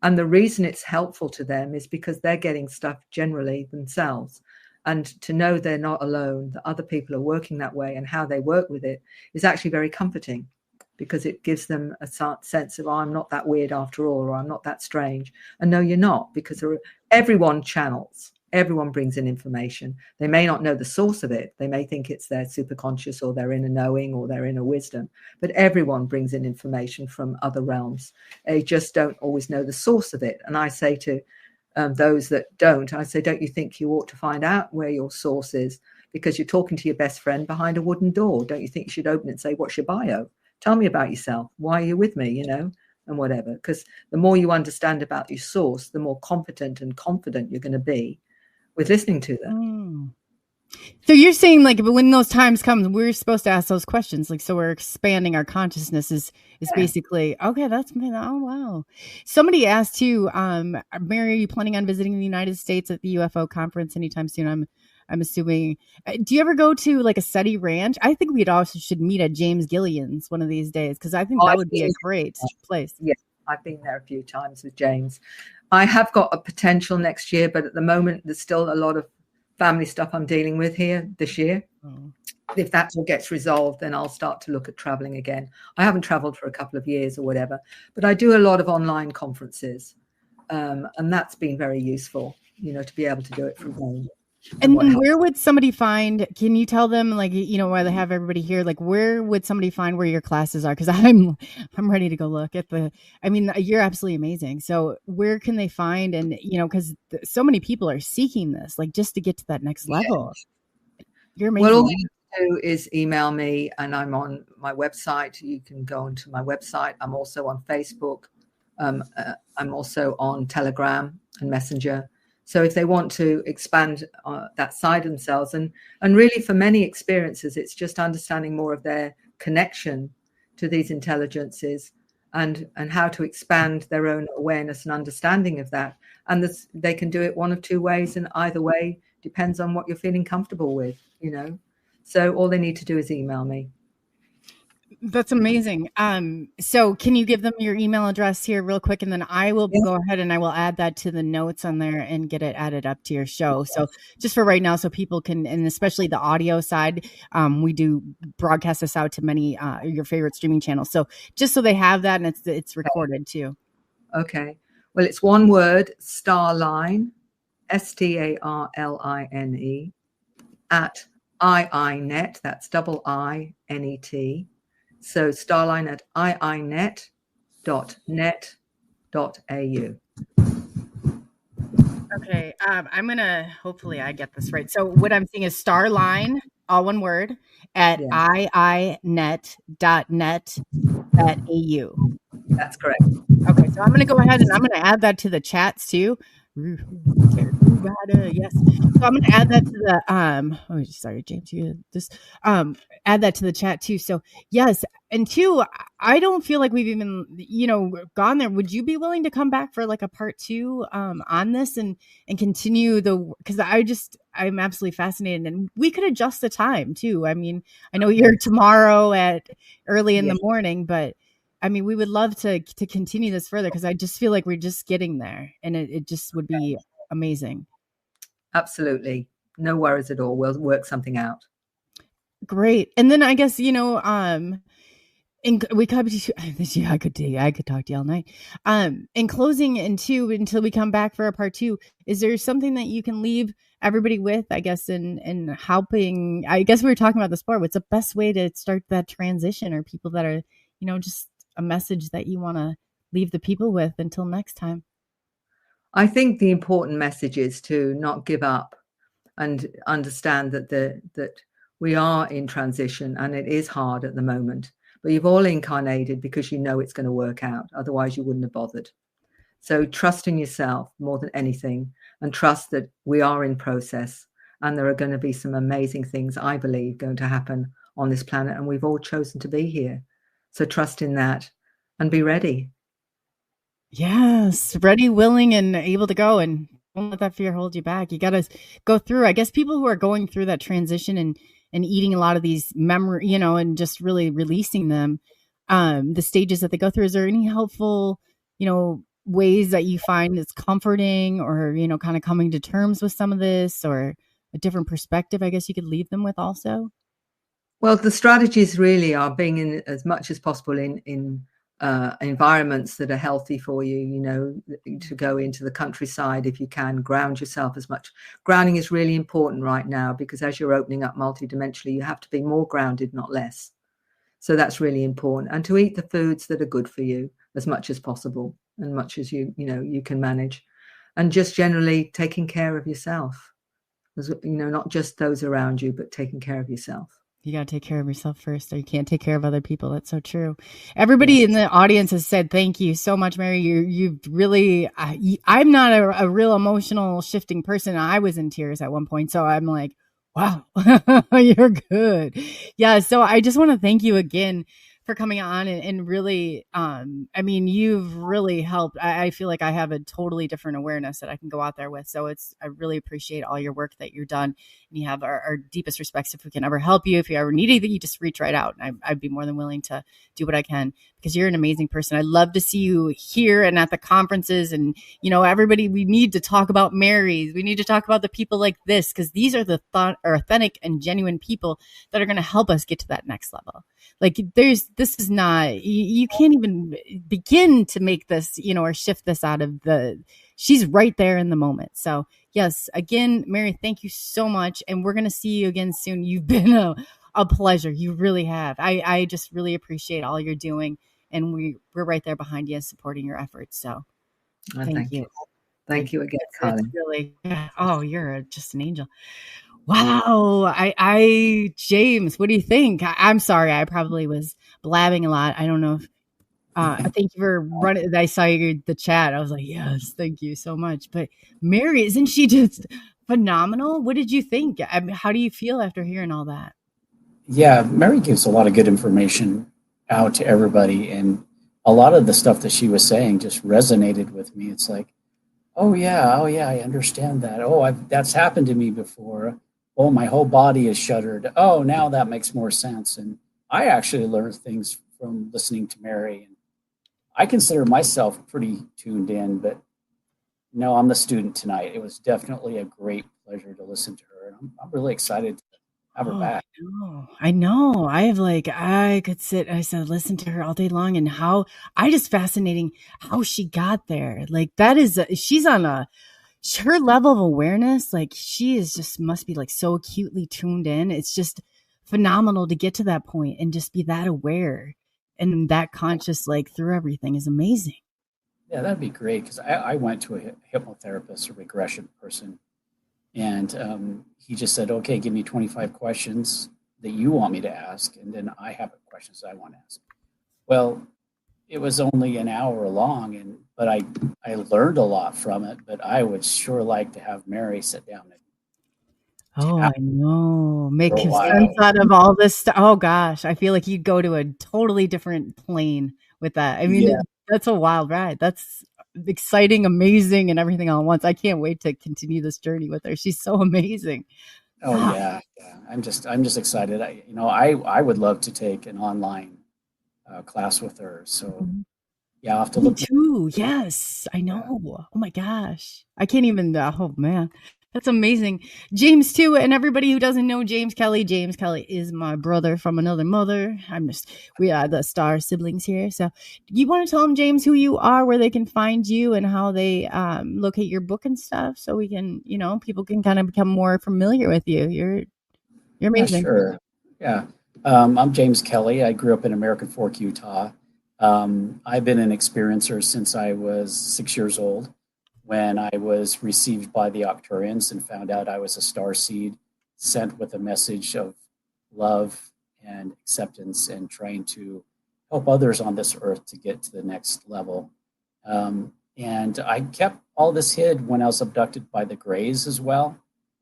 And the reason it's helpful to them is because they're getting stuff generally themselves. And to know they're not alone, that other people are working that way and how they work with it is actually very comforting, because it gives them a sense of, oh, I'm not that weird after all, or I'm not that strange. And no, you're not, because everyone channels. Everyone brings in information. They may not know the source of it. They may think it's their superconscious or their inner knowing or their inner wisdom, but everyone brings in information from other realms. They just don't always know the source of it. And I say to those that don't, I say, don't you think you ought to find out where your source is? Because you're talking to your best friend behind a wooden door. Don't you think you should open it and say, what's your bio? Tell me about yourself. Why are you with me? And whatever. Because the more you understand about your source, the more competent and confident you're going to be with listening to them. So you're saying, like, when those times come, we're supposed to ask those questions. Like, so we're expanding our consciousness is basically, okay, oh, wow. Somebody asked too, Mary, are you planning on visiting the United States at the UFO conference anytime soon? I'm assuming. Do you ever go to like a SETI ranch? I think we'd also should meet at James Gillian's one of these days, because I think that would be a great place. Yeah, I've been there a few times with James. I have got a potential next year, but at the moment there's still a lot of family stuff I'm dealing with here this year. If that all gets resolved, then I'll start to look at traveling again. I haven't traveled for a couple of years or whatever, but I do a lot of online conferences, and that's been very useful, to be able to do it from home. And then where would somebody find, can you tell them, like, while they have everybody here, like, where would somebody find where your classes are? Because I'm ready to go look at you're absolutely amazing. So where can they find, and, because so many people are seeking this, like, just to get to that next level. You're amazing. Well, all you can do is email me, and I'm on my website. You can go onto my website. I'm also on Facebook. I'm also on Telegram and Messenger. So if they want to expand that side of themselves, and really for many experiences, it's just understanding more of their connection to these intelligences and how to expand their own awareness and understanding of that. And they can do it one of two ways, and either way depends on what you're feeling comfortable with, So all they need to do is email me. That's amazing. So can you give them your email address here real quick, and then I will go ahead and I will add that to the notes on there and get it added up to your show. So just for right now, so people can, and especially the audio side, we do broadcast this out to many your favorite streaming channels. So just so they have that, and it's recorded too. Okay. Well, it's one word, Starline, STARLINE, at IINet. That's IINET. So Starline at iinet.net.au. Okay. I'm going to, hopefully I get this right. So what I'm seeing is Starline, all one word, at iinet.net.au. That's correct. Okay. So I'm going to go ahead and I'm going to add that to the chats too. Yes. So I'm going to add that to the sorry, James, you just add that to the chat too. So yes, and two, I don't feel like we've even gone there. Would you be willing to come back for like a part 2 on this and continue because I'm absolutely fascinated, and we could adjust the time too. I mean, I know you're tomorrow at early in the morning, but I mean, we would love to continue this further, because I just feel like we're just getting there, and it just would be amazing. Absolutely. No worries at all. We'll work something out. Great. And then I guess, we could, I could talk to you all night. In closing, until we come back for a part 2, is there something that you can leave everybody with, I guess, in helping, I guess we were talking about the sport. What's the best way to start that transition, or people that are, just a message that you want to leave the people with until next time? I think the important message is to not give up and understand that we are in transition, and it is hard at the moment, but you've all incarnated because you know it's going to work out. Otherwise you wouldn't have bothered. So trust in yourself more than anything, and trust that we are in process, and there are going to be some amazing things, I believe, going to happen on this planet, and we've all chosen to be here. So trust in that and be ready. Yes, ready, willing, and able to go. And Don't let that fear hold you back. You got to go through. I guess people who are going through that transition and eating a lot of these memory, and just really releasing them, the stages that they go through. Is there any helpful, ways that you find it's comforting, or kind of coming to terms with some of this, or a different perspective, I guess you could leave them with also? Well, the strategies really are being in as much as possible in environments that are healthy for you, to go into the countryside if you can, ground yourself as much. Grounding is really important right now, because as you're opening up multidimensionally, you have to be more grounded, not less. So that's really important. And to eat the foods that are good for you as much as possible, and much as you can manage. And just generally taking care of yourself, not just those around you, but taking care of yourself. You got to take care of yourself first, or you can't take care of other people. That's so true. Everybody in the audience has said, thank you so much, Mary. You've really, I'm not a real emotional shifting person. I was in tears at one point. So I'm like, wow, you're good. Yeah. So I just want to thank you again for coming on and really, you've really helped. I feel like I have a totally different awareness that I can go out there with. So I really appreciate all your work that you've done, and you have our deepest respects. If we can ever help you, if you ever need anything, you just reach right out. And I'd be more than willing to do what I can, because you're an amazing person. I love to see you here and at the conferences, and, everybody, we need to talk about Marys. We need to talk about the people like this, because these are the authentic and genuine people that are going to help us get to that next level. Like this is not, you can't even begin to make this, or shift this out of she's right there in the moment. So yes, again, Mary, thank you so much. And we're going to see you again soon. You've been a pleasure. You really have. I just really appreciate all you're doing. And we're right there behind you, supporting your efforts. So thank you. Thank you again, Coley. Really, you're just an angel. Wow. James, what do you think? I'm sorry. I probably was blabbing a lot. I don't know if, thank you for running. I saw the chat. I was like, yes, thank you so much. But Mary, isn't she just phenomenal? What did you think? How do you feel after hearing all that? Yeah, Mary gives a lot of good information out to everybody. And a lot of the stuff that she was saying just resonated with me. It's like, oh yeah, I understand that. Oh, that's happened to me before. Oh, my whole body is shuddered. Oh, now that makes more sense. And I actually learned things from listening to Mary. And I consider myself pretty tuned in, but no, I'm the student tonight. It was definitely a great pleasure to listen to her. And I'm really excited to have her back. I know. I could listen to her all day long, and just fascinating how she got there. Like she's on her level of awareness. Like she is must be like so acutely tuned in. It's just phenomenal to get to that point and just be that aware and that conscious, like through everything, is amazing. Yeah, that'd be great, because I went to a hypnotherapist, a regression person, and he just said, okay, give me 25 questions that you want me to ask, and then I have questions that I want to ask. Well, it was only an hour long, but I learned a lot from it, but I would sure like to have Mary sit down and I know. Make sense out of all this stuff. Oh gosh, I feel like you'd go to a totally different plane with that. I mean, that's a wild ride. That's exciting, amazing, and everything all at once. I can't wait to continue this journey with her. She's so amazing. Oh yeah. I'm just excited. I would love to take an online class with her. So yeah, I'll have to look. Me too. Yes, I know. Yeah. Oh my gosh, I can't even. Oh man. That's amazing. James too. And everybody who doesn't know James Kelly is my brother from another mother. We are the Star siblings here. So you want to tell them, James, who you are, where they can find you, and how they locate your book and stuff, so we can, people can kind of become more familiar with you. You're amazing. Yeah, sure. Yeah. I'm James Kelly. I grew up in American Fork, Utah. I've been an experiencer since I was 6 years old, when I was received by the Arcturians and found out I was a star seed sent with a message of love and acceptance and trying to help others on this earth to get to the next level. And I kept all this hid when I was abducted by the Greys as well,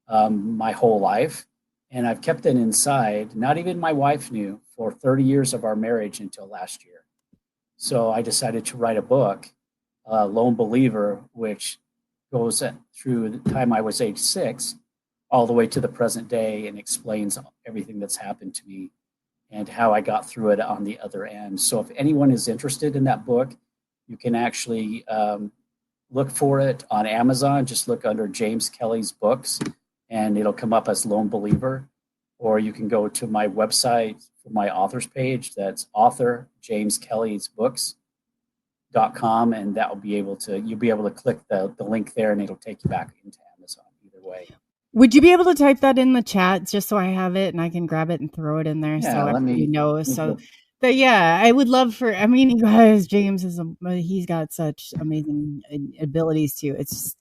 my whole life. And I've kept it inside. Not even my wife knew for 30 years of our marriage until last year. So I decided to write a book, Lone Believer, which goes through the time I was age 6 all the way to the present day and explains everything that's happened to me and how I got through it on the other end. So if anyone is interested in that book, you can actually look for it on Amazon. Just look under James Kelly's books and it'll come up as Lone Believer. Or you can go to my website for my author's page. That's author James Kelly's books.com, and that will be able to, you'll be able to click the link there and it'll take you back into Amazon either way. Would you be able to type that in the chat just so I have it and I can grab it and throw it in there Yeah, so let me everybody knows? So, go. but yeah, I would love for, I mean, you guys, James he's got such amazing abilities too. It's just,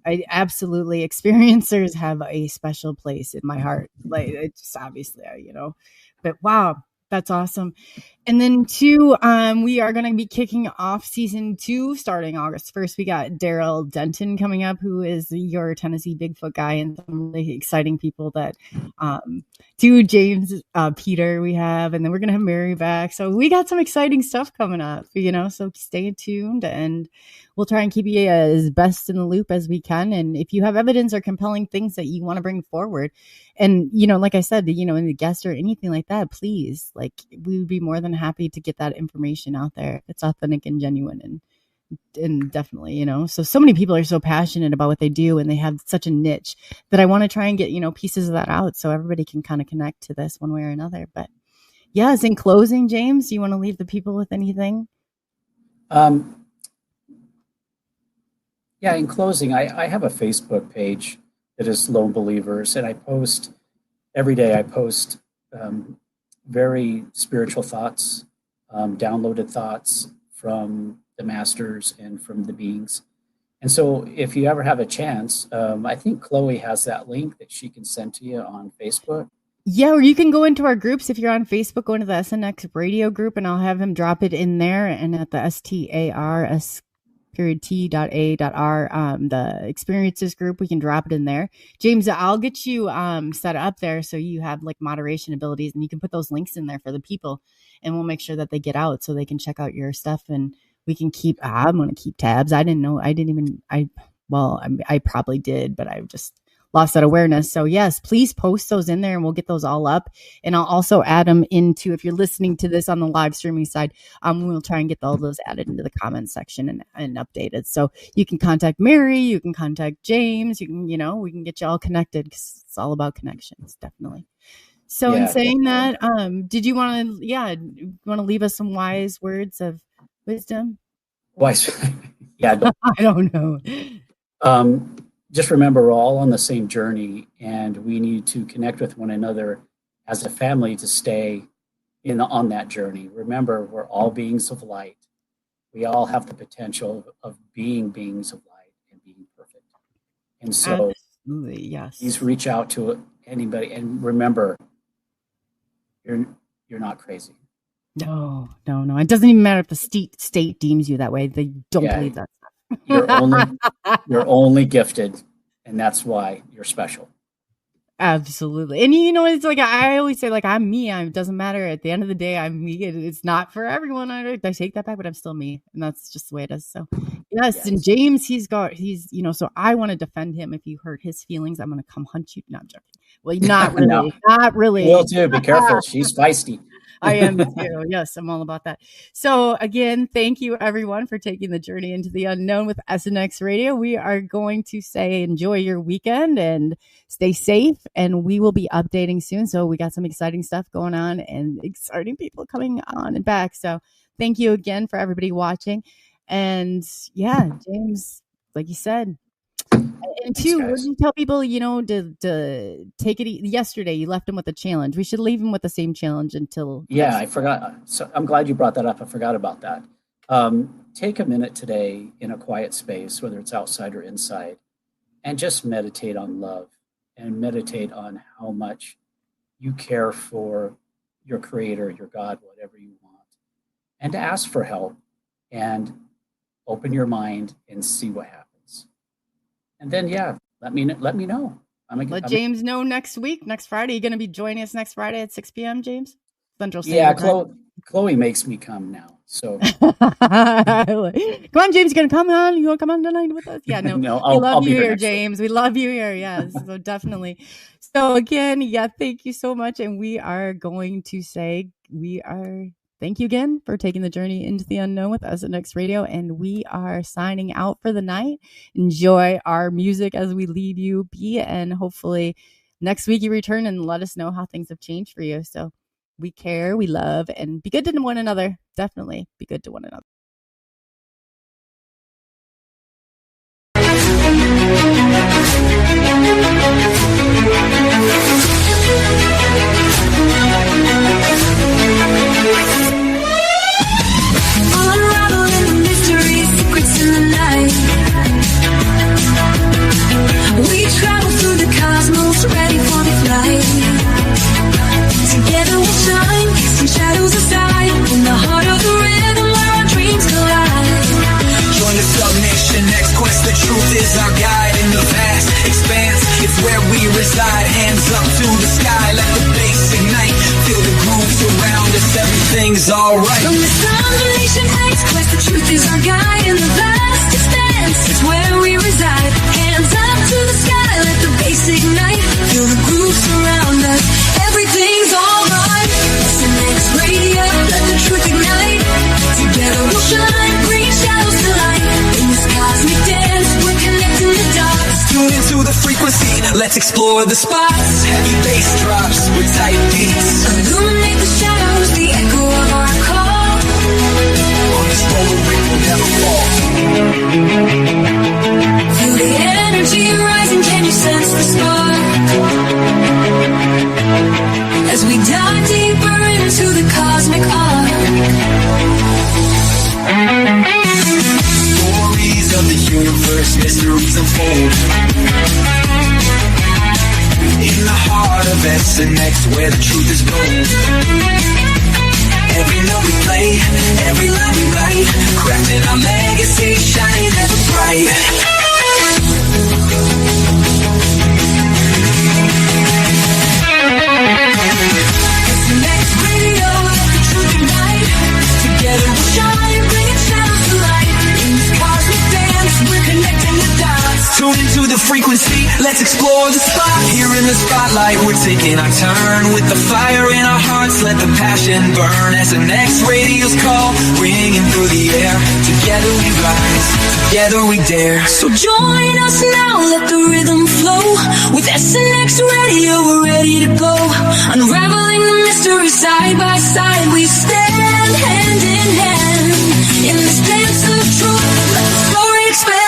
I absolutely, experiencers have a special place in my heart. Like, it's just obviously, but wow, that's awesome. And then 2, we are going to be kicking off season 2 starting August 1st. We got Daryl Denton coming up, who is your Tennessee Bigfoot guy, and some really exciting people that do James, Peter we have, and then we're going to have Mary back. So we got some exciting stuff coming up, so stay tuned and we'll try and keep you as best in the loop as we can. And if you have evidence or compelling things that you want to bring forward, and, like I said, in the guest or anything like that, please, we would be more than happy to get that information out there. It's authentic and genuine and definitely, so many people are so passionate about what they do and they have such a niche that I want to try and get, pieces of that out so everybody can kind of connect to this one way or another. But yes, in closing, James, you want to leave the people with anything? Yeah, in closing, I have a Facebook page that is Lone Believers, and I post every day. I post very spiritual thoughts, downloaded thoughts from the masters and from the beings. And so if you ever have a chance, I think Chloe has that link that she can send to you on Facebook. Yeah, or you can go into our groups. If you're on Facebook, go into the SNX radio group and I'll have him drop it in there. And at the STARS T.A.R, the experiences group, we can drop it in there. James, I'll get you set up there so you have moderation abilities and you can put those links in there for the people and we'll make sure that they get out so they can check out your stuff and we can I'm going to keep tabs. I probably did, but I just lost that awareness. So yes, please post those in there and we'll get those all up. And I'll also add them into, if you're listening to this on the live streaming side, we'll try and get all those added into the comments section and updated. So you can contact Mary, you can contact James, you can, we can get you all connected because it's all about connections, definitely. So in saying that, did you want to leave us some wise words of wisdom? Wise? Yeah. I don't know. Just remember, we're all on the same journey and we need to connect with one another as a family to stay on that journey. Remember, we're all beings of light. We all have the potential of being beings of light and being perfect. And so absolutely, yes. Please reach out to anybody and remember, you're not crazy. No. It doesn't even matter if the state deems you that way. They don't believe that. You're only gifted, and that's why you're special. Absolutely. And it's I always say, I'm me. It doesn't matter. At the end of the day, I'm me. It's not for everyone. I take that back, but I'm still me. And that's just the way it is. So yes. And James, he's so I want to defend him. If you hurt his feelings, I'm going to come hunt you. No, I'm joking. Well, not really. No. Not really. Will too. Be careful. She's feisty. I am too. Yes, I'm all about that. So again, thank you everyone for taking the journey into the unknown with SNX Radio. We are going to say enjoy your weekend and stay safe, and we will be updating soon. So we got some exciting stuff going on and exciting people coming on and back. So thank you again for everybody watching. And yeah, James, like you said, and two, what did you tell people, to take it yesterday? You left them with a challenge. We should leave them with the same challenge until. Yeah, I forgot. So I'm glad you brought that up. I forgot about that. Take a minute today in a quiet space, whether it's outside or inside, and just meditate on love and meditate on how much you care for your creator, your God, whatever you want, and to ask for help and open your mind and see what happens. And then, let me know. Let James know next week, next Friday. You're going to be joining us next Friday at 6 p.m., James? Central Standard Time. Chloe makes me come now. So come on, James, you gonna come on? You wanna come on tonight with us? Yeah, no, no, we love I'll be you here here, next week. James. We love you here. Yes, so definitely. So again, yeah, thank you so much, and we are going to say thank you again for taking the journey into the unknown with us at Next Radio, and we are signing out for the night. Enjoy our music as we leave you be, and hopefully next week you return and let us know how things have changed for you. So we care, we love, and be good to one another. Definitely be good to one another. Unraveling the mystery, secrets in the night. We travel through the cosmos, ready for the flight. Together we'll shine, casting shadows aside, in the heart of the rhythm where our dreams collide. Join the submission, next quest, the truth is our guide. In the vast expanse, it's where we reside. Hands up to the sky, let the bass ignite. Feel the grooves around us, everything's alright. From this combination heights quest, the truth is our guide. In the vast expanse, it's where we reside. Hands up to the sky, let the bass ignite. Feel the grooves around us, everything's alright. Listen, Next Radio, let the truth ignite. Together we'll shine, bring shadows to light. In this cosmic dance, we're connecting the dots. Tune into the frequency, let's explore the spots. Heavy bass drops with tight beats. Illuminate the shadows, the echo of our call. On this roller ring will never fall. Feel the energy rising, can you sense the spark? As we dive deeper into the cosmic arc. Stories of the universe, mysteries unfold. In the heart of SNX, where the truth is gold. Every note we play, every line we write, crafting our legacy, shining ever bright. Next Radio, let the truth ignite. Together we'll shine, bringing shadows to light. In this cosmic dance, we're connecting the dots. Tune into the frequency, let's explore the spot. Here in the spotlight, we're taking our turn. With the fire in our hearts, let the passion burn. As the next radio's call, ringing through the air. Together we rise, together we dare. So join us now, let the rhythm flow. With SNX Radio, we're ready to go. Unraveling the mystery side by side, we stand hand in hand. In this dance of truth, let the story expand.